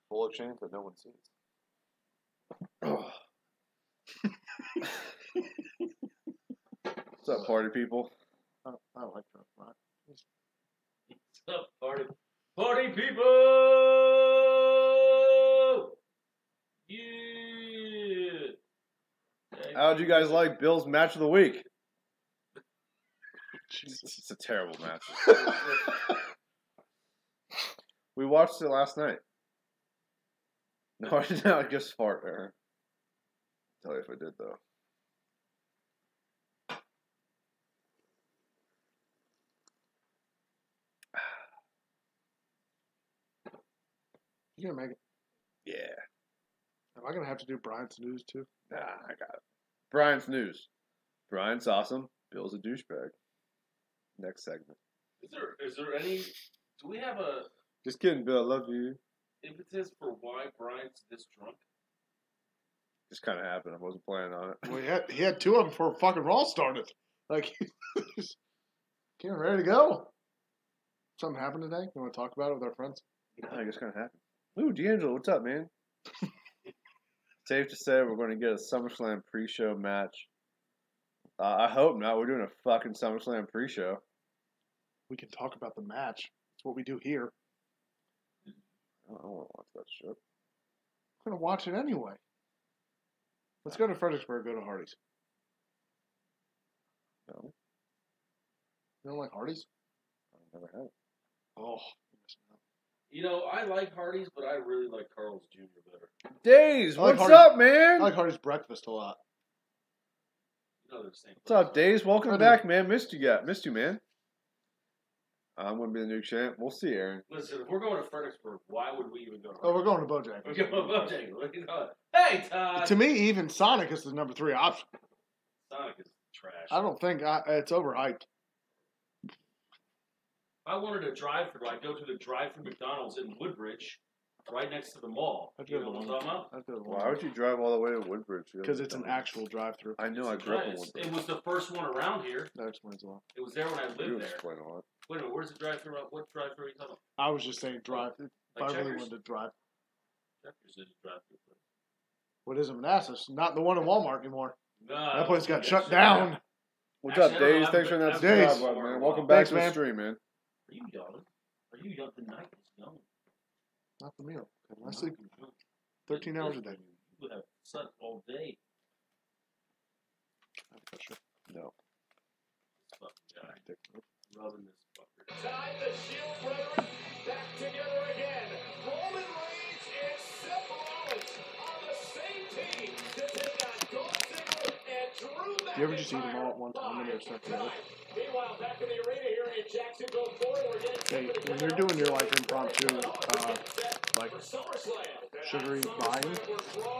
Full of chains that no one sees. What's up, party people? I don't like that. Right? What's up, party people? Yeah. How'd you guys like Bill's match of the week? Jesus. It's a terrible match. We watched it last night. No, I did not just fart there. Tell you if I did though. You gonna make it? Yeah. Am I gonna have to do Brian's news too? Nah, I got it. Brian's news. Brian's awesome. Bill's a douchebag. Next segment. Is there any? Do we have a Just kidding, Bill. I love you. impetus for why Brian's this drunk? Just kind of happened. I wasn't planning on it. Well, he had two of them before fucking Raw started. Like, he's getting ready to go. Something happened today? You want to talk about it with our friends? I just kind of happened. Ooh, D'Angelo, what's up, man? Safe to say we're going to get a SummerSlam pre-show match. I hope not. We're doing a fucking SummerSlam pre-show. We can talk about the match. That's what we do here. I don't want to watch that shit. We're gonna watch it anyway. Let's go to Fredericksburg. Go to Hardee's. No, You don't like Hardee's? I've never had it. Oh, You know, I like Hardee's, but I really like Carl's Jr. better. Days, I like what's Hardee's. up, man? I like Hardee's breakfast a lot. No, they're the same. What's up, Days? Welcome Hi, back, man. Missed you, man. I'm gonna be the new champ. We'll see, Aaron. Listen, if we're going to Fredericksburg, why would we even go? Oh, we're going to Bojangles. We're going to Bojangles. What are you doing? Hey, Todd. To me, even Sonic is the number 3 option. Sonic is trash. I don't think it's overhyped. If I wanted a drive-through, I'd go to the drive-through McDonald's in Woodbridge, right next to the mall. I'd You go know to what I'm one. talking about? I'd go to Why one. would you drive all the way to Woodbridge? Because it's an actual drive-through. I know. I grew up in It Woodbridge. was the first one around here. That explains a lot. It was there when I You lived there. explain a lot. Wait a minute, where's the drive-through? What drive-through are you talking about? I was just saying drive. If Like I really Checkers? wanted to drive. Checkers is a drive-through place. What is it, Manassas? Not the one in Walmart anymore. No, That place got yeah, shut down. What's Actually, up, I don't know, Days? I've Thanks for been- that I've been subscribe there button, for a man. while. Welcome back Thanks, to the man. stream, man. Are you yelling? Are you yelling? The night is young. Not the meal. I sleep 13 hours a day. You have slept all day. No. Fucking guy. Rubbing this fucker. Time the Shield Brethren back together again. Roman Reigns and Seth Rollins on the same team to take on Dolph Ziggler and Drew McIntyre. Do you ever just eat them all at one time and they're stuck together? Meanwhile, back in the arena here in Jacksonville, Florida, we're getting Hey, set for the when you're doing your like impromptu, like for SummerSlam. sugary buying,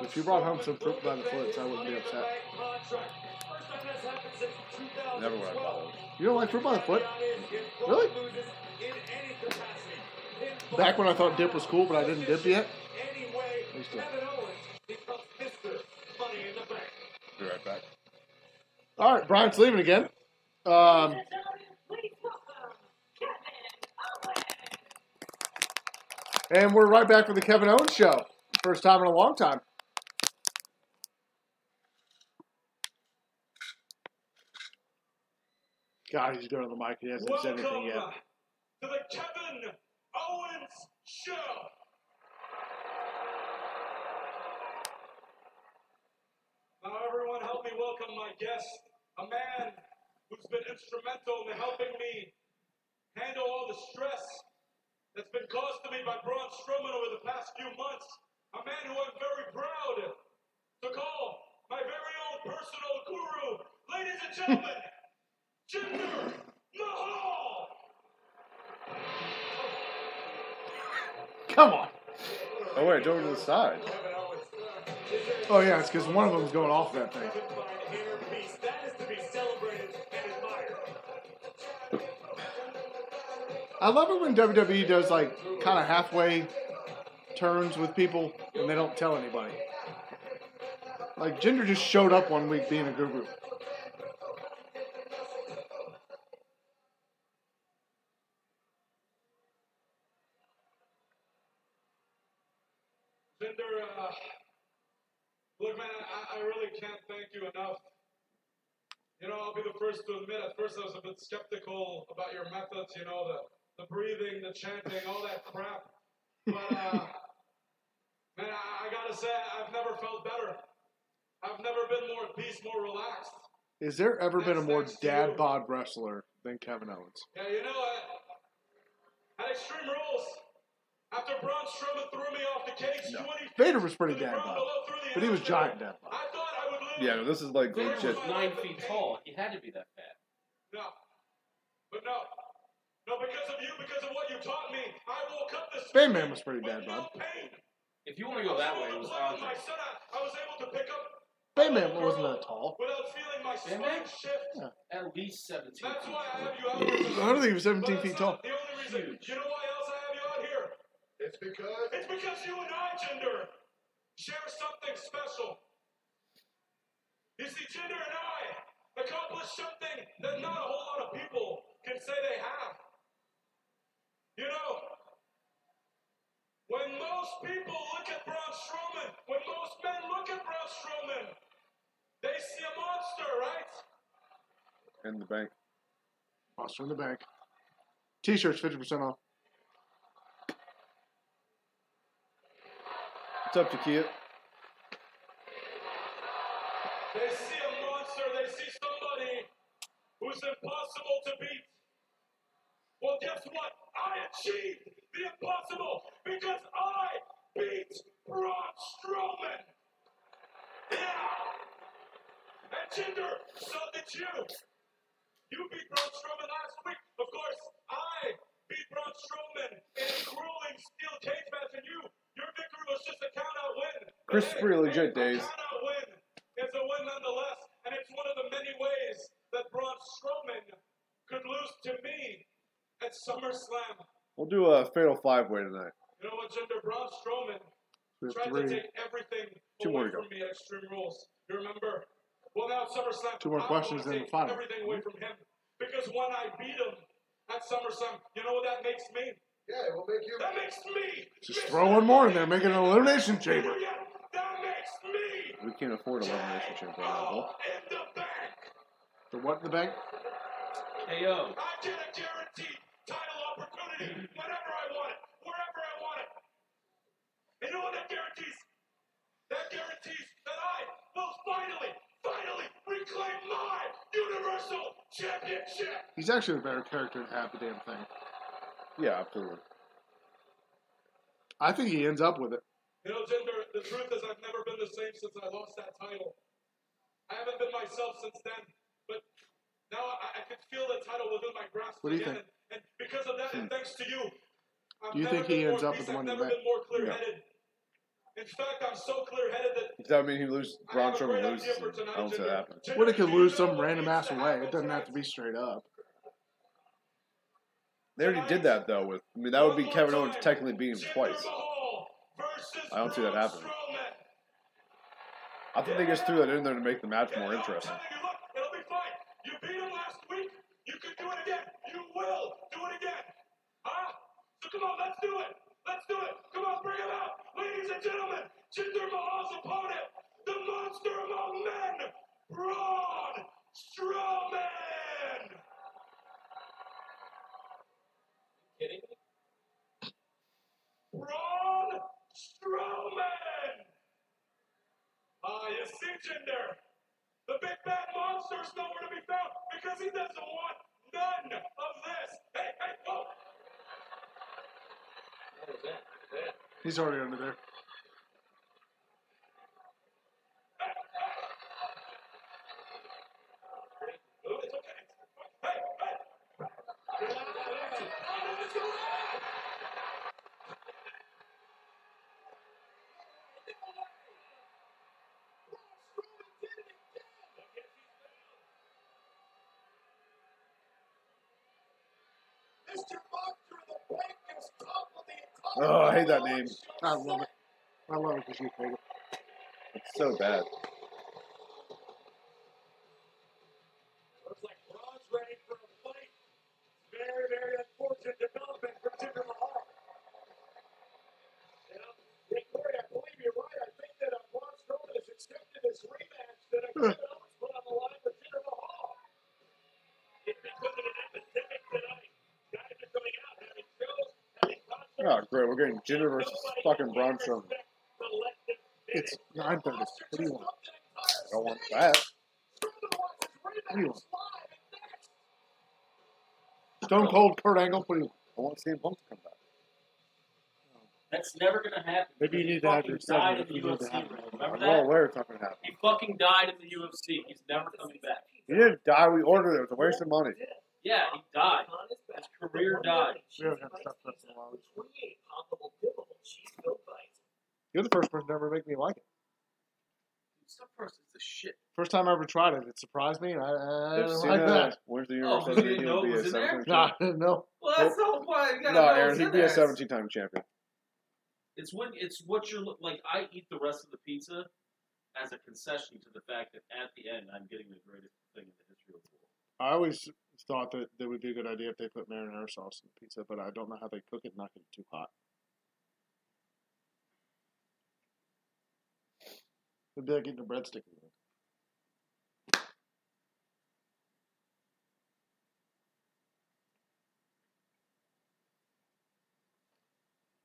if you brought home some fruit by the foots, I wouldn't be upset. Never would I buy those. You don't like fruit by the foot? Really? Back when I thought dip was cool, but I didn't dip yet. I used to. Be right back. All right, Brian's leaving again. And we're right back with the Kevin Owens Show. First time in a long time. God, he's going to the mic. He hasn't said anything yet. Welcome to the Kevin Owens Show. Now, everyone, help me welcome my guest, a man who's been instrumental in helping me handle all the stress that's been caused to me by Braun Strowman over the past few months. A man who I'm very proud to call my very own personal guru. Ladies and gentlemen, Jinder Mahal! Come on. Oh wait, over to the side. Oh, yeah, it's because one of them's going off that thing. That is to be celebrated and admired. I love it when WWE does, like, kind of halfway turns with people and they don't tell anybody. Like, Jinder just showed up one week being a guru. Jinder, look, man, I really can't thank you enough. You know, I'll be the first to admit, at first I was a bit skeptical about your methods, you know, the breathing, the chanting, all that crap. But, man, I gotta say, I've never felt better. I've never been more at peace, more relaxed. Is there ever been a more Thanks to dad you. bod wrestler than Kevin Owens? Yeah, you know, at Extreme Rules, after Braun Strowman threw me off the cage, No. 20 feet Vader was pretty to the dad ground bod, below through the but he was announce giant table. dad bod. I thought I would live. Yeah, no, this is like Vader legit. was 9 feet tall. He had to be that fat. No. But no. No, because of you, because of what you taught me, I woke up this Bane morning Man was pretty with dad no bod. pain. If you want to go that way, it was I was able to play with Andre. my son. I was able to pick up Bane Man wasn't that tall. without feeling my Bane spine Man? shift. Yeah. At least 17 That's feet why I tall. have you out here. I don't think he was 17 But feet that's tall. not the only reason. You know why else I have you out here? It's because It's because you and I, Jinder, share something special. You see, Jinder and I accomplished something that not a whole lot of people can say they have. You know, when most people look at Braun Strowman, when most men look at Braun Strowman, they see a monster, right? In the bank. Monster in the bank. T-shirts 50% off. What's up, Takia? They see a monster, they see somebody who's impossible to beat. Well, guess what? I achieved the impossible because I beat Braun Strowman. Yeah! And Jinder, so did you. You beat Braun Strowman last week. Of course, I beat Braun Strowman in a grueling steel cage match, and your victory was just a count-out win. Chris is pretty legit, Days. A count-out win is a win nonetheless, and it's one of the many ways that Braun Strowman could lose to me at SummerSlam. We'll do a Fatal 5-Way tonight. You know what, Jinder? Braun Strowman tried to take everything away from me at Extreme Rules. You remember? Well, now at SummerSlam, 2 more questions in the final. Everything away from him. Because when I beat him at SummerSlam, you know what that makes me? Yeah, it will make you. That makes me. Just throw one more in there, make it an elimination chamber. That makes me. We can't afford elimination chamber right now, Bull. In the bank. The what in the bank? Hey, yo. I get a guaranteed title opportunity whenever I want it, wherever I want it. And you know what that guarantees? That guarantees that I will finally reclaim my Universal Championship. He's actually a better character than half the damn thing. Yeah, absolutely. I think he ends up with it. You know, Jinder, the truth is I've never been the same since I lost that title. I haven't been myself since then, but now I can feel the title within my grasp What do you again. think? And because of that, and thanks to you, Do you think he ends up with the I've Money in never the Bank? been more clear-headed. In fact, I'm so clear-headed that Does that mean he loses? Braun Strowman loses? I don't see that happen. What, it could lose some random ass away. It doesn't have to be straight up. They already did that though. With that would be Kevin Owens technically beating him twice. I don't see that happening. I think they just threw that in there to make the match more interesting. It'll be fine. You beat him last week. You can do it again. You will do it again. Huh? So come on, let's do it. Let's do it. Come on, bring him out. Ladies and gentlemen, Jinder Mahal's opponent, the monster among men, Braun Strowman. Kidding me? Braun Strowman. You see, Jinder, the big bad monster's nowhere to be found because he doesn't want none of this. Hey, whoa. What was that? He's already under there. Oh, it's okay. Hey. Oh, I hate that name. I love it. I love it because you hate it. It's so bad. Looks like Braun's ready for a fight. Very, very unfortunate development for Jinder Mahal. Hey, Corey, I believe you're right. I think that Braun Strowman has accepted his rematch that Kevin Owens put on the line for Jinder Mahal. It's because of an epidemic tonight. Guys are coming out, having shows, having concerts. Oh, great. We're getting Jinder versus fucking Braun Strowman. It's 9:30. What do you want? I don't want that. What do you want? Stone Cold Kurt Angle. What do you want? I want CM Punk to come back. That's never gonna happen. Maybe you He need to have fucking your died segment in if the you need to UFC. have it. Remember I'm that? well aware it's not going to happen. He fucking died in the UFC. He's never coming back. He didn't die. We ordered it. It was a waste of money. Yeah, he died. His career died. We don't have stuff that's allowed. You're the first person to ever make me like it. Some person's the shit. First time I ever tried it, it surprised me, and I Have don't you seen like that. Where's the Oh, Universal you didn't know it Champion? was in there? No, I didn't know. Well, that's the whole point. You gotta No, know Aaron, what's he'd in be a there. 17-time champion. It's what you're like. I eat the rest of the pizza as a concession to the fact that at the end I'm getting the greatest thing in the history of the world. I always thought that it would be a good idea if they put marinara sauce in the pizza, but I don't know how they cook it and not get it too hot. It'd be like eating a breadstick.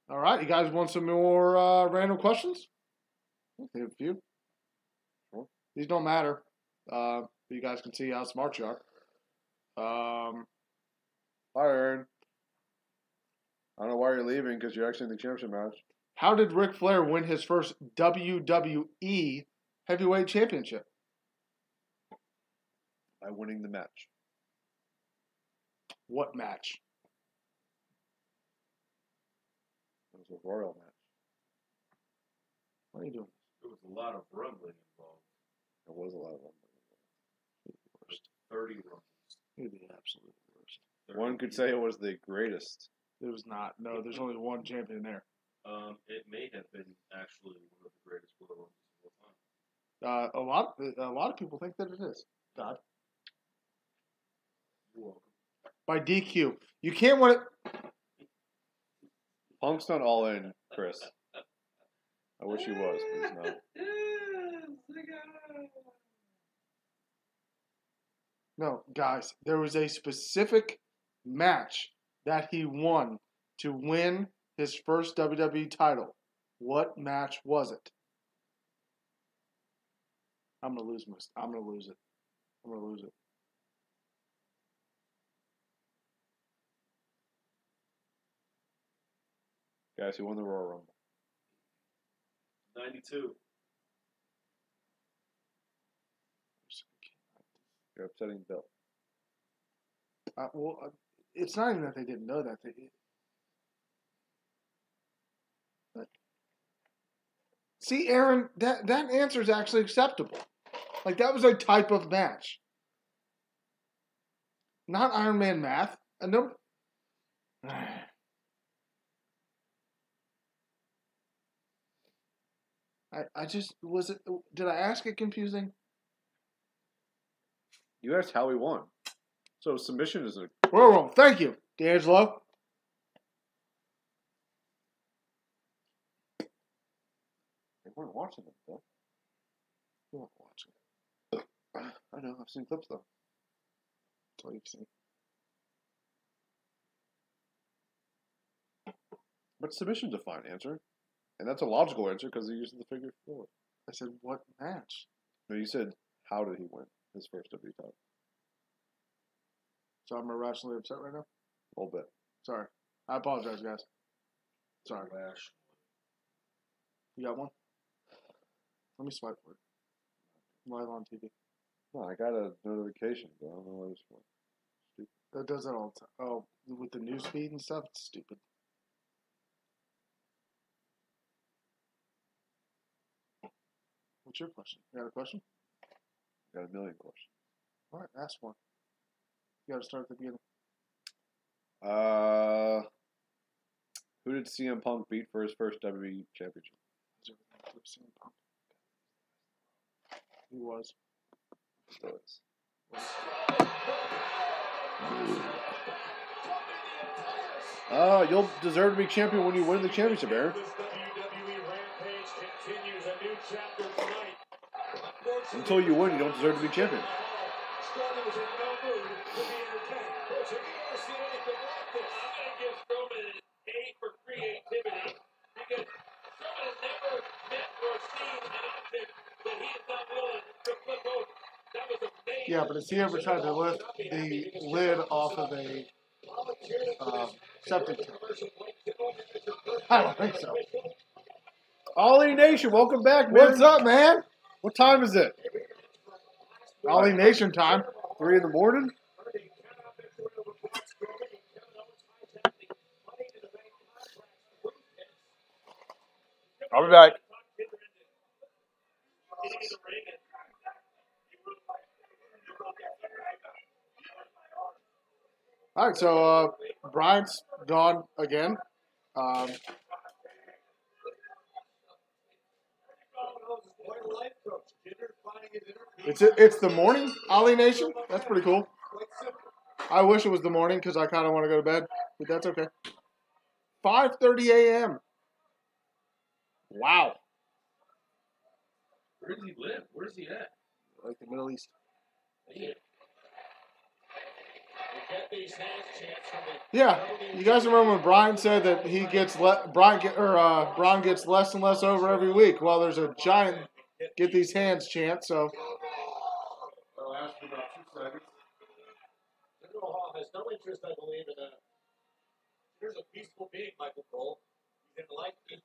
All right, you guys want some more random questions? I'll take a few. Sure. These don't matter. You guys can see how smart you are. Bye, Aaron. I don't know why you're leaving because you're actually in the championship match. How did Ric Flair win his first WWE Heavyweight Championship? by winning the match. What match? It was a royal match. What are you doing? There was a lot of rumbling involved. There was a lot of them. 30 rumbles. You're the absolute worst. One could say it was the greatest. It was not. No, there's only one champion there. It may have been actually one of the greatest Royal Rumbles of all time. A lot of people think that it is. God. You're welcome. By DQ. You can't win it. Punk's not all in, Chris. I wish he was, but he's not. No, guys, there was a specific match that he won to win his first WWE title. What match was it? I'm gonna lose it. I'm gonna lose it. Guys, who won the Royal Rumble? 92. You're upsetting Bill. It's not even that they didn't know that. See, Aaron, that answer is actually acceptable. Like, that was a type of match. Not Iron Man math. I know. I just, did I ask it confusing? You asked how he won. So submission is a... Whoa, thank you, D'Angelo. They weren't watching it, though. You weren't watching. I know, I've seen clips, though. That's all you've seen. But submission's a fine answer. And that's a logical answer because he used the figure 4. I said, what match? No, you said, how did he win his first WWE title? So I'm irrationally upset right now? A little bit. Sorry. I apologize, guys. Sorry. You got one? Let me swipe for it. Live on TV. No, I got a notification, but I don't know what it's for. Stupid. That does that all the time. Oh, with the news feed and stuff? It's stupid. What's your question? You got a question? I got a million questions. All right, ask one. You got to start at the beginning. Who did CM Punk beat for his first WWE championship? CM Punk. He was. Still is. You'll deserve to be champion when you win the championship, Aaron. Until you win, you don't deserve to be champion. Yeah, but has he ever tried to lift the lid off of a septic tank? I don't think so. Ollie Nation, welcome back, man. What's up, man? What time is it? Ollie Nation time. 3 in the morning? I'll be back. All right, so Brian's gone again. It's the morning, Ollie Nation. That's pretty cool. I wish it was the morning because I kind of want to go to bed, but that's okay. 5:30 a.m. Wow. Where does he live? Where's he at? Like the Middle East. Yeah, you guys remember when Brian said that he gets Brian gets less and less over every week? Well, there's a giant get these hands chant. So. I'll ask you about 2 seconds. General Hall has no interest, I believe, in here's a peaceful being, Michael Cole. He didn't like me.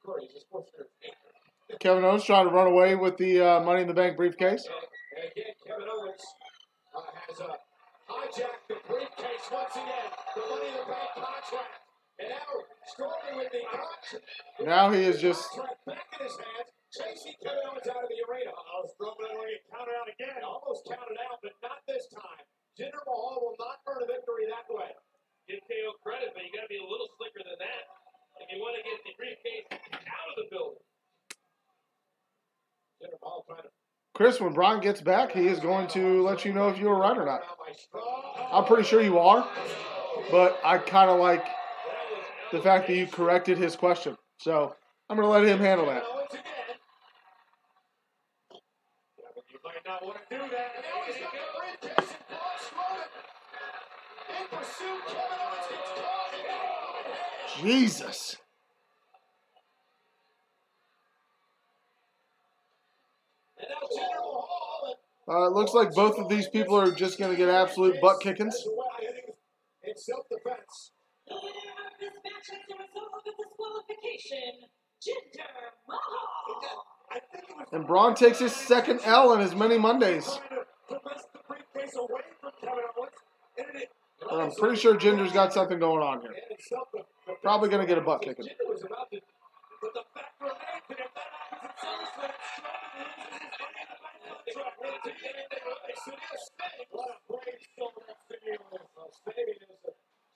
Corey, he's a sports nerd. Kevin Owens trying to run away with the Money in the Bank briefcase. And again, Kevin Owens has hijacked the briefcase once again. The Money in the Bank contract. And now Strowman with the contract. Now he is just. Back in his hands, chasing Kevin Owens out of the arena. Strowman will get counted out again. Almost counted out, but not this time. Jinder Mahal will not earn a victory that way. Give KO credit, but you got to be a little slicker than that if you want to get the briefcase out of the building. Jinder Mahal trying to. Chris, when Braun gets back, he is going to let you know if you were right or not. I'm pretty sure you are, but I kind of like the fact that you corrected his question. So I'm going to let him handle that. You might not want to do that. Now he's got the briefcase and Braun Strowman. In pursuit, Kevin Owens gets caught. Jesus. And now Jinder Mahal. It looks like both of these people are just going to get absolute butt kickings. In self-defense. The winner of this match as a result of the disqualification, Jinder Mahal. And Braun takes his second L in as many Mondays. And I'm pretty sure Jinder's got something going on here. Probably going to get a butt kicking.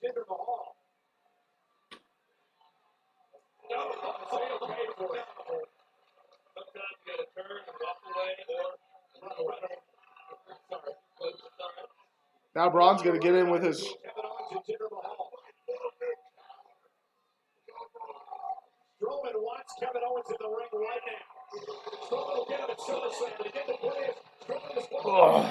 Jinder Mahal. Sometimes you got to turn and walk away or run away. Now Braun's going to get in with his. Strowman wants Kevin Owens in the ring right now. Strowman will get him at SummerSlam, but he did the play. Strowman is Oh.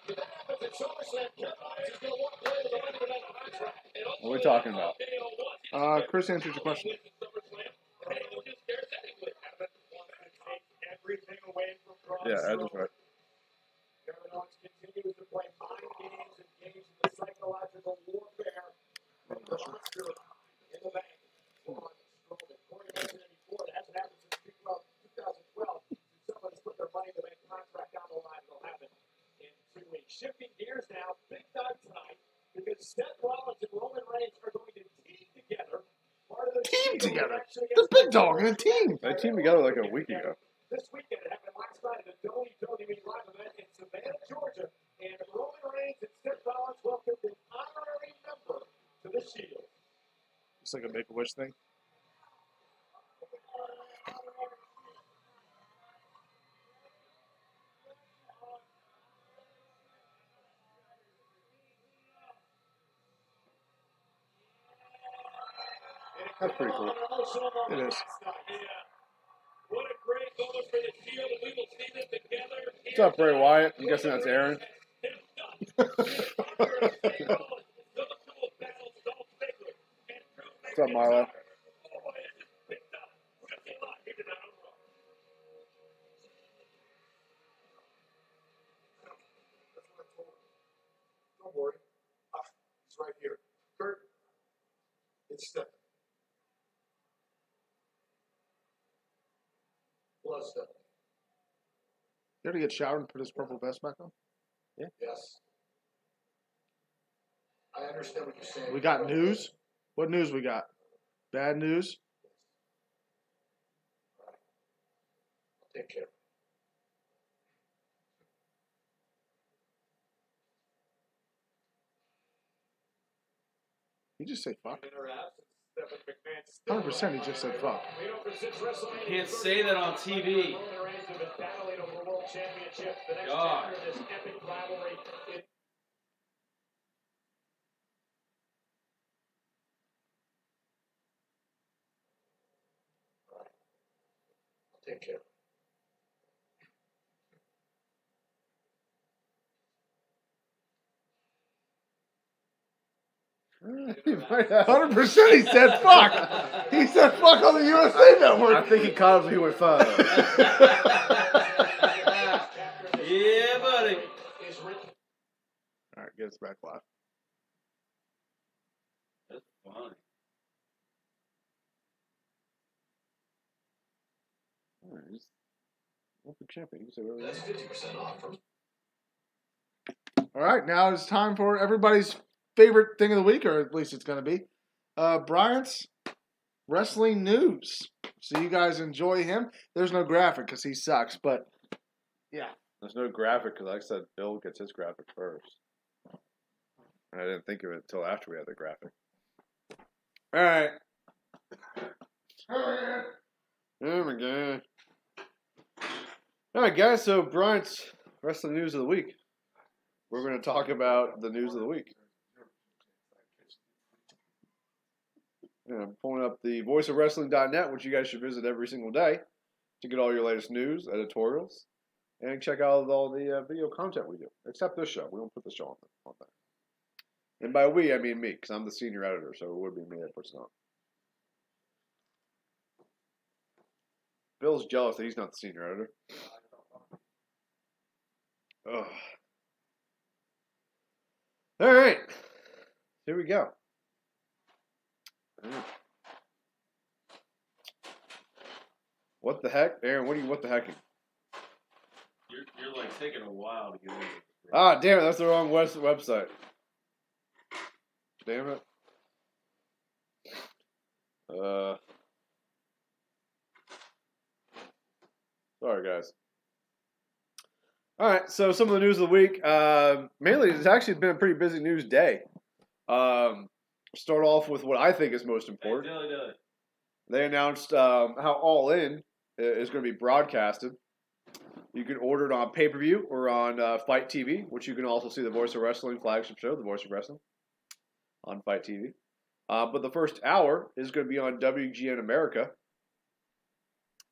if that happens at SummerSlam, Kevin Owens is going to walk away with the Money in the Bank contract. What are we talking about? Chris answered your question. Everything away from Braun Yeah, Edge is Strowman. right. Kevin Owens continues to play mind games, engage in the psychological warfare of the monster in the bank. Corey mentioned it before. It hasn't happened since 2012. Somebody's put their Money in the Bank contract on the line. It'll happen in 2 weeks. Shifting gears now, big night tonight because Seth Rollins and Roman Reigns are going to team together. Part of the Team together. The big dog in a team. They teamed together like a week ago. This weekend, it happened last night at the WWE live event in Savannah, Georgia, and Roman Reigns and Seth Rollins welcomed an honorary member to the Shield. It's like a Make-A-Wish thing. That's pretty cool. It is. What a great moment for the Shield. We will see them together. What's up, Bray Wyatt? I'm guessing that's Aaron. What's up, Milo? Don't worry. It's right here. Kurt, it's Steph. Blood Steph. You have to get showered and put his purple vest back on? Yes. I understand what you're saying. We got news? What news we got? Bad news? I'll take care of it. He just say fuck. 100% he just said fuck. You can't say that on TV. God. I'll take care of it. He might have. 100% he said fuck. He said fuck on the USA Network. I think he caught him so he went fuck. Yeah, buddy. All right, get us back live. That's funny. All right, he's Open champion. You can say whatever you That's want. 50% off from All right, now it's time for everybody's favorite thing of the week, or at least it's going to be Bryant's wrestling news. So you guys enjoy him. There's no graphic because he sucks, but yeah. There's no graphic because, like I said, Bill gets his graphic first. And I didn't think of it until after we had the graphic. All right. Oh my god. All right, guys. So Bryant's wrestling news of the week. We're going to talk about the news of the week. Yeah, I'm pulling up the voiceofwrestling.net, which you guys should visit every single day to get all your latest news, editorials, and check out all the video content we do. Except this show. We don't put the show on there. And by we, I mean me, because I'm the senior editor, so it would be me that puts it on. Bill's jealous that he's not the senior editor. Ugh. All right. Here we go. What the heck? Aaron, what the hecking? You're like taking a while to get in. Ah, damn it, that's the wrong website. Damn it. Sorry, guys. All right, so some of the news of the week. Mainly, it's actually been a pretty busy news day. Start off with what I think is most important. Hey, Dilly. They announced how All In is going to be broadcasted. You can order it on pay-per-view or on Fight TV, which you can also see the Voice of Wrestling flagship show, The Voice of Wrestling, on Fight TV. But the first hour is going to be on WGN America.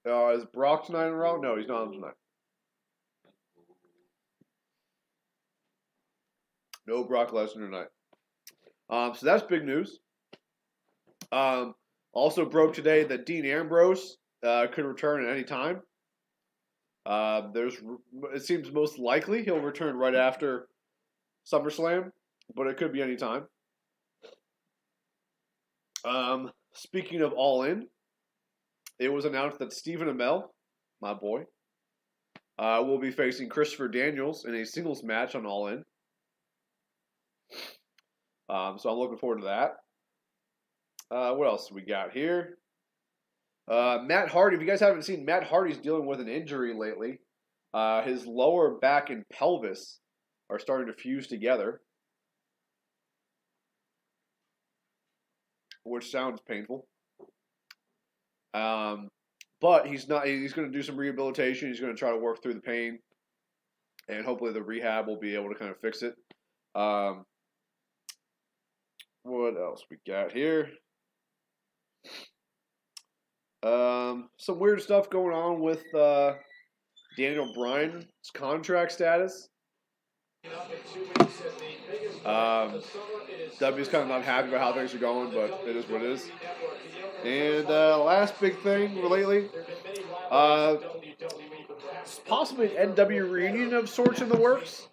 Is Brock tonight in Raw? No, he's not on tonight. No Brock Lesnar tonight. So that's big news. Also broke today that Dean Ambrose could return at any time. It seems most likely he'll return right after SummerSlam, but it could be any time. Speaking of All In, it was announced that Stephen Amell, my boy, will be facing Christopher Daniels in a singles match on All In. So I'm looking forward to that. What else we got here? Matt Hardy. If you guys haven't seen, Matt Hardy's dealing with an injury lately. His lower back and pelvis are starting to fuse together, which sounds painful. But he's not. He's going to do some rehabilitation. He's going to try to work through the pain, and hopefully the rehab will be able to kind of fix it. What else we got here? Some weird stuff going on with Daniel Bryan's contract status. W's kind of not happy about how things are going, but it is what it is. And last big thing lately, possibly an NW reunion of sorts in the works.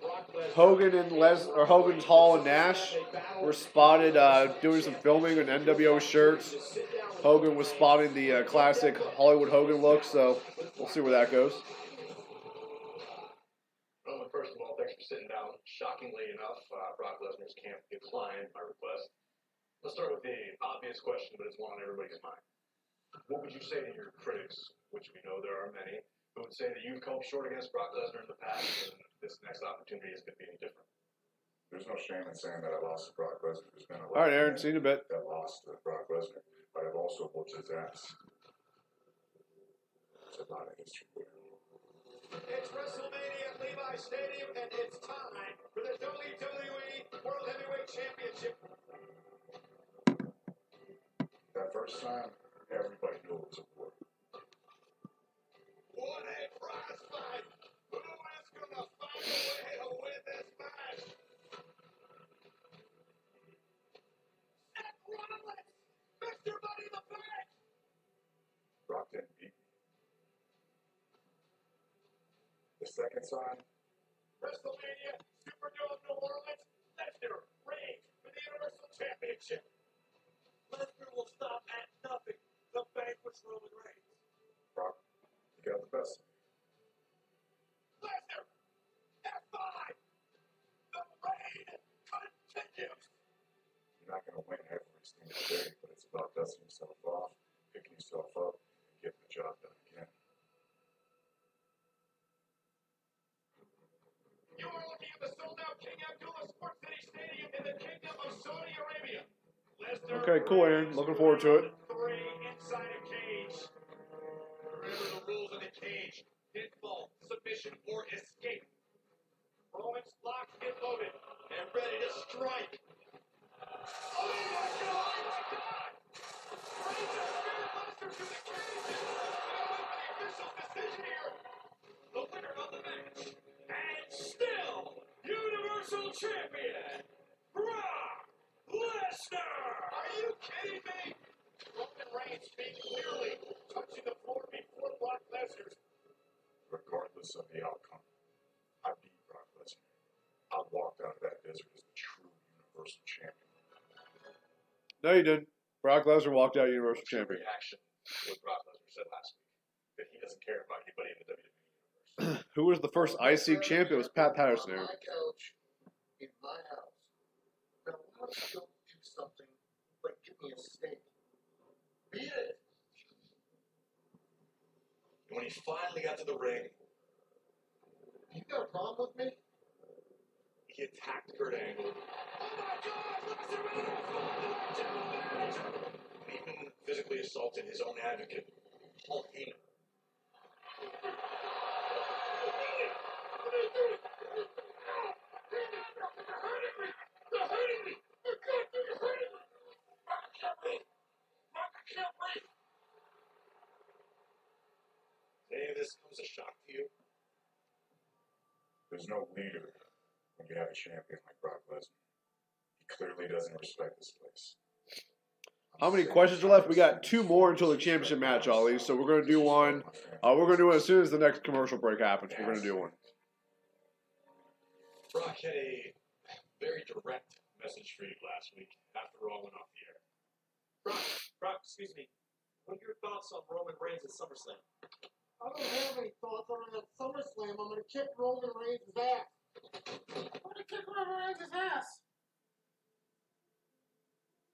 Hogan and Hogan's Hall and Nash were spotted doing some filming on NWO shirts. Hogan was spotting the classic Hollywood Hogan look, so we'll see where that goes. Well, first of all, thanks for sitting down. Shockingly enough, Brock Lesnar's camp declined my request. Let's start with the obvious question, but it's one on everybody's mind. What would you say to your critics, which we know there are many, who would say that you've come short against Brock Lesnar in the past, and this next opportunity is going to be any different? There's no shame in saying that I lost to Brock Lesnar. There's been a All right, Aaron, see you in a bit. That lost to Brock Lesnar, but I've also whooped his ass. There's a lot of history there. It's WrestleMania at Levi Stadium, and it's time for the WWE World Heavyweight Championship. That first time, everybody knew it was important. What a prize fight! Who is going to find a way to win this match? Seth Rollins, Mr. Money in the Bank! Brock didn't beat me. The second time, WrestleMania, Superdome, New Orleans, Lesnar reigns for the Universal Championship. Lesnar will stop at nothing to vanquish Roman Reigns. Brock, you got the best. Lesnar, F5, the dusting yourself off, picking yourself up, and getting the job done again. You are looking at the sold-out King Abdullah Sports City Stadium in the Kingdom of Saudi Arabia. Lesnar Okay, cool, Aaron. Looking forward to it. inside a cage. Remember the rules of the cage: pinfall, submission, or escape. Roman's locked and loaded and ready to strike. Oh my God! Oh my God! Reigns has speared Lesnar to the cage. We'll wait for the official decision here. The winner of the match, and still Universal Champion, Brock Lesnar. Are you kidding me? Roman Reigns speaks clearly, touching the floor before Brock Lesnar. Regardless of the outcome, I beat Brock Lesnar. I walked out of that desert as the true Universal Champion. No, you didn't. Brock Lesnar walked out Universal Champion. Reaction to what Brock Lesnar said last week, that he doesn't care about anybody in the WWE. Who was the first IC champion? It was Pat Patterson. Aaron. My couch in my house. Now, why don't you don't do something like give me a steak? Beat it. And when he finally got to the ring, You got a problem with me? he attacked Kurt Angle. Oh my God! Lesnar with a general manager. And even physically assaulted his own advocate, Paul Heyman. Any of this comes as a shock to you? There's no leader when you have a champion like Brock Lesnar. He clearly doesn't respect this place. How many questions are left? We got 2 more until the championship match, Ollie. So we're going to do one. We're going to do it as soon as the next commercial break happens. We're going to do one. Brock had a very direct message for you last week after Raw went off the air. Brock, excuse me. What are your thoughts on Roman Reigns at SummerSlam? I don't have any thoughts on that SummerSlam. I'm going to kick Roman Reigns' ass. I'm going to kick Roman Reigns' ass.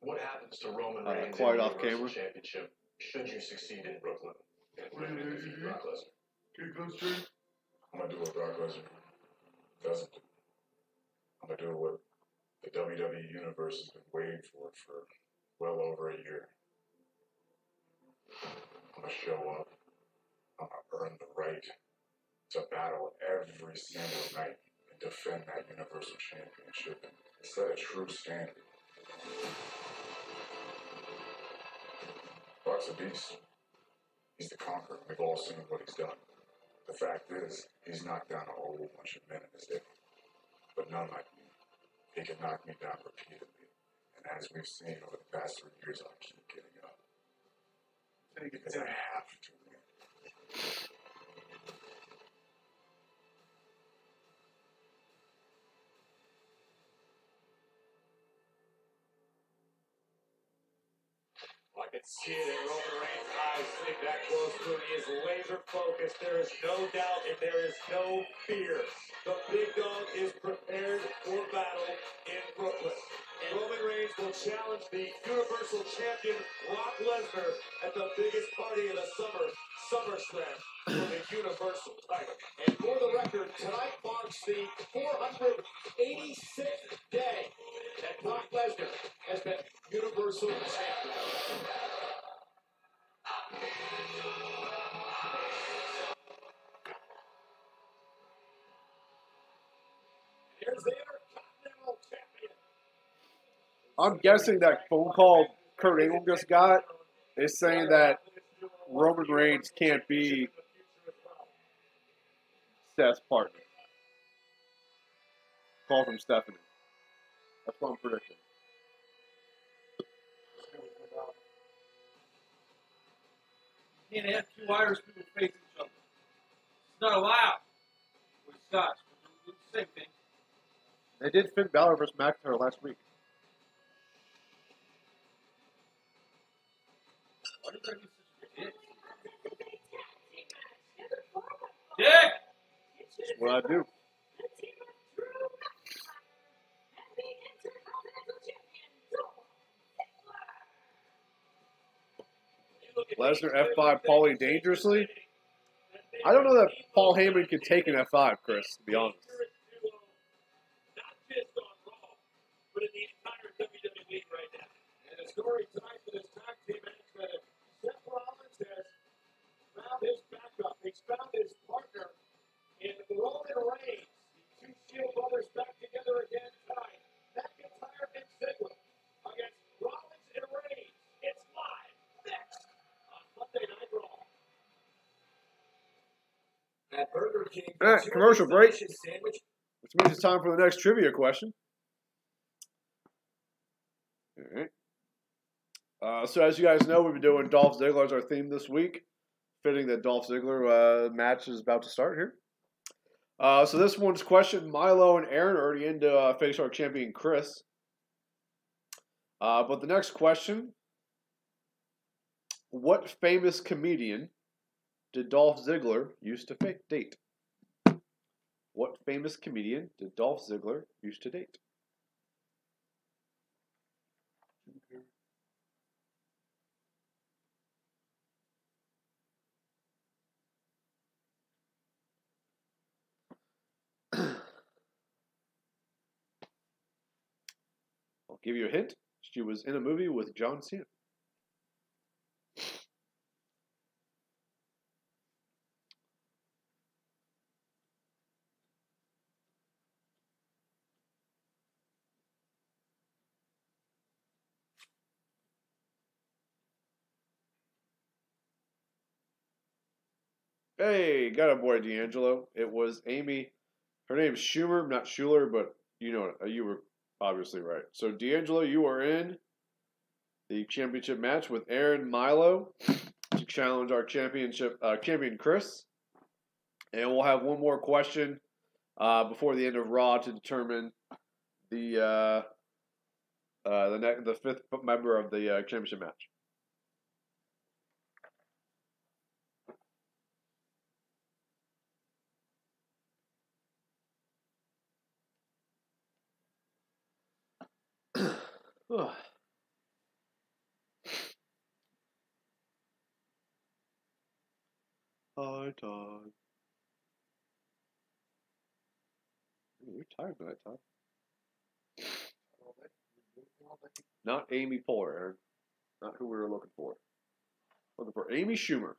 What happens to Roman Reigns quiet in the off Universal camera. Championship should you succeed in Brooklyn and win and defeat Brock Lesnar? I'm going to do what Brock Lesnar doesn't do. I'm going to do what the WWE Universe has been waiting for well over a year. I'm going to show up. I'm going to earn the right to battle every single night and defend that Universal Championship and set a true standard. Brock's a beast. He's the conqueror. We've all seen what he's done. The fact is, he's knocked down a whole bunch of men in his day. But none like me. He can knock me down repeatedly. And as we've seen over the past 3 years, I'll keep getting up. Because I have to win. I can see it in Roman Reigns' eyes sitting that close to him. He is laser focused. There is no doubt and there is no fear. The big dog is prepared for battle in Brooklyn. Roman Reigns will challenge the Universal Champion Brock Lesnar at the biggest party of the summer, SummerSlam, for the Universal title. And for the record, tonight marks the 486th day that Brock Lesnar has been Universal Champion. Here's the Intercontinental Champion. I'm guessing that phone call Kurt Angle just got is saying that Roman Reigns can't be Seth's partner. Call from Stephanie. That's what I'm predicting. You can't have 2 Irish people face each other. It's not allowed. We're Scotch. We're the same thing. They did Finn Balor versus McIntyre last week. Why do you gotta be such a dick? Dick! That's what I do. Lesnar F5 Paulie dangerously. I don't know that Paul Heyman could take an F5, Chris, to be honest. Not just on Raw, but in the entire WWE right now. And the story tonight for this tag team match that Seth Rollins has found his backup. He's found his partner in Roman Reigns. The two Shield brothers back together again tonight. McIntyre and Ziggler against Rollins and Reigns. It's live next on Monday Night Raw. At Burger King, All right, commercial break. sandwich. Which means it's time for the next trivia question. All right. So as you guys know, we've been doing Dolph Ziggler as our theme this week. Fitting that Dolph Ziggler match is about to start here. So this one's question. Milo and Aaron are already in to face our champion, Chris. But the next question. What famous comedian did Dolph Ziggler used to date? What famous comedian did Dolph Ziggler used to date? I'll give you a hint. She was in a movie with John Cena. Hey, got a boy, D'Angelo. It was Amy. Her name's Schumer, not Schuler, but you know it. You were obviously right. So, D'Angelo, you are in the championship match with Aaron Milo to challenge our champion Chris. And we'll have one more question before the end of Raw to determine the fifth member of the championship match. Hi, Todd. You're tired tonight, Todd. Not Amy Poehler, Aaron. Not who we were looking for. Looking for Amy Schumer.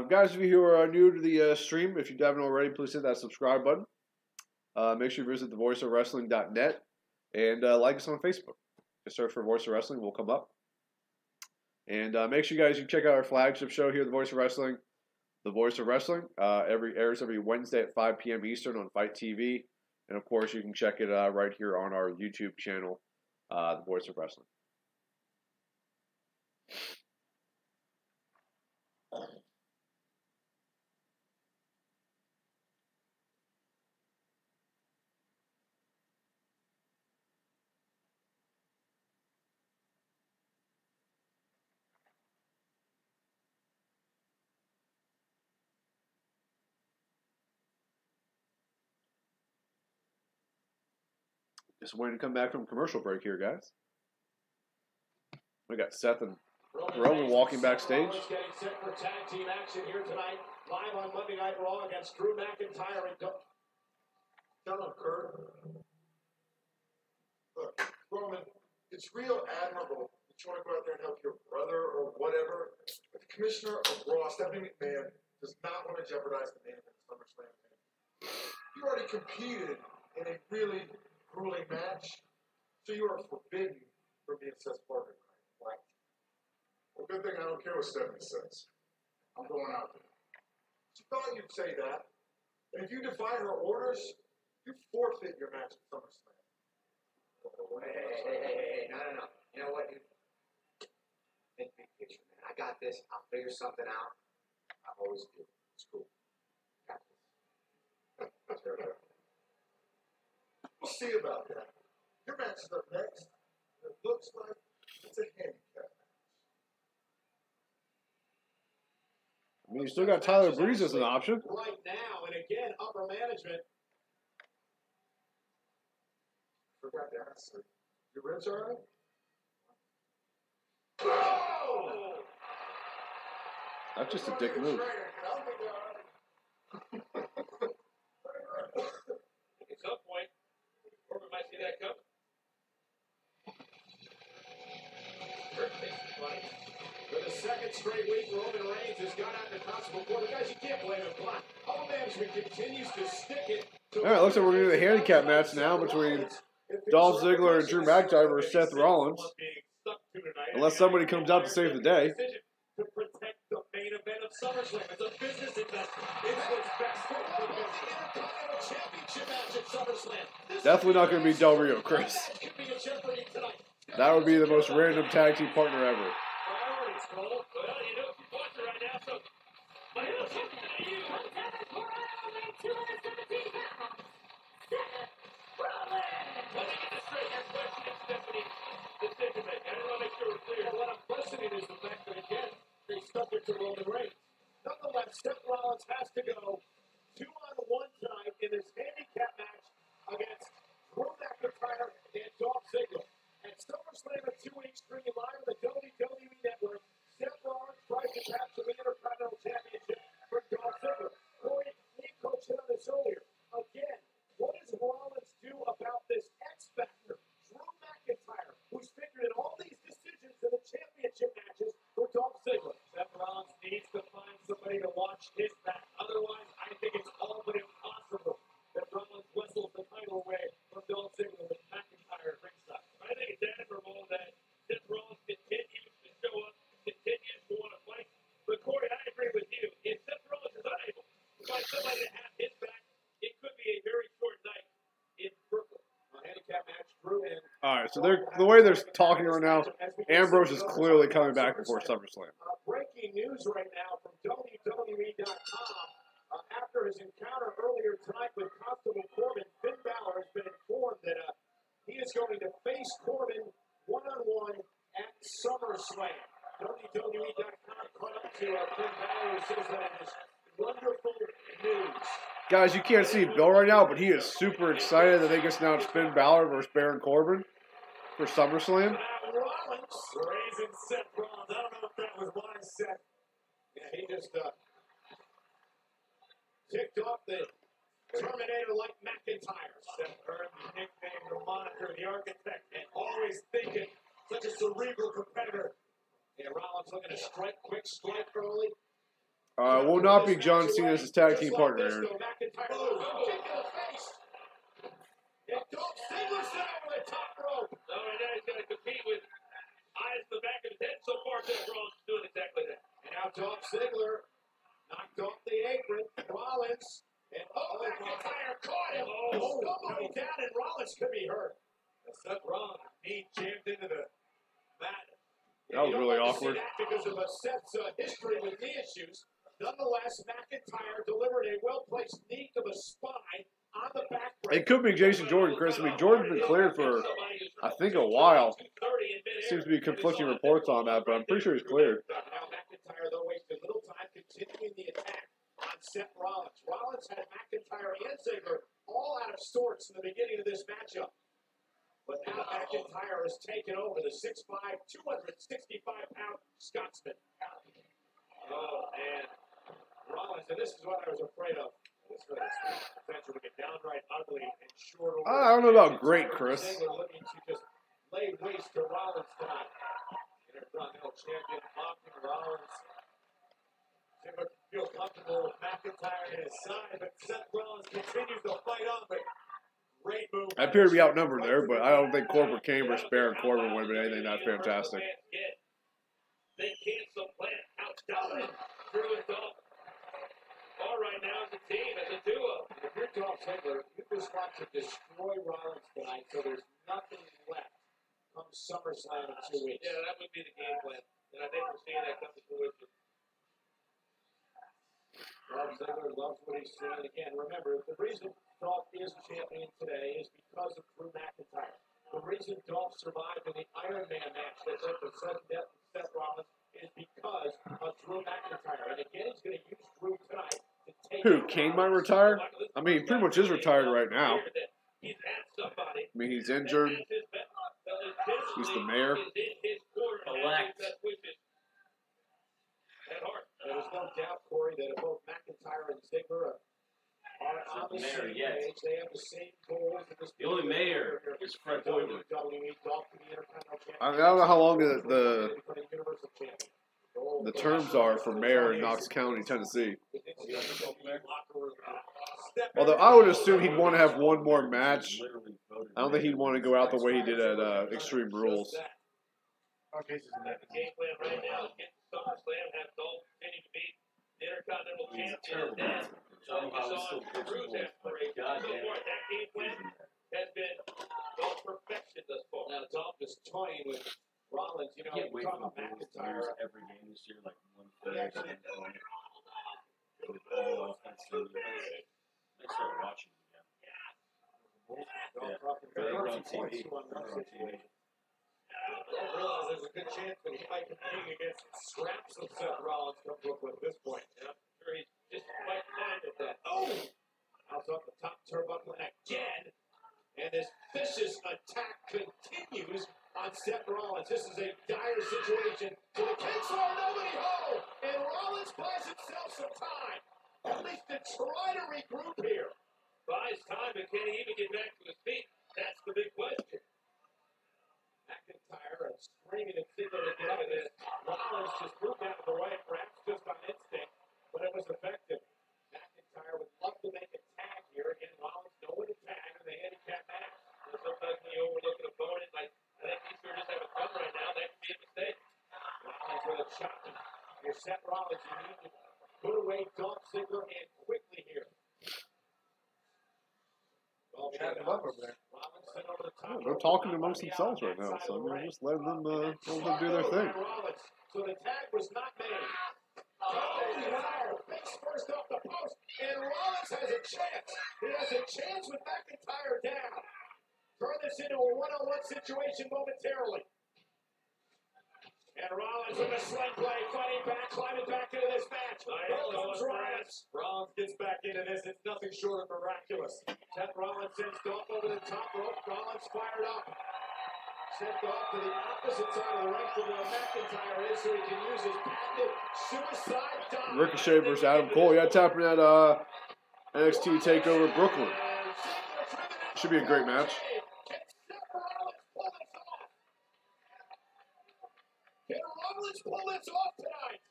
Guys, of you who are new to the stream, if you haven't already, please hit that subscribe button. Make sure you visit thevoiceofwrestling.net and like us on Facebook. Just search for Voice of Wrestling, we'll come up. And make sure you guys check out our flagship show here, The Voice of Wrestling. The Voice of Wrestling airs every Wednesday at 5 p.m. Eastern on Fight TV. And of course, you can check it right here on our YouTube channel, The Voice of Wrestling. Just waiting to come back from commercial break here, guys. We got Seth and Roman walking backstage. Getting set for tag team action here tonight, live on Monday Night Raw against Drew McIntyre and Tell him, Kurt. Look, Roman, it's real admirable that you want to go out there and help your brother or whatever. But the commissioner of Raw, Stephanie McMahon, does not want to jeopardize the name of the SummerSlam. You already competed in a really grueling match, so you are forbidden from being Seth's partner. Right? Well, good thing I don't care what Stephanie says. I'm going out there. She thought you'd say that. And if you defy her orders, you forfeit your match at SummerSlam. Hey, no. You know what, dude? Think big picture, man. I got this. I'll figure something out. I always do. It's cool. Got this. We'll see about that. Your match is up next. It looks like it's a handicap match. I mean, you still got Tyler Breeze as an option. Right now, and again, upper management. Forgot to ask her. Your ribs all right? Oh! That's just a dick move. At some point, Corbin might see that coming. For the second straight week, Roman Reigns has gone out in the possible quarter. Guys, you can't blame him. All management continues to stick it. All right, looks like we're going to do the handicap match now between Dolph Ziggler and Drew McIntyre versus Seth Rollins. Unless somebody comes out to save the day. To protect the main event of SummerSlam. It's a business investment. It's what's best for the Intercontinental Championship match at SummerSlam. Definitely not going to be Del Rio, Chris. That would be the most random tag team partner ever. Priorities, Cole. Well, you know who's watching right now, so my little something to you. 217 pounds. Seth Rollins. Let me get this straight. Your question is Stephanie decision making. I just want to make sure we're clear. What I'm questioning is the fact that, again, they stuck it to Roman Reigns. Nonetheless, Seth Rollins has to go 2-on-1 tonight in this handicap match against Drew McIntyre and Dolph Ziggler. At SummerSlam in 2 weeks, streaming live on the WWE Network, Seth Rollins tries to capture the Intercontinental Championship for Dolph Ziggler. Corey, we coached on this earlier. Again, what does Rollins do about this X Factor? Drew McIntyre, who's figured in all these decisions in the championship matches for Dolph Ziggler. Seth Rollins needs to find somebody to watch his back. Otherwise, I think it's all but impossible that Rollins whistles the title away from Dolph Ziggler with McIntyre at ringside. I think it's admirable that Seth Rollins continues to show up, continues to want to fight. But Corey, I agree with you. If Seth Rollins is unable to find somebody to have his back, it could be a very short night in Brooklyn. A handicap match, Drew and All right, so the way they're talking right now, Ambrose is clearly coming back before SummerSlam. Breaking news right now from WWE.com. After his encounter earlier tonight with Constable Corbin, Finn Balor has been informed that he is going to face Corbin one-on-one at SummerSlam. WWE.com caught up to Finn Balor, who says that it is wonderful news. Guys, you can't see Bill right now, but he is super excited that they just announced Finn Balor versus Baron Corbin for SummerSlam. Rollins raising Seth Rollins. I don't know if that was wise, Seth. Yeah, he just ticked off the Terminator like McIntyre. Seth earned the nickname, the moniker, the architect, and always thinking such a cerebral competitor. Yeah, Rollins looking to strike quick, strike early. Will not be John Cena as his tag team partner. McIntyre, kick in the face. And Dolph Ziggler set over the top rope. So now he's going to compete with eyes in the back of his head. So far, Seth Rollins is doing exactly that. And now Dolph Ziggler knocked off the apron. Rollins. And McIntyre caught him. Stumbling down, and Rollins could be hurt. And Seth Rollins, knee jammed into the mat. That was really awkward. Because of Seth's history with knee issues. Nonetheless, McIntyre delivered a well-placed knee to the spine on the back. It could be Jason Jordan, Chris. I mean, Jordan's been cleared for, I think, a while. Seems to be conflicting reports on that, but I'm pretty sure he's cleared. Now McIntyre, though, wasted little time continuing the attack on Seth Rollins. Rollins had McIntyre and Ziggler all out of sorts in the beginning of this matchup. But now McIntyre has taken over the 6'5", 265-pound Scotsman. Oh, man. Rollins, and this is what I was afraid of. This potential to get downright ugly and short. I don't know about great, Chris. Ziggler looking to just lay waste to Rollins tonight. Intercontinental champion, mocking Rollins. Ziggler feels comfortable with McIntyre at his side, but Seth Rollins continues to fight on. But great move. I appear to be outnumbered there, but I don't think Corporate Came versus Baron Corbin would have been anything that fantastic. They can't supplant how dominant Drew and Dolph are right now as a team, as a duo. If you're Dolph Ziggler, you just want to destroy Rollins tonight, so there's nothing left come SummerSlam in 2 weeks. Yeah, that would be the game plan, and I think we're seeing that come to fruition. Dolph Ziggler loves what he's seeing. Again, remember, the reason Dolph is champion today is because of Drew McIntyre. The reason Dolph survived in the Iron Man match that led to sudden death of Seth Rollins is because of Drew McIntyre. And again, he's going to use Drew tonight to take Who, Kane might retire? I mean, he pretty much is retired right now. He's at somebody. I mean, he's injured. He's the mayor. Elect. There's no doubt, Corey, that both McIntyre and Ziggler are on the same page. They have the same goals. The only mayor is Fred Hoiberg. I don't know how long the terms are for mayor in Knox County, Tennessee. Although I would assume he'd want to have one more match. I don't think he'd want to go out the way he did at Extreme Rules. The game plan right now is get to SummerSlam, have Dolph continue to be the Intercontinental Champion. And then focus on Drew's aspirations. So far, that game plan has been perfection thus far. Now, Dolph is toying with Rollins. You know, we're talking about McIntyre. Every game this year, like 1 third. I started watching again. Yeah, they're on TV. I realize there's a good chance that he might be competing against scraps of Seth Rollins come Brooklyn at this point. Yeah, I'm sure he's just quite fine with that. Oh! Out off the top turnbuckle again. And this vicious attack continues on Seth Rollins. This is a dire situation. To the Kingstar, nobody home. And Rollins buys himself some time. At least to try to regroup here. Buys time, but can he even get back to his feet? That's the big question. McIntyre screaming and Ziggler to get out of this. Rollins just moved out of the way, perhaps just on instinct, but it was effective. McIntyre would love to make a tag here. Again, Rollins no one to tag in the handicap match. So sometimes when you overlook an opponent, like I think these two just have a gun right now, that could be a mistake. Rollins with a shot. You're Seth Rollins, you need to put away Dolph Ziggler and quickly here. They're talking amongst themselves right now, so I'm just letting them do their thing. So the tag was not made. Wow. Face first off the post, and Rollins has a chance. He has a chance with McIntyre down. Turn this into a one-on-one situation momentarily. And Rollins with a sling play, fighting back, climbing back into this match. Rollins gets back into this. It's nothing short of miraculous. Seth Rollins sends Dolph over the top rope. Rollins fired up. Sent Dolph to the opposite side of the ring from where McIntyre is so he can use his patented suicide dive. Ricochet versus Adam Cole. Yeah, tapping at NXT TakeOver Brooklyn. Should be a great match. Can Rollins pull this off tonight?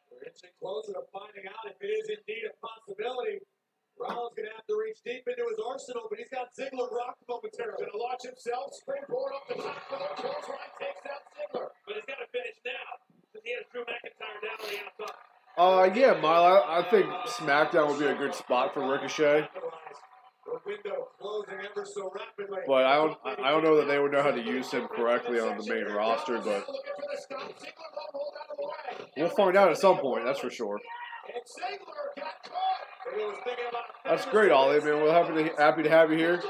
We're inching closer to finding out if it is indeed a possibility. Rollins going to have to reach deep into his arsenal, but he's got Ziggler rocked momentarily. Going to launch himself, springboard off the top rope, clothesline takes out Ziggler. But he's got to finish now, because he has Drew McIntyre down on the outside. Yeah, Mile, I think SmackDown would be a good spot for Ricochet. The window closing ever so rapidly. But I don't know that they would know how to use him correctly on the main roster, but we'll find out at some point, that's for sure. That's great, Ollie, man. We're happy to have you here.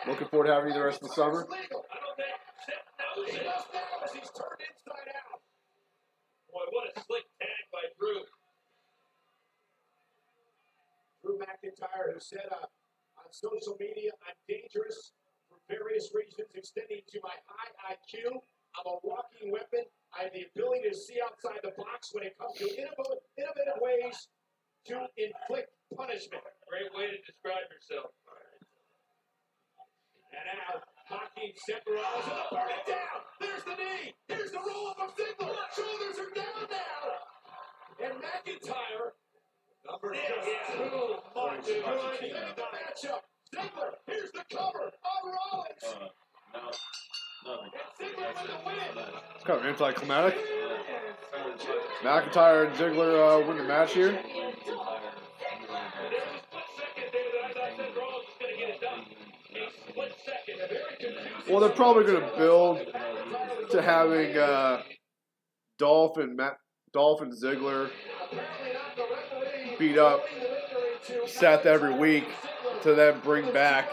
Looking forward to having you the rest of the summer. Boy, what a slick tag by Drew. Drew McIntyre, who said on social media, I'm dangerous for various reasons, extending to my high IQ. I'm a walking weapon. I have the ability to see outside the box when it comes to innovative ways to inflict punishment. Great way to describe yourself. And now, mocking Seth Rollins. Oh, burn it down! There's the knee! Here's the roll-up of Ziggler! Shoulders are down now! And McIntyre, number too much good in the matchup. Ziggler, here's the cover of Rollins. And Ziggler with the win. It's kind of anticlimactic. McIntyre and Ziggler win the match here. Well, they're probably going to build to having Dolph and Ziggler beat up Seth every week to then bring back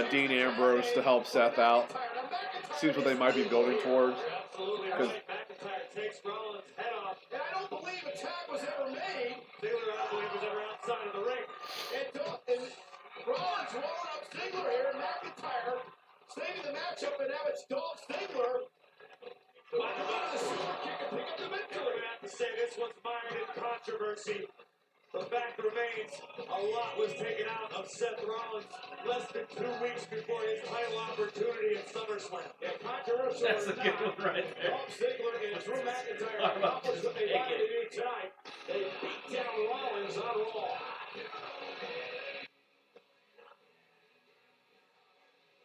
Dean Ambrose to help Seth out. Seems what they might be building towards. Because it was ever outside of the ring. And Rollins rolling up Ziggler here. McIntyre saving the matchup, and now it's Dolph Ziggler. Might have gone to the super kick and pick up the victory. I have to say, this was mired in controversy. The fact remains, a lot was taken out of Seth Rollins less than 2 weeks before his title opportunity at SummerSlam. Yeah, controversial. That's a good one right there. Dolph Ziggler and Drew McIntyre accomplished what they wanted to do tonight. They beat down Rollins on Raw.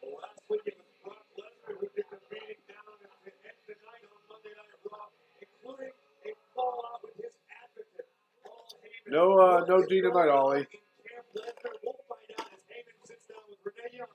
Last week it was Brock Lesnar who did the beating down to end the night on Monday Night Raw, including a fallout with his advocate, Paul Heyman. No D tonight, Ollie. Camp Lesnar will find out as Heyman sits down with Renee Young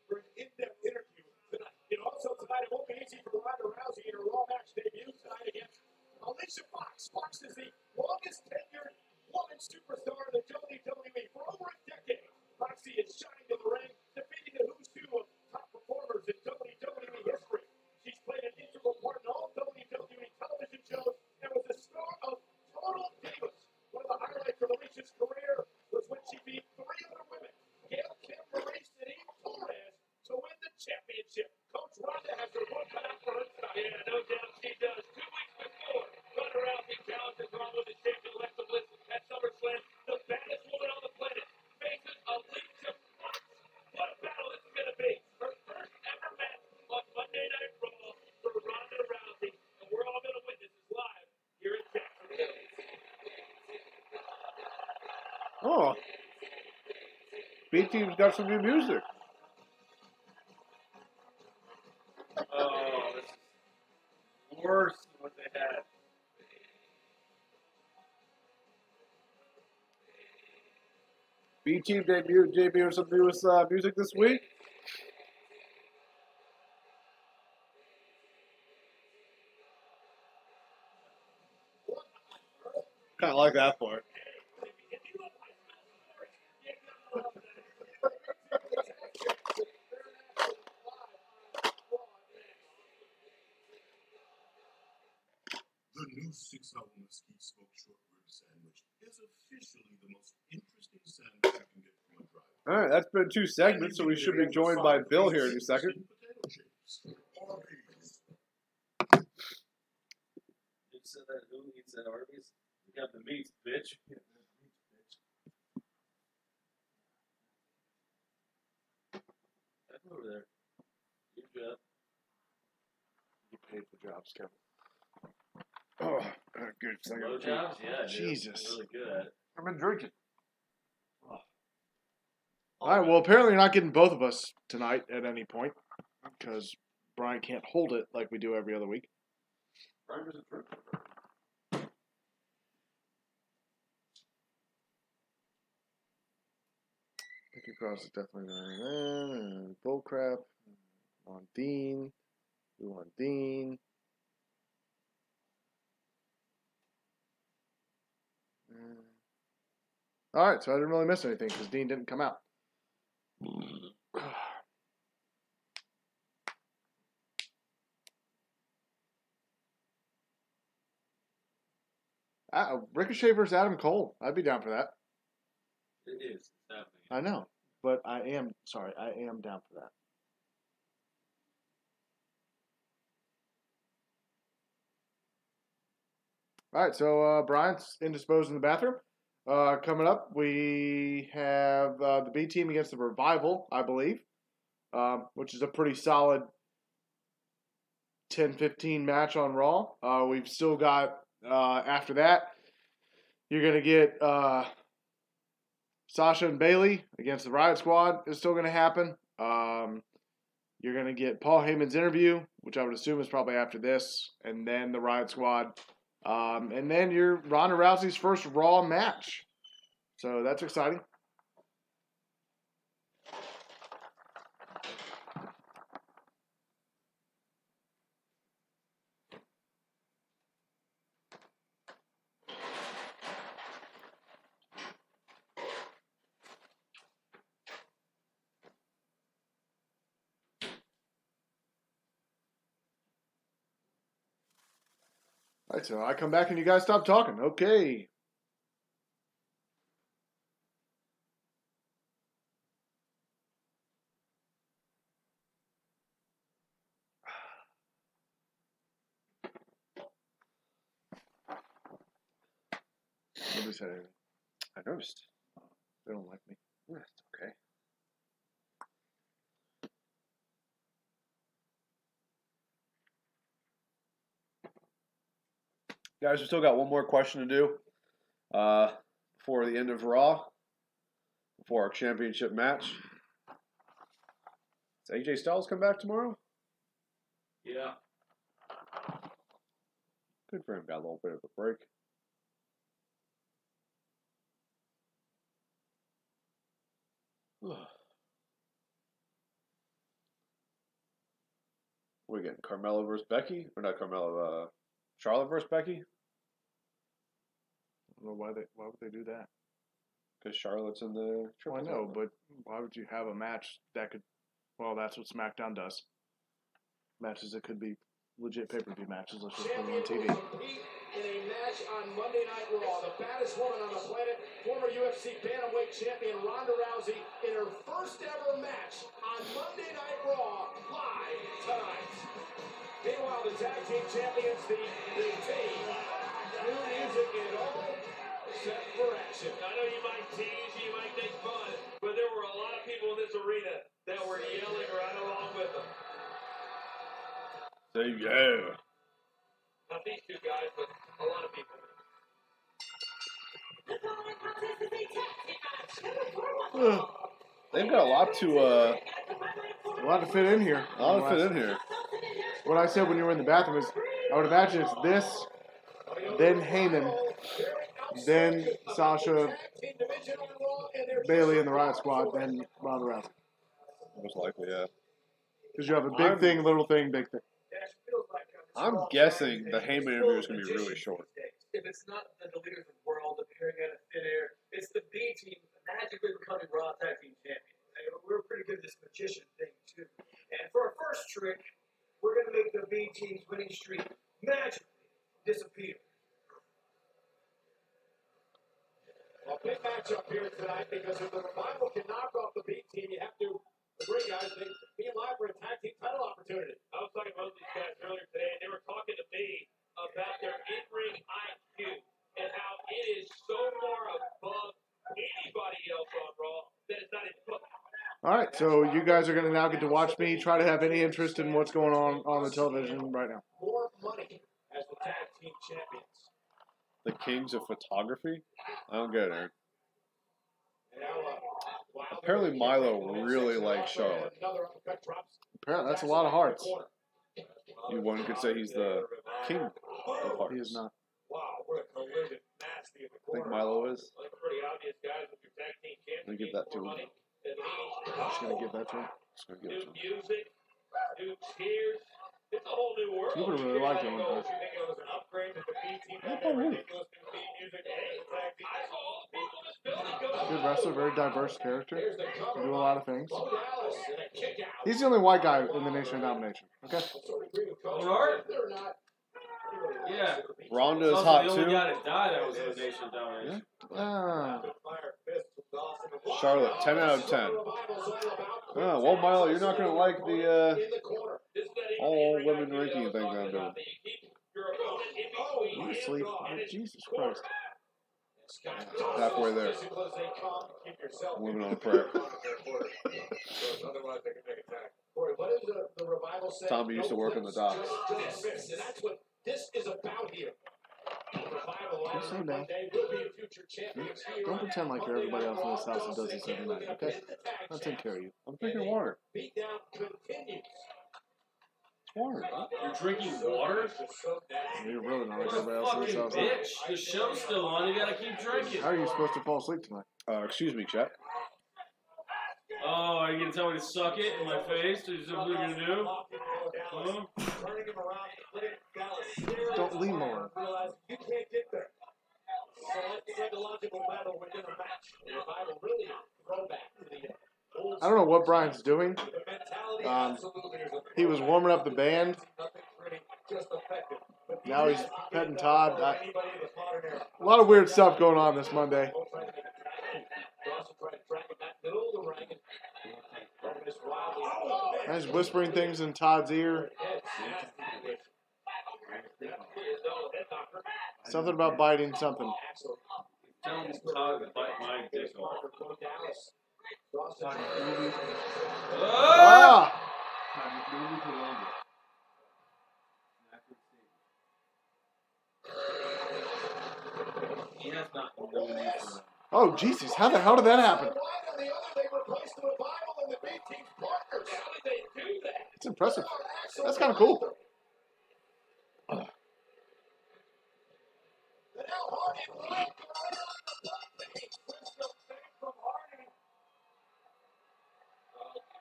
for an in-depth interview tonight. Also tonight, it won't be easy for Ronda Rousey in her Raw match debut tonight against Alicia Fox. Fox is the longest tenured woman superstar in the WWE for over a decade. Foxy is shining in the ring, defeating the who's who of top performers in WWE history. She's played an integral part in all WWE television shows and was the star of Total Divas. One of the highlights of Alicia's career was when she beat 3 other women, Gail, Kim, Maurice, and Eve Torres, to win the championship. Coach Ronda has her work cut out for her tonight. Yeah, no doubt she does. 2 weeks before, Ronda Rousey challenges Ronda to change Alexa Bliss at SummerSlam. The baddest woman on the planet faces Alicia Fox. What a battle this is going to be. Her first ever match on Monday Night Raw for Ronda Rousey. And we're all going to witness this live here in Jacksonville. Oh. B-Team's got some new music. Oh, this is worse than what they had. B-Team debuted some newest music this week. Kind of like that part. The new 6-hour mesquite smoked short rib sandwich is officially the most interesting sandwich you can get from a drive. All right, that's been 2 segments, so we should be joined by Bill here in a second. You said that who eats at Arby's? We got the meats, bitch. Come over there. Good job. You paid for jobs, Kevin. Oh, good. Low jobs? Yeah, dude. Jesus. I'm really good at it. I've been drinking. All right, well, apparently you're not getting both of us tonight at any point because Brian can't hold it like we do every other week. Brian doesn't drink. Pick Cross is definitely bullcrap. On Dean. We want Dean. All right, so I didn't really miss anything because Dean didn't come out. Ricochet versus Adam Cole. I'd be down for that. It is. It's happening. I know, but I am down for that. All right, so Brian's indisposed in the bathroom. Coming up, we have the B team against the Revival, I believe, which is a pretty solid 10-15 match on Raw. We've still got, after that, you're going to get Sasha and Bayley against the Riot Squad is still going to happen. You're going to get Paul Heyman's interview, which I would assume is probably after this, and then the Riot Squad. And then your Ronda Rousey's first Raw match. So that's exciting. All right, so I come back and you guys stop talking. Okay. Nobody said anything. I noticed. They don't like me. Yeah, it's okay. Guys, we still got one more question to do before the end of Raw, before our championship match. Does AJ Styles come back tomorrow? Yeah. Good for him. Got a little bit of a break. What are we getting? Carmella versus Becky? Or not Carmella, Charlotte versus Becky? I don't know why would they do that? Because Charlotte's in the Well, I triple know, threat. but why would you have a match that could? Well, that's what SmackDown does. Matches that could be legit pay-per-view matches. Let's just put them on TV. Compete in a match on Monday Night Raw. The baddest woman on the planet, former UFC Bantamweight champion Ronda Rousey, in her first ever match on Monday Night Raw, live tonight. Meanwhile, the tag team champions, the team, new music and all set for action. I know you might tease, you might make fun, but there were a lot of people in this arena that were yelling right along with them. Say yeah. Not these two guys, but a lot of people. They've got a lot to fit in here. A lot to fit in here. What I said when you were in the bathroom is, I would imagine it's this, then Heyman, then Sasha, Bailey and the Riot Squad, then Ronda Rousey. Most likely, yeah. Because you have a big thing, little thing, big thing. I'm guessing the Heyman interview is going to be really short. If it's not the leaders of the world appearing out of thin air, it's the B team magically becoming Raw Tag Team Champions. We're pretty good at this magician thing, too. And for our first trick, we're going to make the B team's winning streak magically disappear. A big matchup here tonight because if the Revival can knock off the B team, you have to agree, guys, they be alive for a tag team title opportunity. I was talking about these guys earlier today, and they were talking to me about their in-ring IQ and how it is so far above anybody else on Raw that it's not even close. All right, so you guys are going to now get to watch me try to have any interest in what's going on the television right now. More money as the tag team champions. The kings of photography? I don't get it, Aaron. Apparently Milo really likes Charlotte. Apparently, that's a lot of hearts. One could say he's the king of hearts. He is not. Wow, what a collision. Nasty in the I think corner. Milo is. Like pretty obvious guys with your tag team Let me champions. give that to him. I'm just going to give that to him. Just gonna give it New to him. music, new cheers. It's a whole new world. You would really like that one, You Coach. think it was an upgrade that the B team had Oh, really? ridiculous new theme music? Hey, the tag team. I saw all the people in this building go. Good wrestler, very diverse character. Here's the cover. Do a lot of things. Bo Dallas and a kick out. He's the only white guy in the Nation of Domination. Okay? Sort of agree with Coach. Bernard? They're not. Yeah. Ronda's Also, hot the only too. guy that died that was in the Nation of Domination. Ah. Charlotte, 10 out of 10. Oh, well, Milo, you're not going to like the all women ranking thing I'm doing. You asleep? Jesus Christ. Halfway there. Living on a prayer. Tommy used to work on the docks. And that's what this is about here. The Revival Just slow down. will be future champions here. Don't pretend like you're everybody else in this house that does this every night, okay? I'll take care of you. I'm drinking water. Beatdown continues. Water. You're drinking water? You're really not like What everybody a else in this fucking house. bitch. The show's still on. You gotta keep drinking. How are you supposed to fall asleep tonight? Excuse me, chat. Oh, are you gonna tell me to suck it in my face? Is that what you're gonna do? Huh? Turning him around, putting Dallas Don't leave him alone. realize you can't get there. Psychological battle within a match. The Revival really throw back to the old I don't know what Brian's doing. He was warming up the band. Now he's petting Todd. A lot of weird stuff going on this Monday. He's whispering things in Todd's ear. Something about biting something. Tell him Todd to bite my dick off. Ah! He has not known you for. Oh, Jesus. How the hell did that happen? It's impressive. That's kind of cool.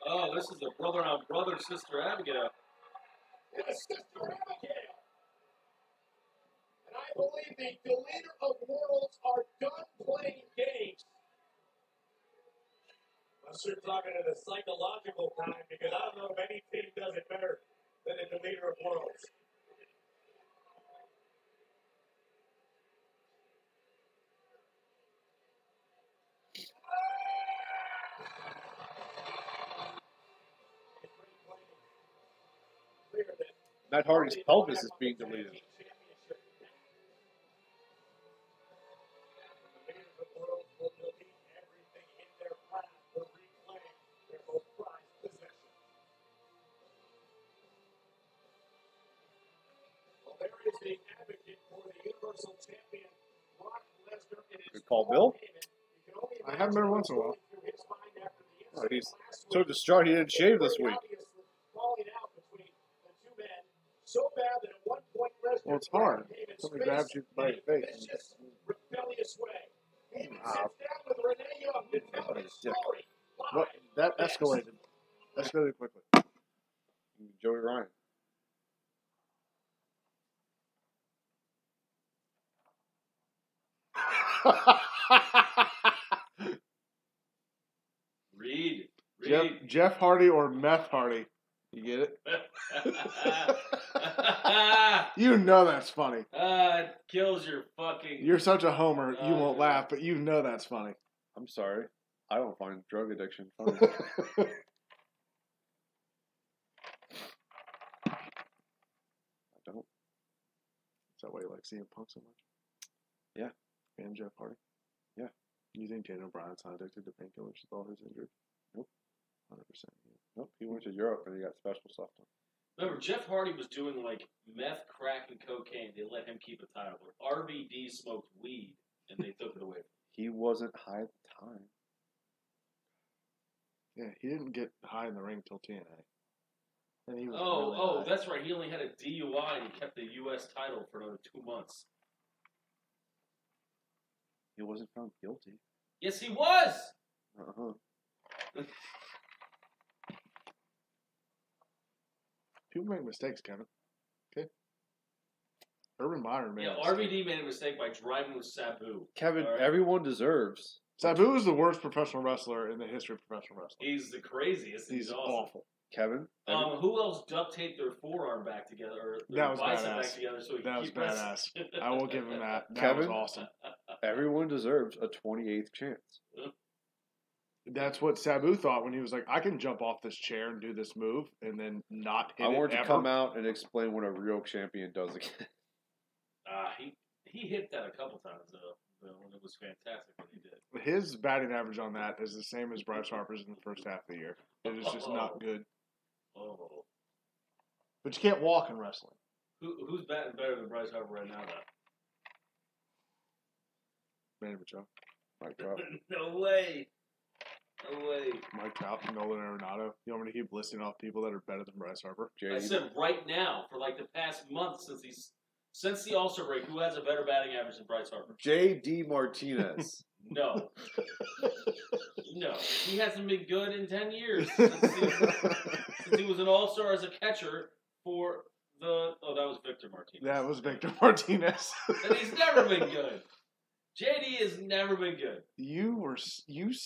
Oh, this is a brother on brother, sister Abigail. Yes, Sister Abigail. And I believe the Deleter of Worlds are done playing games. Unless you're talking at a psychological time, because I don't know if any team does it better than the Deleter of Worlds. Matt Hardy's pelvis is being deleted. Good call, Bill. I have him every once in a while. Oh, he's so distraught he didn't shave this week. Well, it's hard. Somebody grabs you by your face. What? That escalated. Escalated quickly. Joey Ryan. Read. Jeff Hardy or Meth Hardy. You get it? You know that's funny. It kills your fucking... You're such a homer, you won't laugh, but you know that's funny. I'm sorry. I don't find drug addiction funny. I don't. Is that why you like CM Punk so much? Yeah. And Jeff Hardy? Yeah. You think Daniel Bryan's not addicted to painkillers with all his injuries? Nope. 100%. Nope. He went to Europe and he got special stuff done. Remember, Jeff Hardy was doing like meth, crack, and cocaine. They let him keep a title. But RVD smoked weed, and they took it away from him. He wasn't high at the time. Yeah, he didn't get high in the ring till TNA. And he was really that's right. He only had a DUI, and he kept the U.S. title for another 2 months. He wasn't found guilty. Yes, he was! Uh-huh. People make mistakes, Kevin. Okay? Urban Meyer made a RVD made a mistake by driving with Sabu. Kevin, everyone deserves. Sabu is the worst professional wrestler in the history of professional wrestling. He's the craziest. He's awesome. awful. Kevin? Who else duct taped their forearm back together, or That was bicep badass. back together so he That could was keep wrestling? badass. I will give him that. That Kevin? was awesome. Everyone deserves a 28th chance. That's what Sabu thought when he was like, I can jump off this chair and do this move and then not hit I it want to ever. come out and explain what a real champion does again. He hit that a couple times, though, and it was fantastic what he did. His batting average on that is the same as Bryce Harper's in the first half of the year. It is just not good. Oh. But you can't walk in wrestling. Who's batting better than Bryce Harper right now, though? Manny Machado. Mike Trout. No way. No way. Mike Trout, Nolan Arenado. You want me to keep listing off people that are better than Bryce Harper? I said right now, for like the past month since the All-Star break, who has a better batting average than Bryce Harper? J.D. Martinez. No. No. He hasn't been good in 10 years since he was an All-Star as a catcher for that was Victor Martinez. That was Victor Martinez. And he's never been good. JD has never been good.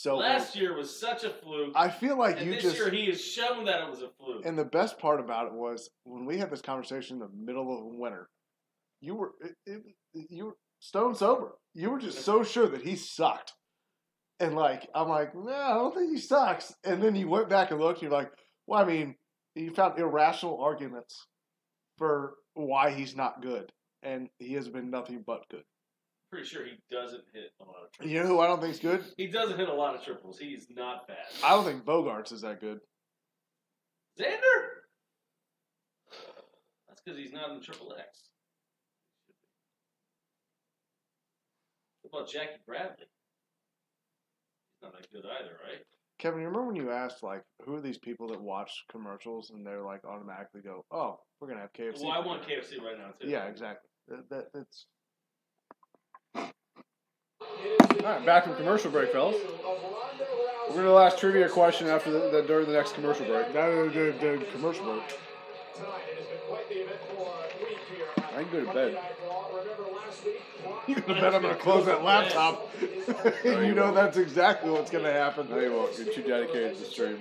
Last year was such a fluke. I feel like and this year he has shown that it was a fluke. And the best part about it was when we had this conversation in the middle of winter, you were stone sober. You were just so sure that he sucked. And I'm like, no, I don't think he sucks. And then you went back and looked, and you're like, well, I mean, you found irrational arguments for why he's not good. And he has been nothing but good. Pretty sure he doesn't hit a lot of triples. You know who I don't think's good? He doesn't hit a lot of triples. He's not fast. I don't think Bogarts is that good. Xander? That's because he's not in Triple X. What about Jackie Bradley? He's not that good either, right? Kevin, you remember when you asked, like, who are these people that watch commercials and they're like automatically go, oh, we're going to have KFC. Well, I want KFC right now, too. Yeah, exactly. That's. All right, back from commercial break, fellas. We're going to ask trivia question after during the next commercial break. The commercial break. I can go to bed. You bet I'm going to close that laptop. You know that's exactly what's going to happen. No, you won't. You're too dedicated to the stream.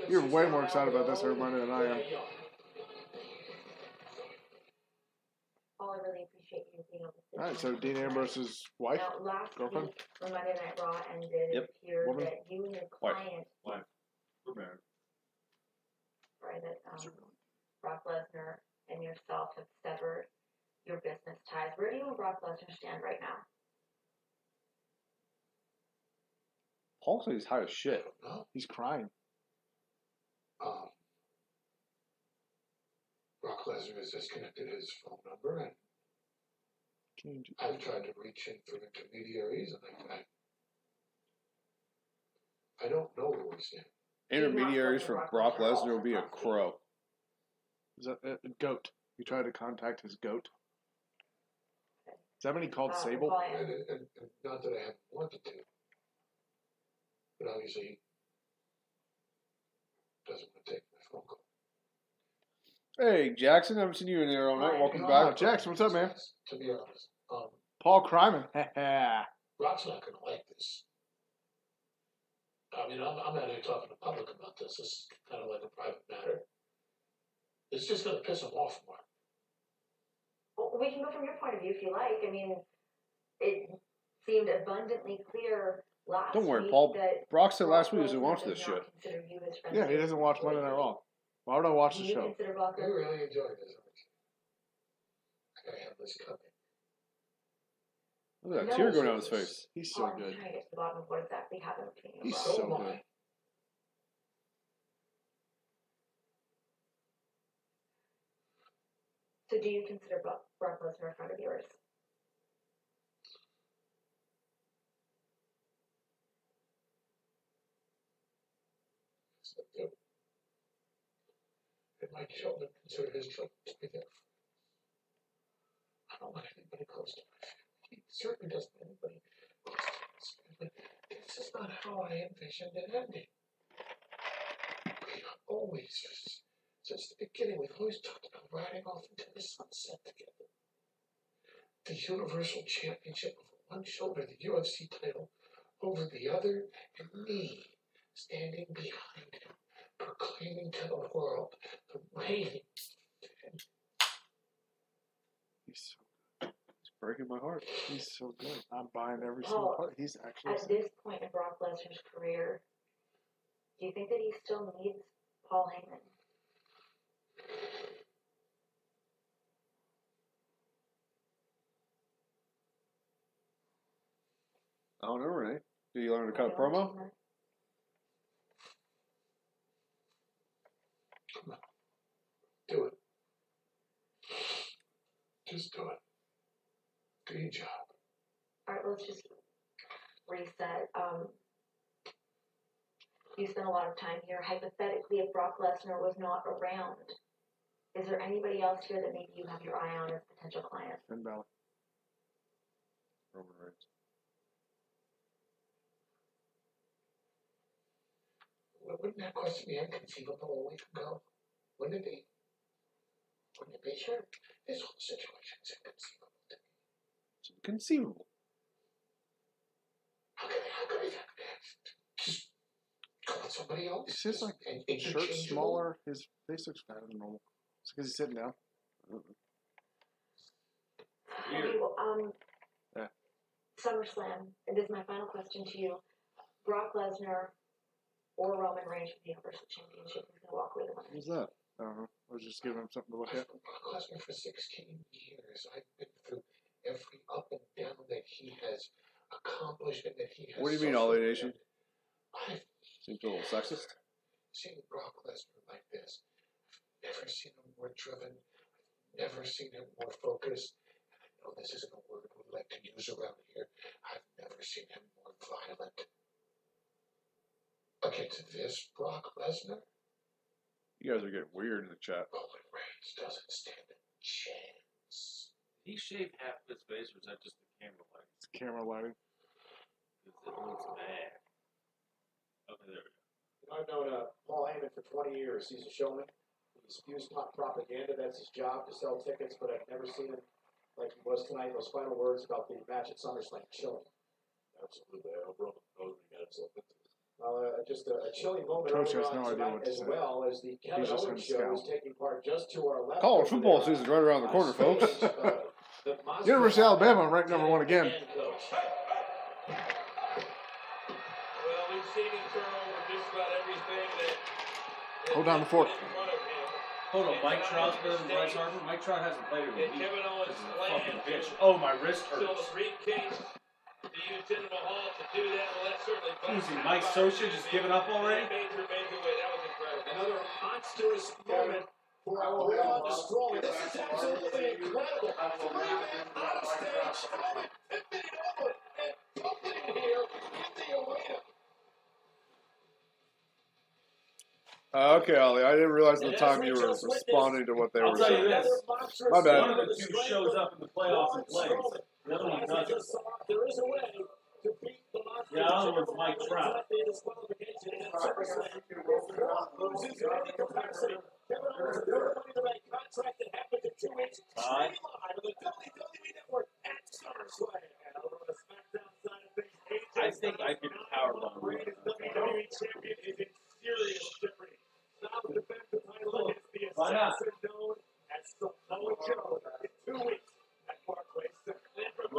You're way more excited about this every Monday than I am. Paul, I really appreciate you being able to. All right, so Dean Ambrose's wife, Now, last girlfriend? week when Monday Night Raw ended, it appeared Woman? that you and your client, Wife. We're married. sorry, that Brock Lesnar and yourself have severed your business ties. Where do you and Brock Lesnar stand right now? Paul said he's high as shit. He's crying. Brock Lesnar has disconnected his phone number, and I've tried to reach him through intermediaries, and I don't know where we stand. Intermediaries for Brock Lesnar will be a crow. Is that a goat? You tried to contact his goat? Is that what he called Sable? And not that I haven't wanted to, but obviously he doesn't want to take my phone call. Hey, Jackson, haven't seen you in there all night. Welcome Oh, back. Jackson, what's up, man? To be honest, Paul Kryman. Brock's not going to like this. I mean, I'm not even talking to the public about this. This is kind of like a private matter. It's just going to piss him off more. Well, we can go from your point of view if you like. I mean, it seemed abundantly clear last Don't worry, week Paul. that Brock said last week he doesn't Lesnar watch does this not shit. consider you his friend. Yeah, he doesn't watch Monday Night Raw. Why would I watch Do the you show? consider Brock You really enjoy this, aren't you? I gotta have this coming. Look at that tear going down his face. He's Paul, so I'm good. trying to get to the bottom of what exactly happened between you. He's and so Brock. good. So do you consider Brock Lesnar a friend of yours? Yes, I do. And my children consider his children to be their friends. I don't want anybody close to my family. He certainly doesn't want anybody close to his family. This is not how I envisioned it ending. We always, since the beginning, we've always talked about riding off into the sunset together. The Universal Championship over one shoulder, the UFC title over the other, and me standing behind him, proclaiming to the world the reigning. He's so good. It's breaking my heart. He's so good. I'm buying every Paul, single part. He's actually. At this point in Brock Lesnar's career, do you think that he still needs Paul Heyman? I don't know, Renee. Did you learn to cut a promo? Do it. Just do it. Do your job. All right, let's just reset. You spent a lot of time here. Hypothetically, if Brock Lesnar was not around, is there anybody else here that maybe you have your eye on as potential clients? Finn Balor. Roman Reigns. Wouldn't that question be inconceivable a week ago? Wouldn't it be? Wouldn't it be? Sure. This whole situation is inconceivable to me. It's inconceivable. How could I just call it somebody else? It's just like his shirt's smaller. His face looks fatter than normal. It's because he's sitting down. Okay, well, Yeah. SummerSlam, and this is my final question to you. Brock Lesnar or Roman Reigns for the Universal Championship, who's going to walk away the winner? Who's that? I don't know. I was just giving him something to look at. Brock Lesnar for 16 years. I've been through every up and down that he has accomplished and that he has. What do you mean, all nation? I've Seems a little sexist. seen Brock Lesnar like this. I've never seen him more driven. I've never seen him more focused. And I know this isn't a word we like to use around here. I've never seen him more violent. Against this Brock Lesnar, You guys are getting weird in the chat. Roman Reigns doesn't stand a chance. Did he shave half of his face, or is that just the camera light? It's camera lighting. Because it looks bad. Okay, there we go. I've known Paul Heyman for 20 years. He's a showman. He spews propaganda. That's his job, to sell tickets. But I've never seen him like he was tonight. Those final words about the match at SummerSlam chilling. Absolutely. I hope Roman knows when he got himself into it. Just a chilling moment Coach earlier has no on idea tonight, what to as say. well as the Kevin He's just Owens gonna show is scowl. taking part just to our left. College over football there, season's right around the corner, folks. University of Alabama ranked number 1 again. Well, we've seen him turn over just about everything that Hold down the fort. Hold on, Mike Trout's better than Bryce Harper? Mike Trout hasn't played it with me. Kevin Owens This is a planned fucking to bitch. Oh, my wrist fill hurts. the briefcase to use Jinder Mahal to do that. Well, that's certainly Who's he, Mike Sosha just giving up already? major way. That was incredible. Another monstrous moment for our Braun Strowman. This is absolutely incredible. Three-man on stage, Strowman pivoting over and dumping here in the arena. Okay, Ollie. I didn't realize at the time you were responding to what they I'll were tell you saying. this. My bad. One of the two shows up in the playoffs and plays. The other one doesn't. There is a way to beat the monster. Yeah, I don't know if it's Mike Trout. Disqualification in SummerSlam. Loses in any capacity. Kevin Owens, a third money in the bank contract that happens in 2 weeks. Streaming live on the WWE Network at SummerSlam. And over on the SmackDown side of things, I think I could powerbomb him. Reigns, WWE champion, is in serious jeopardy. Now to defend the title against the Why not? assassin known as Samoa Joe in 2 weeks at Barclays Center.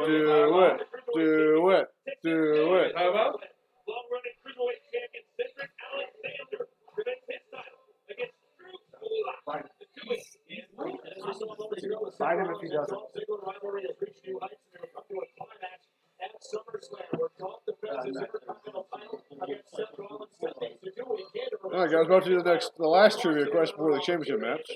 Do it. Do it. Do it. How about? Long-running cruiserweight champion Cedric Alexander defends his title against Drew Gulak. The 2 weeks is Fight him if he doesn't. Ziggler rivalry has reached new heights and will come to a climax at SummerSlam, where Dolph defends his Intercontinental title against Seth Rollins Sunday. So do we can All right, guys. About to do the last trivia question before the championship match.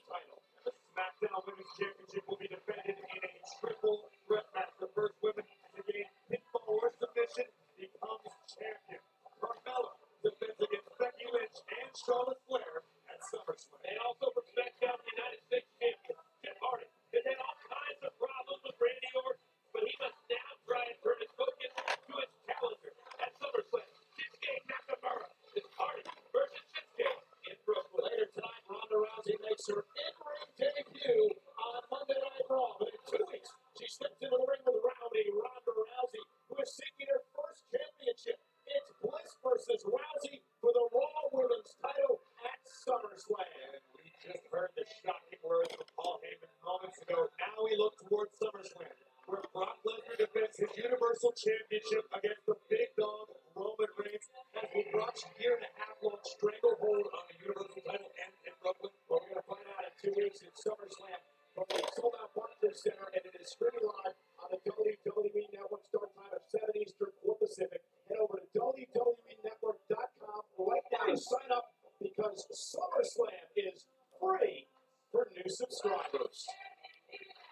The SmackDown Women's Championship will be defended in a triple threat match. The first women to gain pinfall or submission becomes champion. Carmella defends against Becky Lynch and Charlotte Flair at SummerSlam. And also for SmackDown United States champion Jeff Hardy has had all kinds of problems with Randy Orton, but he must now try and turn his focus to his challenger at SummerSlam. Shinsuke Nakamura is Hardy versus Shinsuke in Brooklyn. Later tonight, Ronda Rousey makes her in-ring debut on Monday Night Raw. But in 2 weeks, she steps into the ring with Rowdy Ronda Rousey, who is seeking her first championship. It's Bliss versus Rousey for the Raw Women's title at SummerSlam. We just heard the shocking words from Paul Heyman moments ago. Now we look towards SummerSlam, where Brock Lesnar defends his Universal Championship against the big dog Roman Reigns as we watch year-and-a-half-long stranglehold on the Universal title in Brooklyn. But we're going to find out in 2 weeks in SummerSlam from the sold-out Barclays Center, and it is streaming live on the WWE Network. Start time of 7 Eastern, 4 Pacific. Head over to WWENetwork.com right now to sign up, because SummerSlam is free for new subscribers.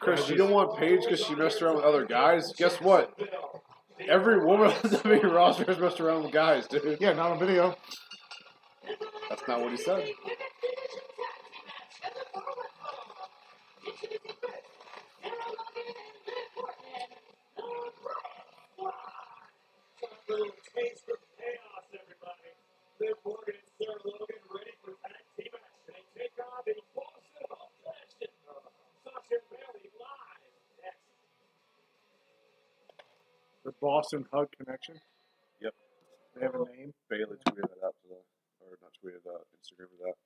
Chris, you don't want Paige because she messed around with other guys? Guess what? Every woman on the WWE roster has messed around with guys, dude. Yeah, not on video. That's not what he said. Little taste of chaos, everybody. Liv Morgan and Sarah Logan ready for tag team action. They take on the Boston Hub Connection. Sasha and Bailey live next. The Boston Hug Connection. Yep. They have a name. Bailey tweeted that out today. Or not tweeted, Instagram that.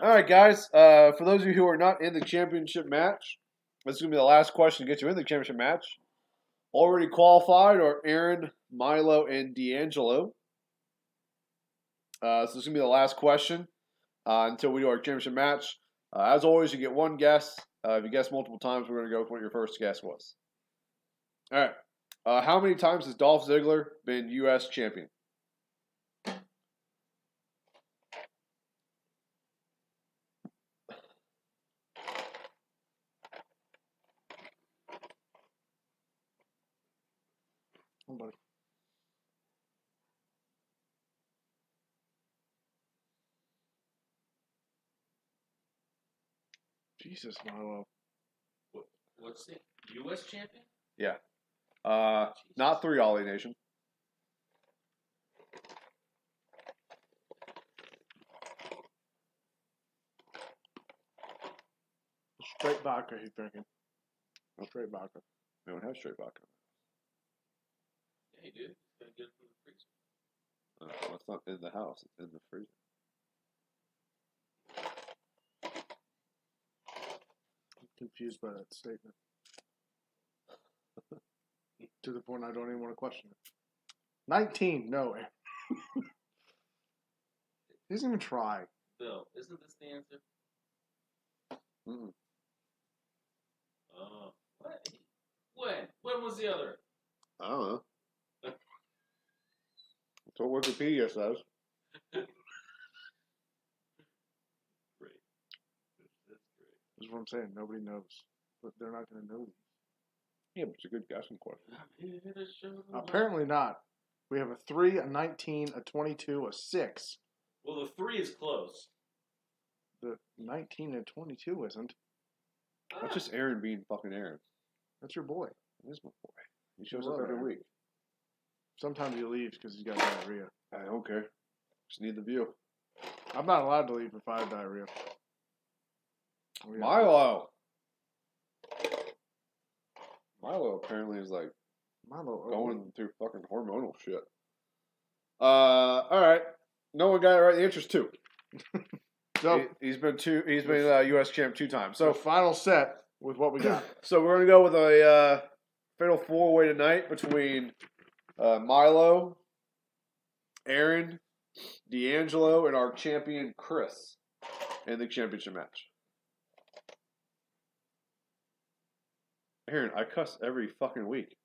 All right, guys. For those of you who are not in the championship match, this is going to be the last question to get you in the championship match. Already qualified are Aaron, Milo, and D'Angelo. So this is going to be the last question until we do our championship match. As always, you get one guess If you guessed multiple times, we're going to go with what your first guess was. All right. How many times has Dolph Ziggler been U.S. champion? Somebody. Jesus, Milo. What's the U.S. champion? Yeah. Not 3 Ollie Nation. Straight vodka, he's drinking. Straight vodka. We don't have straight vodka. Yeah, you do. Gotta get it from the freezer. Well, it's not in the house. It's in the freezer. I'm confused by that statement. To the point I don't even want to question it. 19, no. He doesn't even try. Bill, isn't this the answer? Mm-mm. What? When? When was the other? I don't know. That's what Wikipedia says. Great. That's great. That's what I'm saying. Nobody knows. But they're not going to know these. Yeah, but it's a good guessing question. Apparently not. We have a 3, a 19, a 22, a 6. Well, the 3 is close. The 19 and 22 isn't. That's just Aaron being fucking Aaron. That's your boy. It is my boy. He shows up every week. Sometimes he leaves because he's got diarrhea. I don't care. Just need the view. I'm not allowed to leave if I have diarrhea. Milo. Milo apparently is like going through fucking hormonal shit. All right. No one got it right. The answer's 2. So he's been U.S. champ 2 times. So final set with what we got. So we're gonna go with a fatal 4-way tonight between Milo, Aaron, D'Angelo, and our champion Chris in the championship match. Aaron, I cuss every fucking week.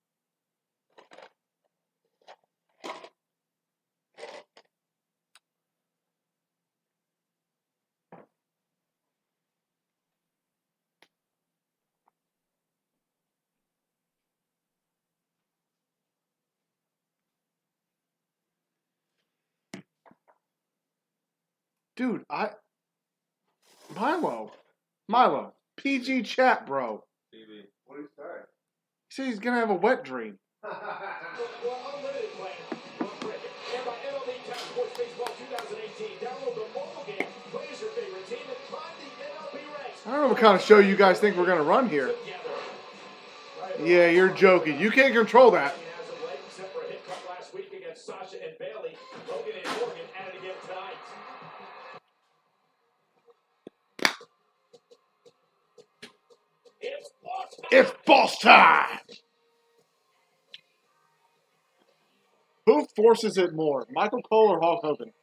Dude, Milo, PG chat, bro. What do you say? He said he's gonna have a wet dream. Well, unlimited plan. And by MLB Tap Sports Baseball 2018, download the mobile game, play as your favorite team, and climb the MLB ranks. I don't know what kind of show you guys think we're gonna run here. Yeah, you're joking. You can't control that. Except for a hit cut last week against Sasha and Bailey, Logan and Morgan at it again tonight. It's boss time! Who forces it more, Michael Cole or Hulk Hogan?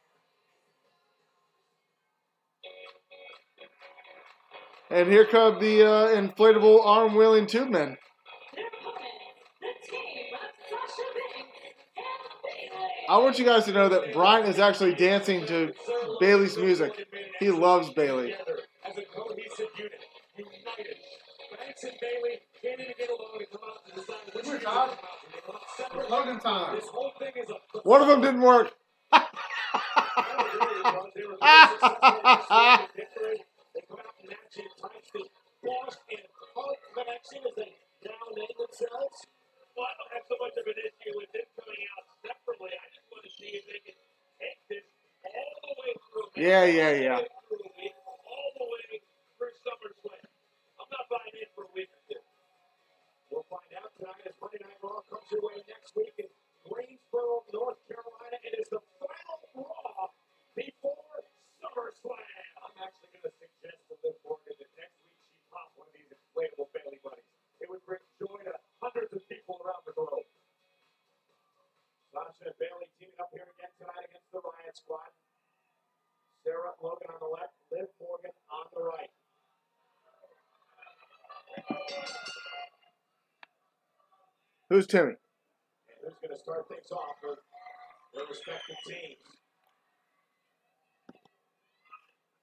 And here come the inflatable arm-wheeling tube men. I want you guys to know that Brian is actually dancing to Bailey's music. He loves Bailey. As a cohesive unit, united. Banks and Bailey can't even get along to come out to decide which separate Logan time. This whole thing is a One of them didn't work. They come out and matching tights. The Boss and Hulk connection as they down-name themselves. Well, I don't have so much of an issue with it coming out separately. I just want to see if they can take this all the way through. Yeah. All the way through SummerSlam. I'm not buying in for a week or 2. We'll find out tonight as Monday Night Raw comes your way next week in Greensboro, North Carolina. It is the final Raw before SummerSlam. I'm actually going to suggest to Liv Morgan that next week she pop one of these inflatable Bailey buddies. It would bring joy to hundreds of people around the globe. Sasha and Bailey teaming up here again tonight against the Riot Squad. Sarah Logan on the left, Liv Morgan on the right. Who's Timmy? And who's going to start things off with their respective teams?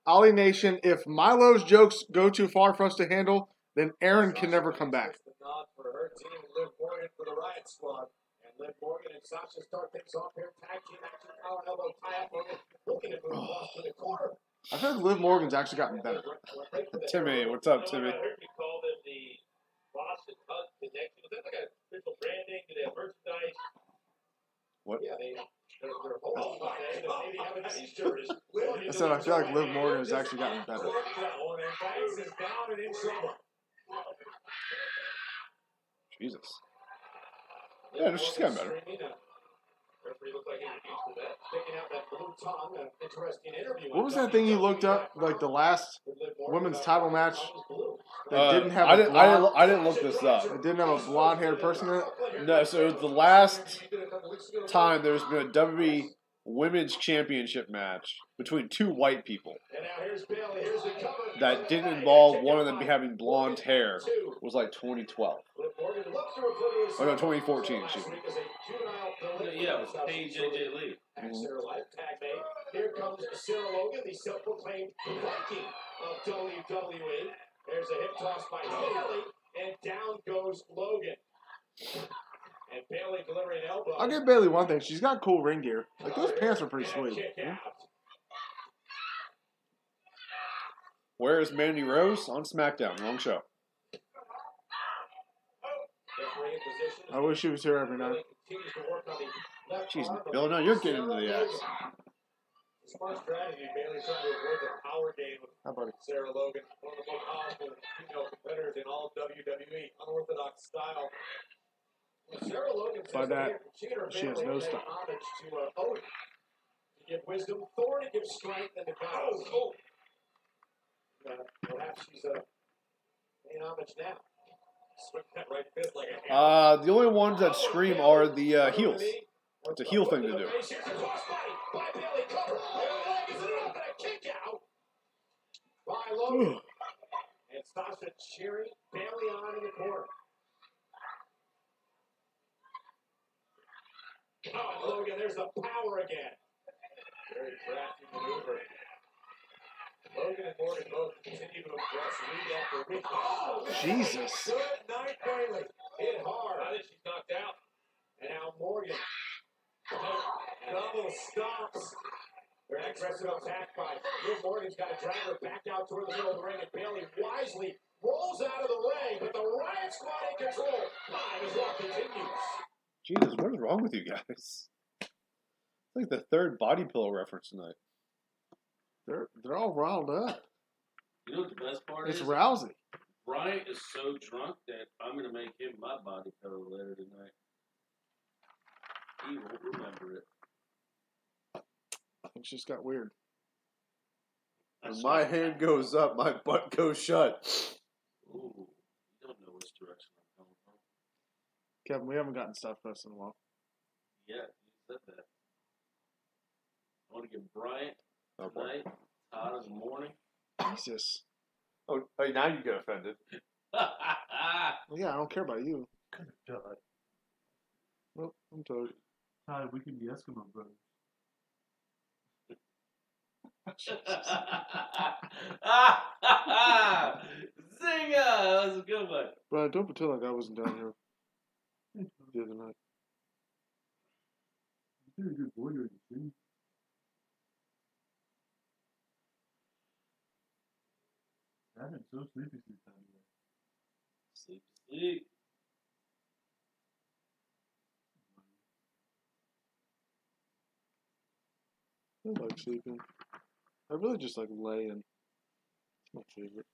Ollie Nation, if Milo's jokes go too far for us to handle, then Aaron can never come back. The nod for her team, Liv Morgan for the Riot Squad. And Liv Morgan and Sasha start things off here. Tag team action, power elbow, tie-up. Morgan looking at move across to the corner. I heard Liv Morgan's actually gotten better. Timmy, what's up, Timmy? I heard you called it the Boston Hug Connection. Was that like a official branding? Do they have merchandise? What? Yeah, they're hoping today that maybe have a t-shirt. I said I feel like Liv Morgan has actually gotten better. And Banks is down and in trouble. Jesus. Yeah, no, she's gotten better. Referee looked like he was used to that. Picking out that blue tongue, an interesting interview. What was that thing you looked up? Like the last women's title match that didn't have a blonde. I didn't look this up. It didn't have a blonde-haired person in it. No, so it was the last time there's been a WWE Women's Championship match between two white people that didn't involve one of them having blonde hair. It was like 2012. Oh no, 2014. Excuse me. Yeah, it was Paige JJ Lee. Here comes Sarah Logan, the self-proclaimed Viking of WWE. There's a hip toss by Bailey, and down goes Logan. And Bailey delivering elbow. I'll give Bailey one thing. She's got cool ring gear. Like, those pants are pretty sweet. Where is Mandy Rose? On SmackDown. Wrong show. I wish she was here every night. Jeez, Bill, no, you're getting into the act. Smart strategy. Bailey trying to avoid the power game of Sarah Logan, one of the more powerful female competitors in all of WWE. Unorthodox style. Sarah Logan says By that, that she has no style. homage to Odin. To give wisdom, Thor to give strength, and to balance. Perhaps she's paying homage now. Swing that right fist like a hammer. The only ones that scream are the heels. It's a heel thing to do. By Bailey, cover. Leg is up and a kick out by Logan. And Sasha cheering Bailey on in the corner. Oh, Logan, there's the power again. Very crafty maneuver. Logan and Morgan both continue to impress week after week. Oh, Jesus. Good night, Bailey. Hit hard. I think she's knocked out. And now Morgan. Double stomps. Very aggressive attack by Liv Morgan's got to drag her back out toward the middle of the ring, and Bailey wisely rolls out of the way, but the Riot Squad in control. Time as well continues. Jesus, what is wrong with you guys? It's like the third body pillow reference tonight. They're all riled up. You know what the best part It's is? rousing. Bryant is so drunk that I'm going to make him my body pillow later tonight. He won't remember it. It just got weird. When my hand goes up, my butt goes shut. Ooh, you don't know which direction I'm coming from. Kevin, we haven't gotten stuff pressed in a while. Yeah, you said that. I want to get Bryant tonight, Todd in the morning. Jesus. Oh, now you get offended. Well, yeah, I don't care about you. God. Well, I'm told. Todd, we can be Eskimo brothers. Zinga! That was a good one. Brian, don't pretend like I wasn't down here the other night. You're a good boy, you're a good I've been so sleepy since time ago. Sleep, sleep. I like sleeping. I really just like laying. It's my favorite.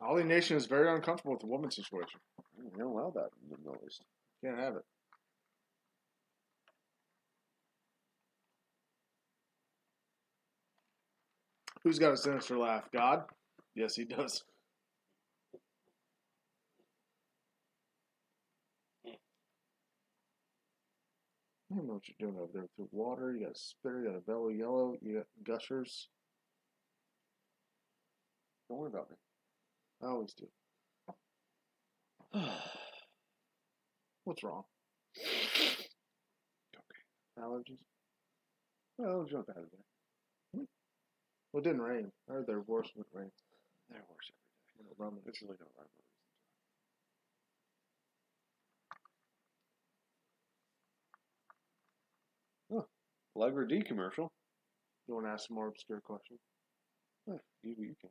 Ollie Nation is very uncomfortable with the woman situation. We don't allow that in the Middle East. Can't have it. Who's got a sinister laugh? God? Yes, he does. don't know what you're doing over there. Through water, you got a spitter, you got a bellow yellow, you got gushers. Don't worry about me. I always do. What's wrong? Okay. Allergies? Well, jump out of there. Well, it didn't rain. I heard they're worse when it rains. They're worse every day. Rumbling. It's really no rhyme or reason to it. Oh, Allegra D commercial. You want to ask some more obscure questions? You can.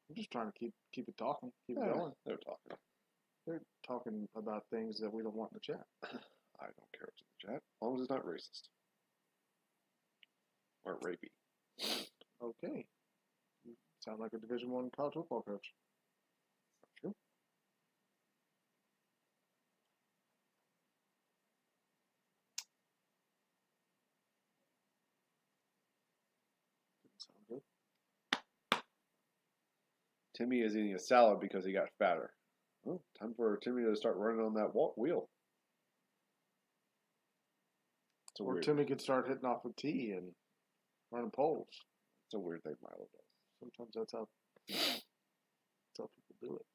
I'm just trying to keep it talking, keep it Yeah, going. they're talking. They're talking about things that we don't want in the chat. I don't care what's in the chat, as long as it's not racist or rapey. Okay. You sound like a Division I college football coach. True. Didn't sound good. Timmy is eating a salad because he got fatter. Well, time for Timmy to start running on that wheel. Or Timmy could start hitting off a tee and running poles. It's a weird thing Milo does. Sometimes that's how people do it.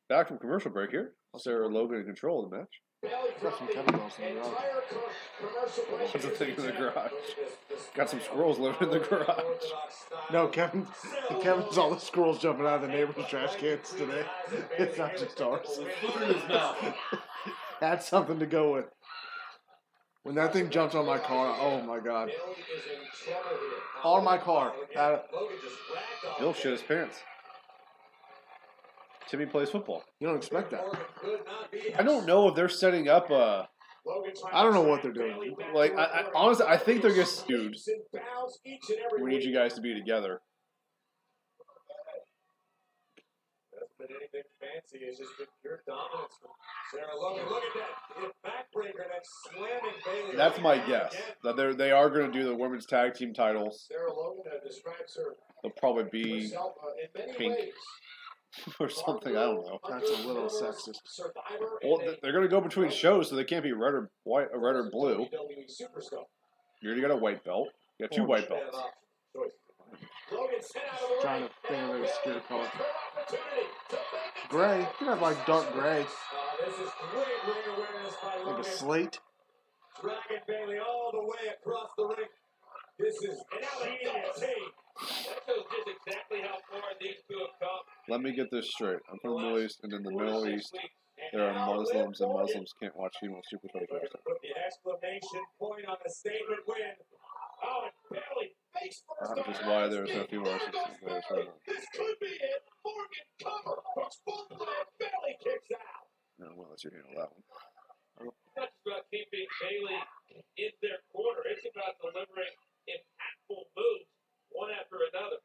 Back from commercial break here. Sarah Logan in control of the match. Got some kettlebells in the garage. What's the thing in the garage? Got some squirrels living in the garage. No, Kevin's all the squirrels jumping out of the neighbor's trash cans today. It's not just ours. Food in his mouth. That's something to go with. When that thing jumps on my car, oh my god. On my car. He'll shit his pants. Timmy plays football. You don't expect that. I don't know if they're setting up a... I don't know what they're doing. Like, I honestly, I think they're just, dude, we need you guys to be together. Hasn't been anything fancy. It's just been pure dominance from Sarah Logan. Look at that. Backbreaker, that slamming Bailey. That's my guess. That they are going to do the women's tag team titles. Sarah Logan describes her They'll probably be herself in many pink ways. or something. I don't know. That's a little sexist. Well, they're going to go between shows, so they can't be red or white, or red or blue. You already got a white belt. You got two white belts. Trying to think of an obscure color. Gray. You can have like dark gray. Like a slate. Dragon Bailey all the way across the ring. This is an TNT. That shows just exactly how far these two have come. Let me get this straight. I'm from the Middle East, and in the Middle East, there are Muslims, and Muslims can't watch female superstars wrestling. Put the exclamation point on the statement win. Oh, and Bailey face first. Which is why there's no female wrestlers. This could be it. Morgan cover. Hooks both legs. Bailey kicks out. No, well, let's handle that one. It's not just about keeping Bailey in their corner. It's about delivering impactful moves one after another.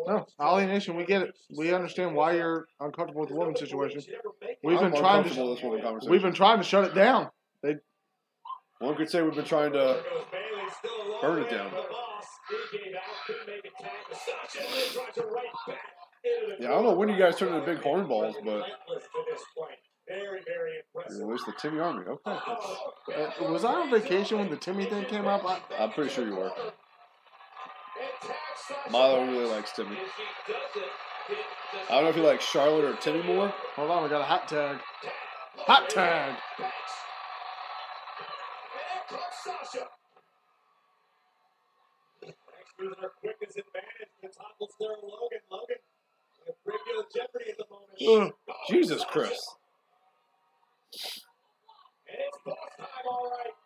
No, Ollie Nation, we get it. We understand why you're uncomfortable with the women's situation. We've been trying to shut it down. One could say we've been trying to burn it down. Yeah, I don't know when you guys turned into big hornballs, but you released the Timmy Army. Okay. Was I on vacation when the Timmy thing came up? I'm pretty sure you were. Milo really likes Timmy. I don't know if he likes Charlotte or Timmy more. Hold on, we got a hot tag. Hot tag! Using her quickness advantage to topple Sarah Logan. Logan with a great deal of jeopardy at the moment. Jesus Christ. And it's boss time, all right.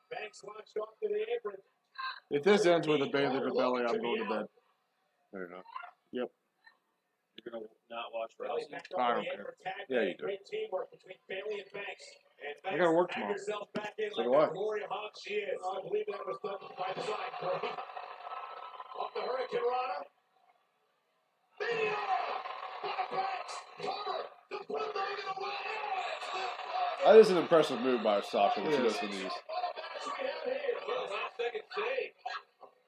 Banks launched off to the apron. If this ends with a Bailey or belly, I'm going to bed. Fair enough. Yep. You're going to not watch wrestling? I don't care. Yeah, you do. Great teamwork between Bailey and Banks. And I gotta work tomorrow. Back in So like do I. the Gloria Hawk she is. I believe that was done by design, Corey. Off the Hurricane Rana. That is an impressive move by Sasha when she does the knees.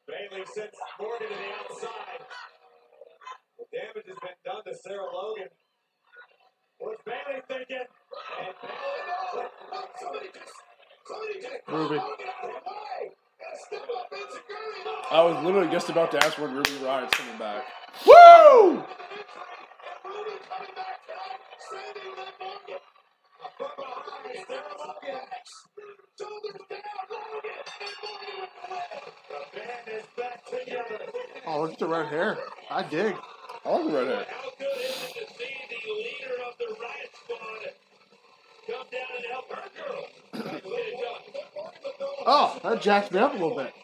Bailey sends Morgan to the outside. The damage has been done to Sarah Logan. What's Bailey thinking? And Bailey Ruby. I was literally just about to ask when Ruby Riot's coming back. Woo! Oh, look at the red hair. I dig. I like the red hair. How good is it to see the leader of the Riot Squad come down and help her girl? Way to go. Oh, that jacked me up a little bit.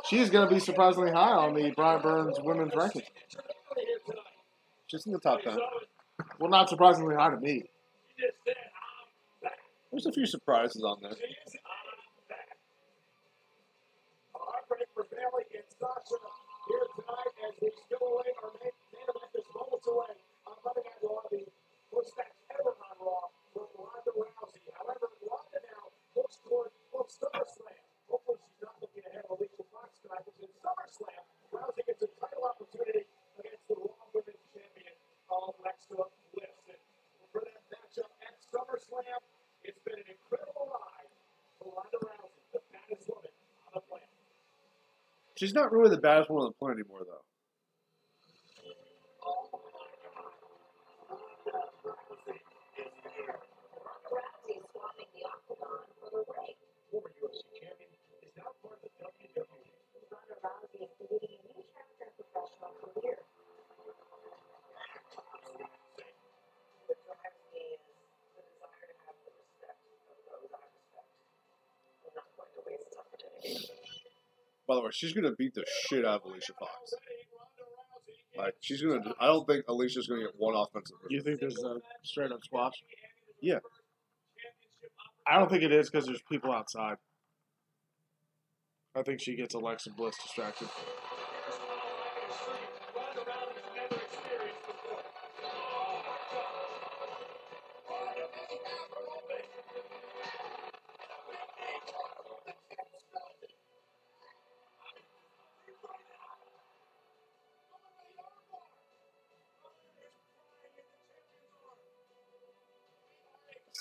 She's going to be surprisingly high on the Brian Burns women's rankings. Just in the top 10. Well, not surprisingly high to me. There's a few surprises on there. Heartbreak for Bailey and Sasha here tonight as we still away our main event is moments away on Monday Night Raw, the first match ever on Raw for Ronda Rousey. However, Ronda now looks toward SummerSlam. Hopefully she's not looking ahead of Alicia Fox tonight, because in SummerSlam, Rousey gets a title opportunity against the Raw Women's Champion, Alexa Bliss. And for that matchup at SummerSlam, it's been an incredible ride for Ronda Rousey, the baddest woman on the planet. She's not really the baddest one on the planet anymore, though. Rousey swapping the octagon for the ring. Former UFC champion is now part of the WWE. Ronda Rousey is beginning a new chapter in professional career. What drives me is the desire to have the respect of those I respect. I'm not going to waste this opportunity. By the way, she's going to beat the shit out of Alicia Fox. Like, she's going to... I don't think Alicia's going to get one offensive. You think there's a straight up squash? Yeah. I don't think it is because there's people outside. I think she gets Alexa Bliss distracted.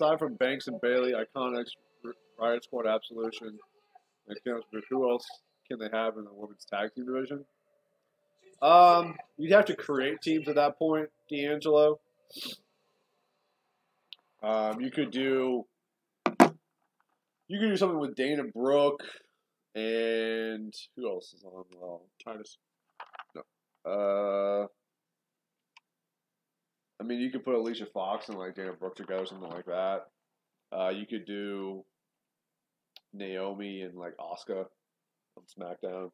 Aside from Banks and Bailey, Iconics, Riot Squad Absolution, and who else can they have in the women's tag team division? You'd have to create teams at that point, D'Angelo. You could do something with Dana Brooke and who else is on? Well, Titus. No. I mean, you could put Alicia Fox and like Dana Brooke together, something like that. You could do Naomi and like Asuka on SmackDown.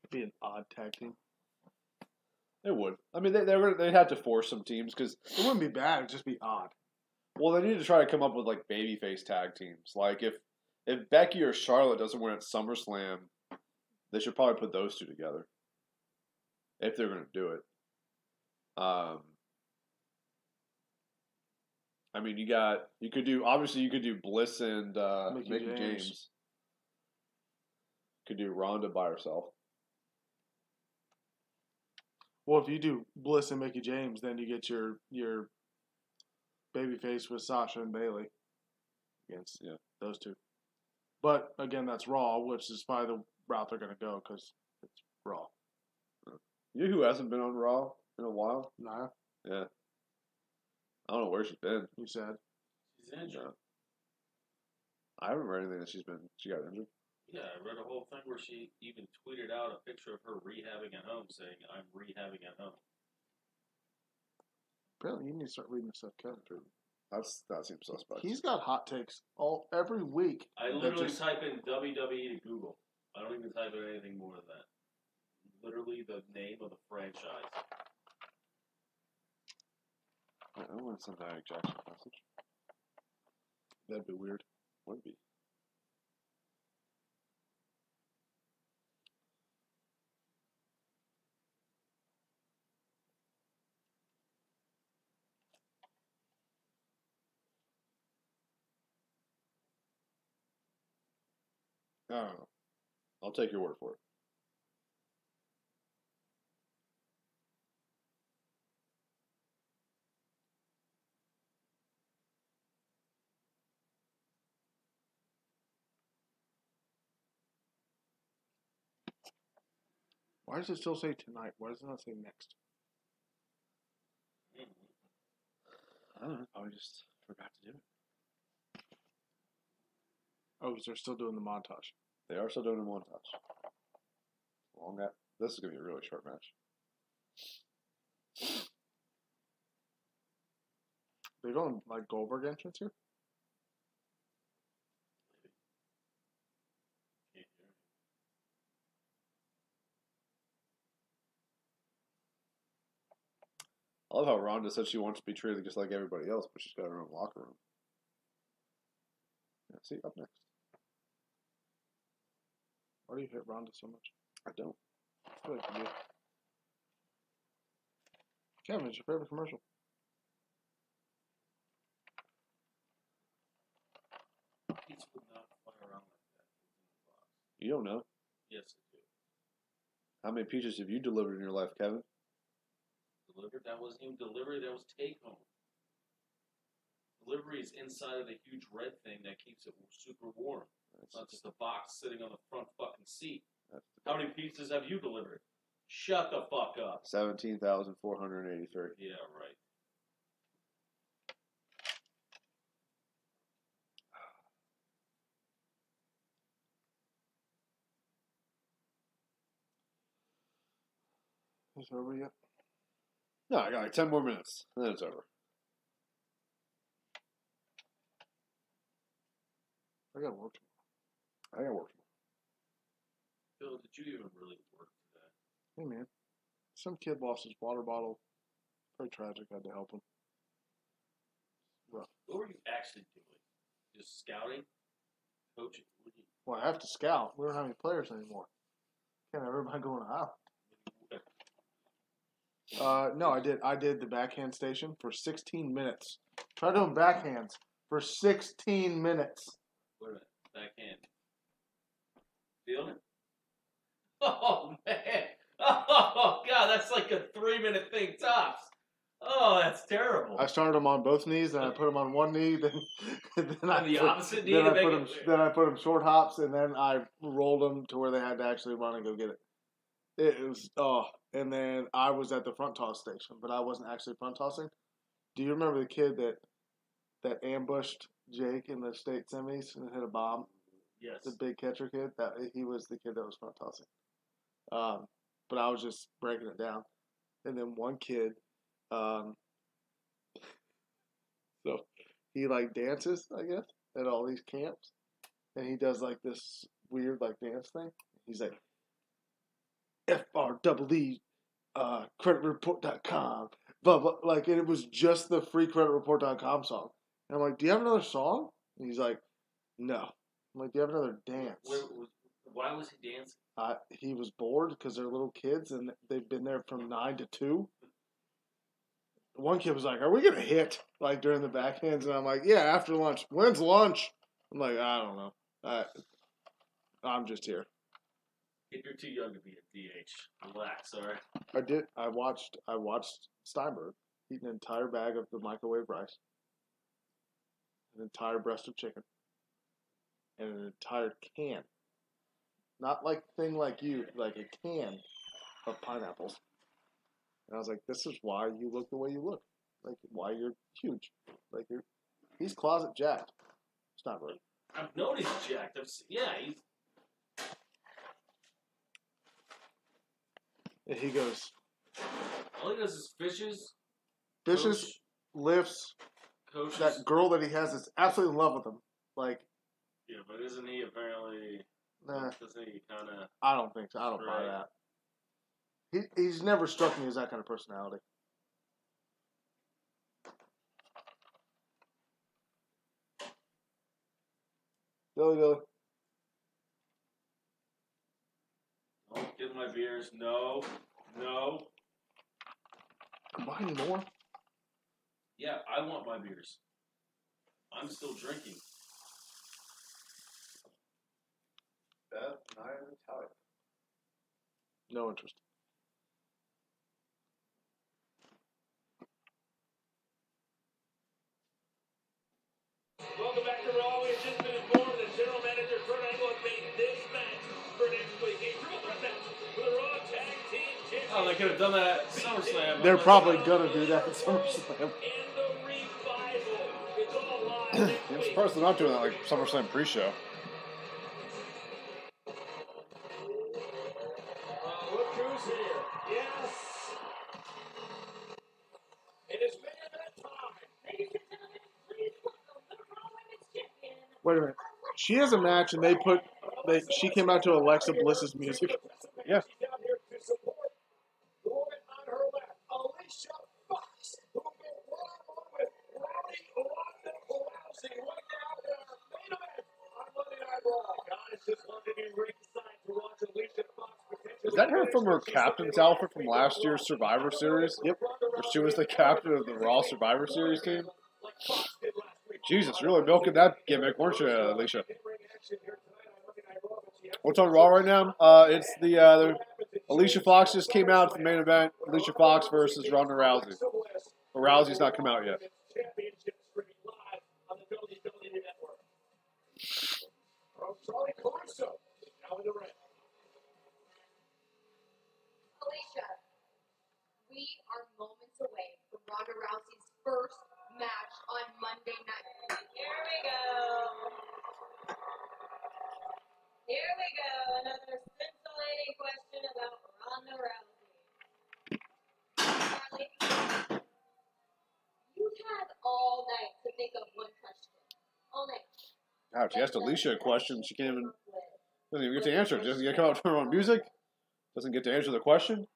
Be an odd tag team. It would. I mean, they'd have to force some teams because it wouldn't be bad. It'd just be odd. Well, they need to try to come up with like babyface tag teams. Like if Becky or Charlotte doesn't win at SummerSlam, they should probably put those two together. If they're going to do it. I mean, you could do Bliss and Mickey James. Could do Ronda by herself. Well, if you do Bliss and Mickey James, then you get your babyface with Sasha and Bailey against those two. But again, that's Raw, which is probably the route they're going to go because it's Raw. You know who hasn't been on Raw in a while? Nia. Yeah. I don't know where she's been. You said. She's injured. No. I haven't read anything that she got injured. Yeah, I read a whole thing where she even tweeted out a picture of her rehabbing at home saying, I'm rehabbing at home. Apparently, you need to start reading the stuff Kevin through. That seems suspect. He's got hot takes every week. I literally type in WWE to Google. I don't even type in anything more than that. Literally the name of the franchise. I don't want to send Nia Jackson a message. That'd be weird. Would be. I don't know. I'll take your word for it. Why does it still say tonight? Why does it not say next? I don't know. I just forgot to do it. Oh, because they're still doing the montage. They are still doing a montage. Long that. This is gonna be a really short match. They going like Goldberg entrance here? I love how Ronda said she wants to be treated just like everybody else, but she's got her own locker room. Yeah, see, up next. Why do you hate Ronda so much? I don't. I feel like you do. Kevin, it's your favorite commercial. Pizza would not fly around like that. You don't know. Yes, I do. How many pizzas have you delivered in your life, Kevin? Delivered? That wasn't even delivery, that was take home. Delivery is inside of the huge red thing that keeps it super warm. It's not just a box sitting on the front fucking seat. How many pizzas have you delivered? Shut the fuck up. 17,483. Yeah, right. Is it over yet? No, I got like 10 more minutes, and then it's over. I got work tomorrow. I got work tomorrow. Phil, did you even really work today? Hey, man. Some kid lost his water bottle. Very tragic. I had to help him. Rough. What were you actually doing? Just scouting? Coaching? What did you... Well, I have to scout. We don't have any players anymore. Can't have everybody going out. No, I did the backhand station for 16 minutes. Try doing backhands for 16 minutes. Wait a minute. Backhand. Feeling it? Oh, man. Oh, God. That's like a 3-minute thing tops. Oh, that's terrible. I started them on both knees, then I put them on one knee, then opposite knee then to I make put it them, then I put them short hops, and then I rolled them to where they had to actually run and go get it. It was and then I was at the front toss station, but I wasn't actually front tossing. Do you remember the kid that ambushed Jake in the state semis and hit a bomb? Yes. The big catcher kid. That he was the kid that was front tossing. But I was just breaking it down, and then one kid. So he like dances, I guess, at all these camps, and he does like this weird like dance thing. He's like FREE, creditreport.com, blah blah. Like, and it was just the free creditreport.com song. And I'm like, do you have another song? And he's like, no. I'm like, do you have another dance? Why was he dancing? He was bored because they're little kids and they've been there from 9 to 2. One kid was like, are we going to hit, like, during the backhands? And I'm like, yeah, after lunch. When's lunch? I'm like, I don't know. I'm just here. If you're too young to be a DH, relax, all right? I watched Steinberg eat an entire bag of the microwave rice, an entire breast of chicken, and an entire can. Not like thing like you, like a can of pineapples. And I was like, this is why you look the way you look. Like, why you're huge. Like, he's closet jacked. Steinberg. I've known he's jacked. He's... And he goes... All he does is fishes, lifts, coaches. That girl that he has is absolutely in love with him. Like... Yeah, but isn't he apparently... Nah. Doesn't he kind of... I don't think so. I don't buy that. He's never struck me as that kind of personality. Billy. Don't get my beers. No. Am I any more? Yeah, I want my beers. I'm still drinking. Beth, Nia, and Talia. No interest. Welcome back to Raw. We have just been informed that General Manager Kurt Angle has made this match for next week a triple threat match for the Raw Tag they could have done that at SummerSlam. They're probably gonna do that at SummerSlam. I'm surprised they're not doing that like SummerSlam pre-show. Look who's here. Yes. It is main event time. Ladies and gentlemen, please welcome the Raw Women's Champion. Wait a minute. She has a match, and she came out to Alexa Bliss's music. Yeah. She's out here to support the woman on her left, Alicia Fox, who will go one-on-one with Rowdy Ronda Rousey right now in our main event on Monday Night Raw. Guys, just want to be ringside to watch Alicia Fox potentially. Is that her from her captain's outfit from last year's Survivor Series? Yep. Where she was the captain of the Raw Survivor Series team? Jesus, really milking that gimmick, weren't you, Alicia? What's on Raw right now? It's the Alicia Fox just came out to the main event. Alicia Fox versus Ronda Rousey. But Rousey's not come out yet. Alicia, we are moments away from Ronda Rousey's first match on Monday night. Here we go. Here we go. Another scintillating question about Ronda Rousey. Charlie, you had all night to think of one question. All night. Ouch, she asked Alicia a question. She can't even, doesn't even get to answer it. Doesn't get to come out with her own music. Doesn't get to answer the question.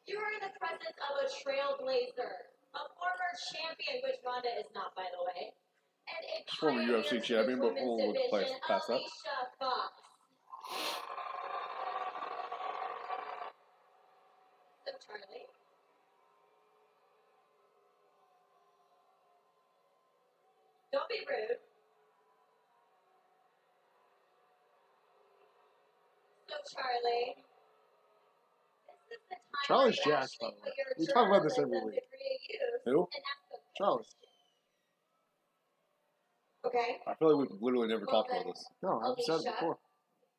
You are in the presence of a trailblazer, a former champion, which Ronda is not, by the way, and a Former UFC champion, but we'll look past that. Alicia Fox. So, Charlie, don't be rude. So, Charlie, this is the time Charlie's where you jacked, by actually the way. put your We talk about this every journalism week. degree to use Who? and ask a Charlie. Okay. I feel like we've literally never talked about this. No, I've said it Alicia, before.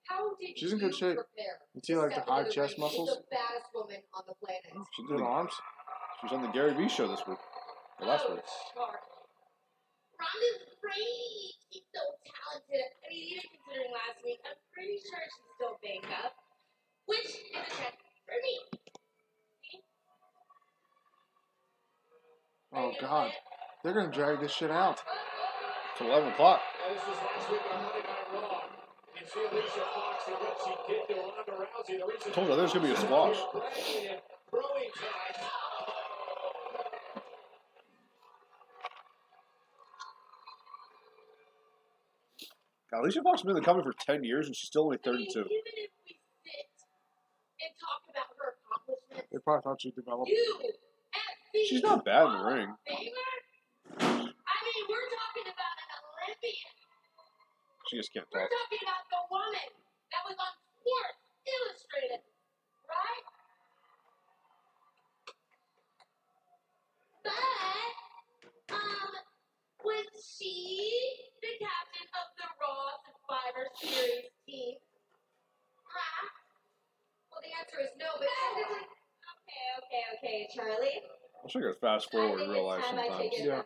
How did She's in good you shape. prepare You see to like the step high into chest ring? She's muscles? the baddest woman on the planet. She Good arms. She was on the Gary Vee show this week. Or last week. Ronda's great. She's so talented. I mean, even considering last week, I'm pretty sure she's still banged up. Which is a check for me. Oh, God. They're going to drag this shit out. It's 11 o'clock. Now, this was last week on Monday Night Raw. You see Alicia Fox and what she did to Ronda Rousey. The reason I told you there's going to be a squash. bragging and throwing ties. God, Alicia Fox has been in the company for 10 years and she's still only 32. Even if we sit and talk about her accomplishments, They probably thought she'd develop. She's not bad in the ring. I mean, we're talking about an Olympian. She just can't We're talk. talking about the woman that was on Sports Illustrated, right? But, was she the captain of the Raw Survivor Series team? Well, the answer is no, but technically. Okay, Charlie. I should go fast forward in real life Time I sometimes. take it from here.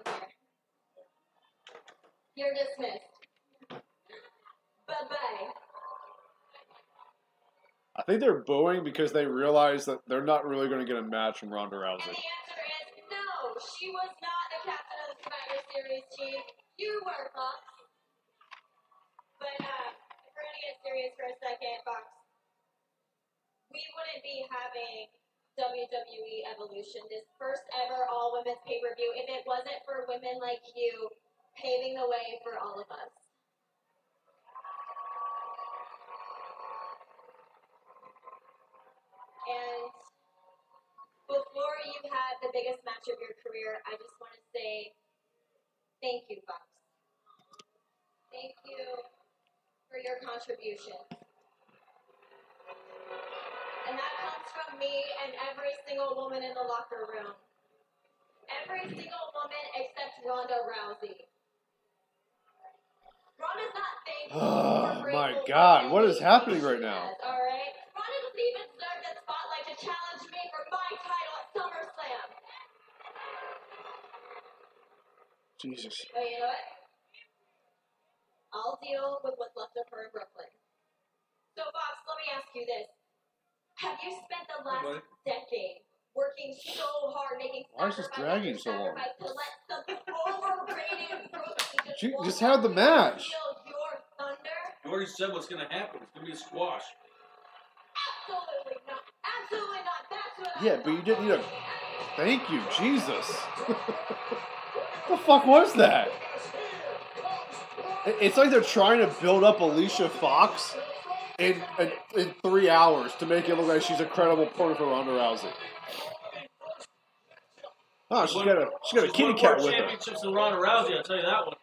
You're dismissed. Bye-bye. I think they're booing because they realize that they're not really going to get a match from Ronda And Rousey. the answer is no. She was not the captain of the Survivor Series team. You were, Fox. But if we're gonna get serious for a second, Fox, we wouldn't be having WWE Evolution, this first ever all women's pay-per-view, if it wasn't for women like you paving the way for all of us. And before you had the biggest match of your career, I just want to say thank you, Fox. Thank you for your contribution. And that comes from me and every single woman in the locker room. Every single woman except Ronda Rousey. Ronda's not thankful Oh or my grateful God, for what is anything happening she right now? has, all right? Ronda Jesus. Oh, you know what? I'll deal with what's left of her in Brooklyn. So, Fox, let me ask you this. Have you spent the last decade working so hard, making Why is this dragging so long? to let some overrated rookie She just had the match. steal your thunder? You already said what's going to happen. It's going to be a squash. Absolutely not. Absolutely not. That's what Yeah, but you didn't need a... Thank you, Jesus. The fuck was that? It's like they're trying to build up Alicia Fox in 3 hours to make it look like she's a credible opponent for Ronda Rousey. Oh, she's got a kitty cat with her. Championships in Ronda Rousey, I'll tell you that one.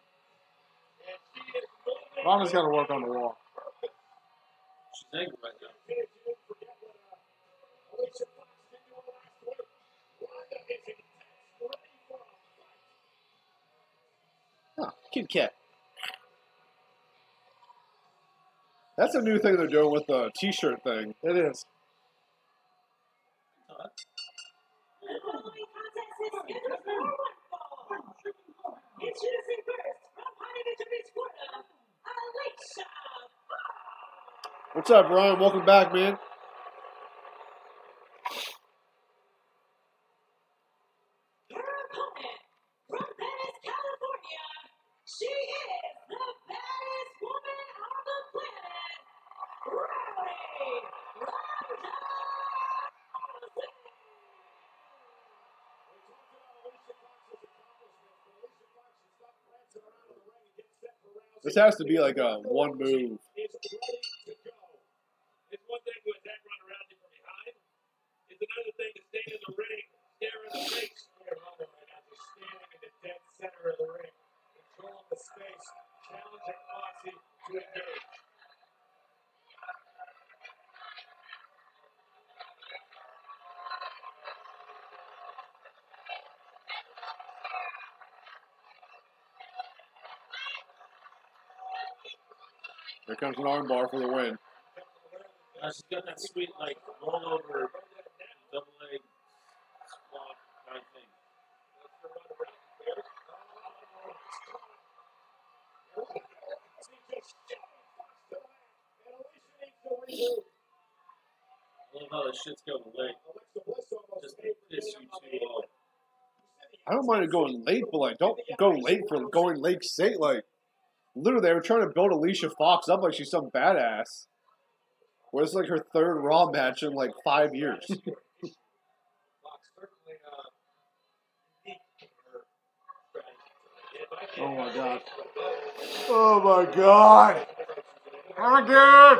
Ronda's got to work on the wall. She's angry right now. Oh, kitty cat. That's a new thing they're doing with the t-shirt thing. It is. Introducing first, from Huntington Beach, Florida, Alicia. What's up, Ryan? Welcome back, man. Her opponent, from Venice, California, she is the baddest woman on the planet, Rowdy Ronda Rousey. This has to be like a one move. It's one thing to attack Ronda Rousey from behind. It's another thing to stay in the ring, stare in the face. Ronda right now, just standing in the dead center of the ring, controlling the space, challenging Foxy to engage. Here comes an armbar for the win. She's got that sweet, like, rollover, double leg squat kind of thing. I love how this shit's going late. Just to piss you two off. I don't mind it going late, but like, don't go late for going late sake. Like, literally, they were trying to build Alicia Fox up like she's some badass. Well, it's like her third Raw match in like 5 years. Oh my god. Oh my god. Oh my god.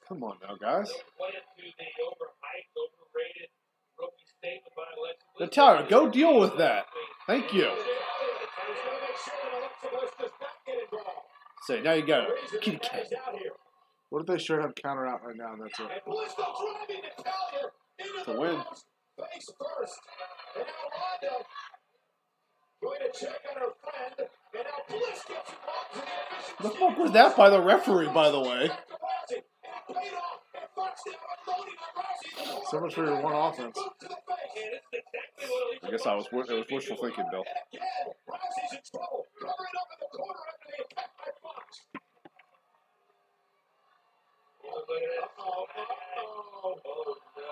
Come on now, guys. Natalia, go deal with that. Thank you. Say, now you got a kitty cat. What if they straight up counter out right now and that's it? It's a win. Face first. And now Ronda going to check on her friend. And now Bliss gets involved in the The fuck was that by the referee, by the way? So much for your one offense. I guess it was wishful thinking, Bill. Rousey's in trouble. Cover it up in the corner after the attack by Fox. Oh, no.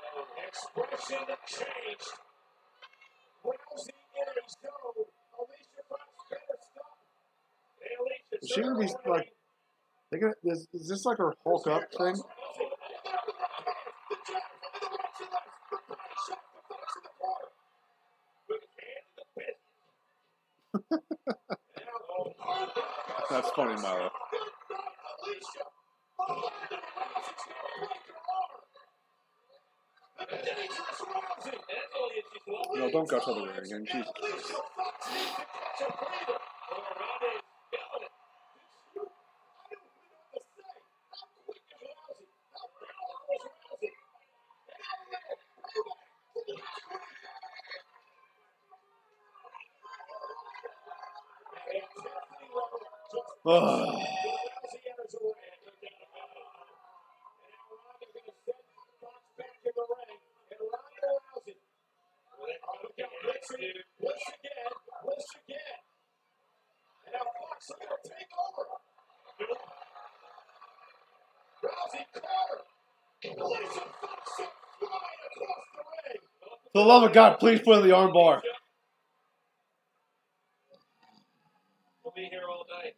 Expression changed. Rousey in a zone. Alicia Fox better stop. Hey, Alicia, Is she gonna be like? They gonna, is this like her Hulk up thing? That's funny, Milo. No, don't go to the ring again. Jesus. Ugh. For the love of God, please put in the armbar. We'll be here all night.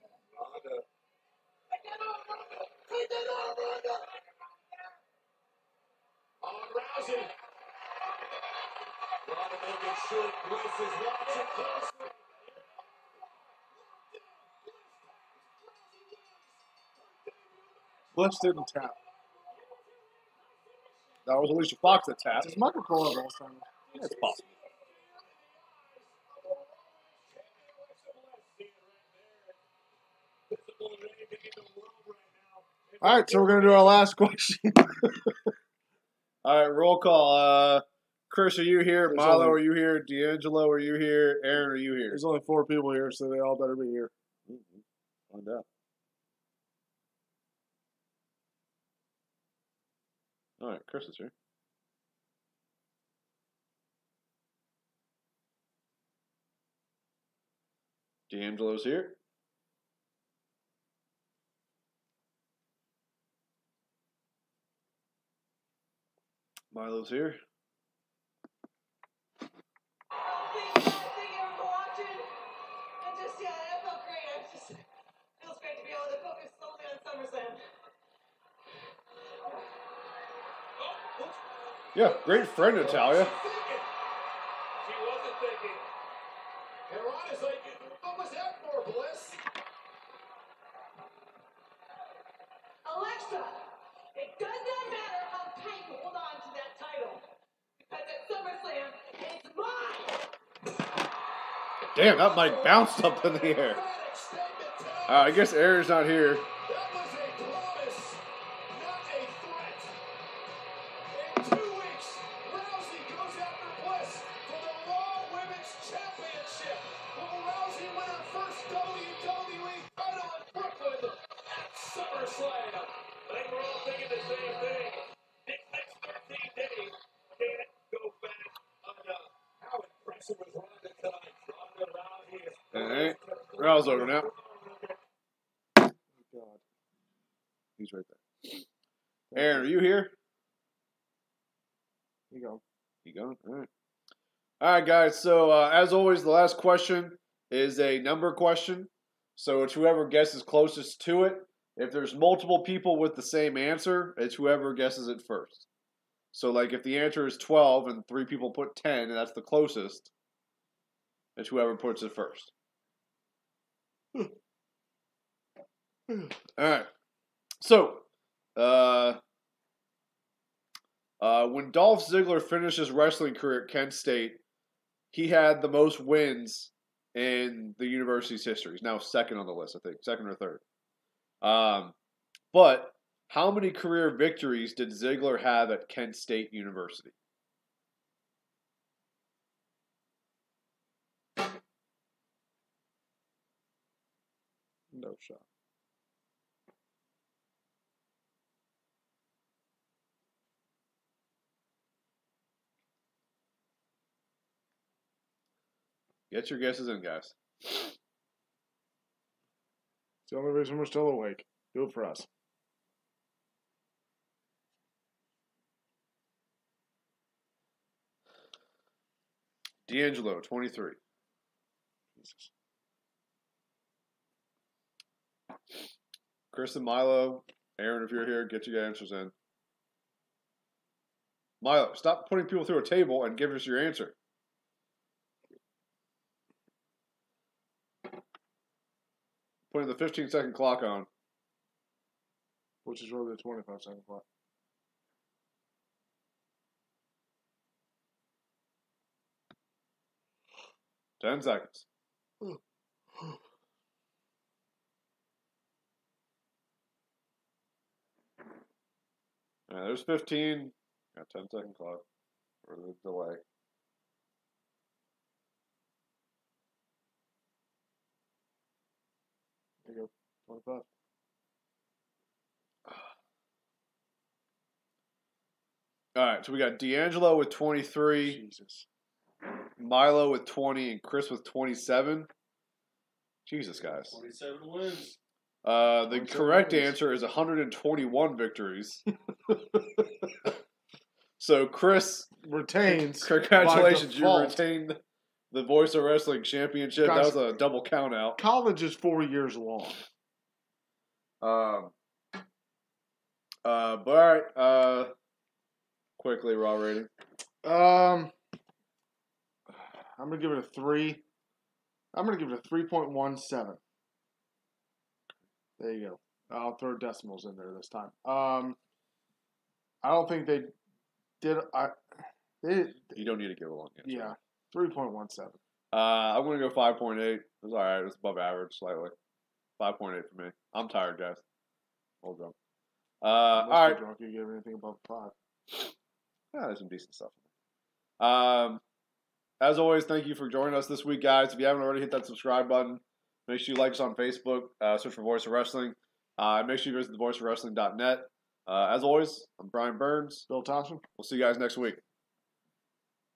Rousey. Ronda making sure Bliss is watching closely. Bliss didn't tap. That was Alicia Fox that tapped. Does Michael Cole have Alzheimer's? It's possible. All right, so we're going to do our last question. All right, roll call. Chris, are you here? There's Milo, only- are you here? D'Angelo, are you here? Aaron, are you here? There's only 4 people here, so they all better be here. Find out. All right, Chris is here. D'Angelo's here. Milo's here. Thank you for watching. And just, yeah, that felt great. Feels great to be able to focus solely on SummerSlam. Yeah, great friend, Natalia. She wasn't thinking. And Ronda's like, what was that for, Bliss? Alexa, it does not matter how tight you hold on to that title. Because at SummerSlam, it's mine. Damn, that mic bounced up in the air. I guess Aaron's not here. That was a promise, not a threat. In 2 weeks, Rousey goes after Bliss for the Raw Women's Championship. Will Rousey win her first WWE title in Brooklyn at SummerSlam? I think we're all thinking the same thing. These next 13 days can't go back enough. How impressive was Ronda tonight? Ronda Rousey is All right, Raul's over now. God. He's right there. Aaron, are you here? You go. You going? All right. All right, guys. So, as always, the last question is a number question. So, it's whoever guesses closest to it. If there's multiple people with the same answer, it's whoever guesses it first. So, like, if the answer is 12 and 3 people put 10, and that's the closest, it's whoever puts it first. All right. So, when Dolph Ziggler finished his wrestling career at Kent State, he had the most wins in the university's history. He's now second on the list, I think, second or third. But how many career victories did Ziggler have at Kent State University? No shot. Get your guesses in, guys. It's the only reason we're still awake. Do it for us. D'Angelo, 23. Jesus. Chris and Milo, Aaron, if you're here, get your answers in. Milo, stop putting people through a table and give us your answer. Putting the 15-second clock on. Which is really the 25-second clock. Ten seconds. There's 15. Got 10-second clock for the delay. There you go. 25. All right, so we got D'Angelo with 23. Jesus. Milo with 20 and Chris with 27. Jesus, guys. 27 wins. The correct answer is 121 victories. So Chris retains. Congratulations, you by default. retained the Voice of Wrestling Championship. Guys, that was a double count out. College is 4 years long. But all right. Quickly, raw rating. I'm gonna give it a 3. I'm gonna give it a 3.17. There you go. I'll throw decimals in there this time. I don't think they did. You don't need to give a long answer. Yeah, 3.17. I'm gonna go 5.8. It was all right. It was above average slightly. 5.8 for me. I'm tired, guys. Hold on. All right. Drunk, you give anything above 5. Yeah, there's some decent stuff. As always, thank you for joining us this week, guys. If you haven't already, hit that subscribe button. Make sure you like us on Facebook. Search for Voice of Wrestling. Make sure you visit thevoiceofwrestling.net. As always, I'm Brian Burns. Bill Thompson. We'll see you guys next week.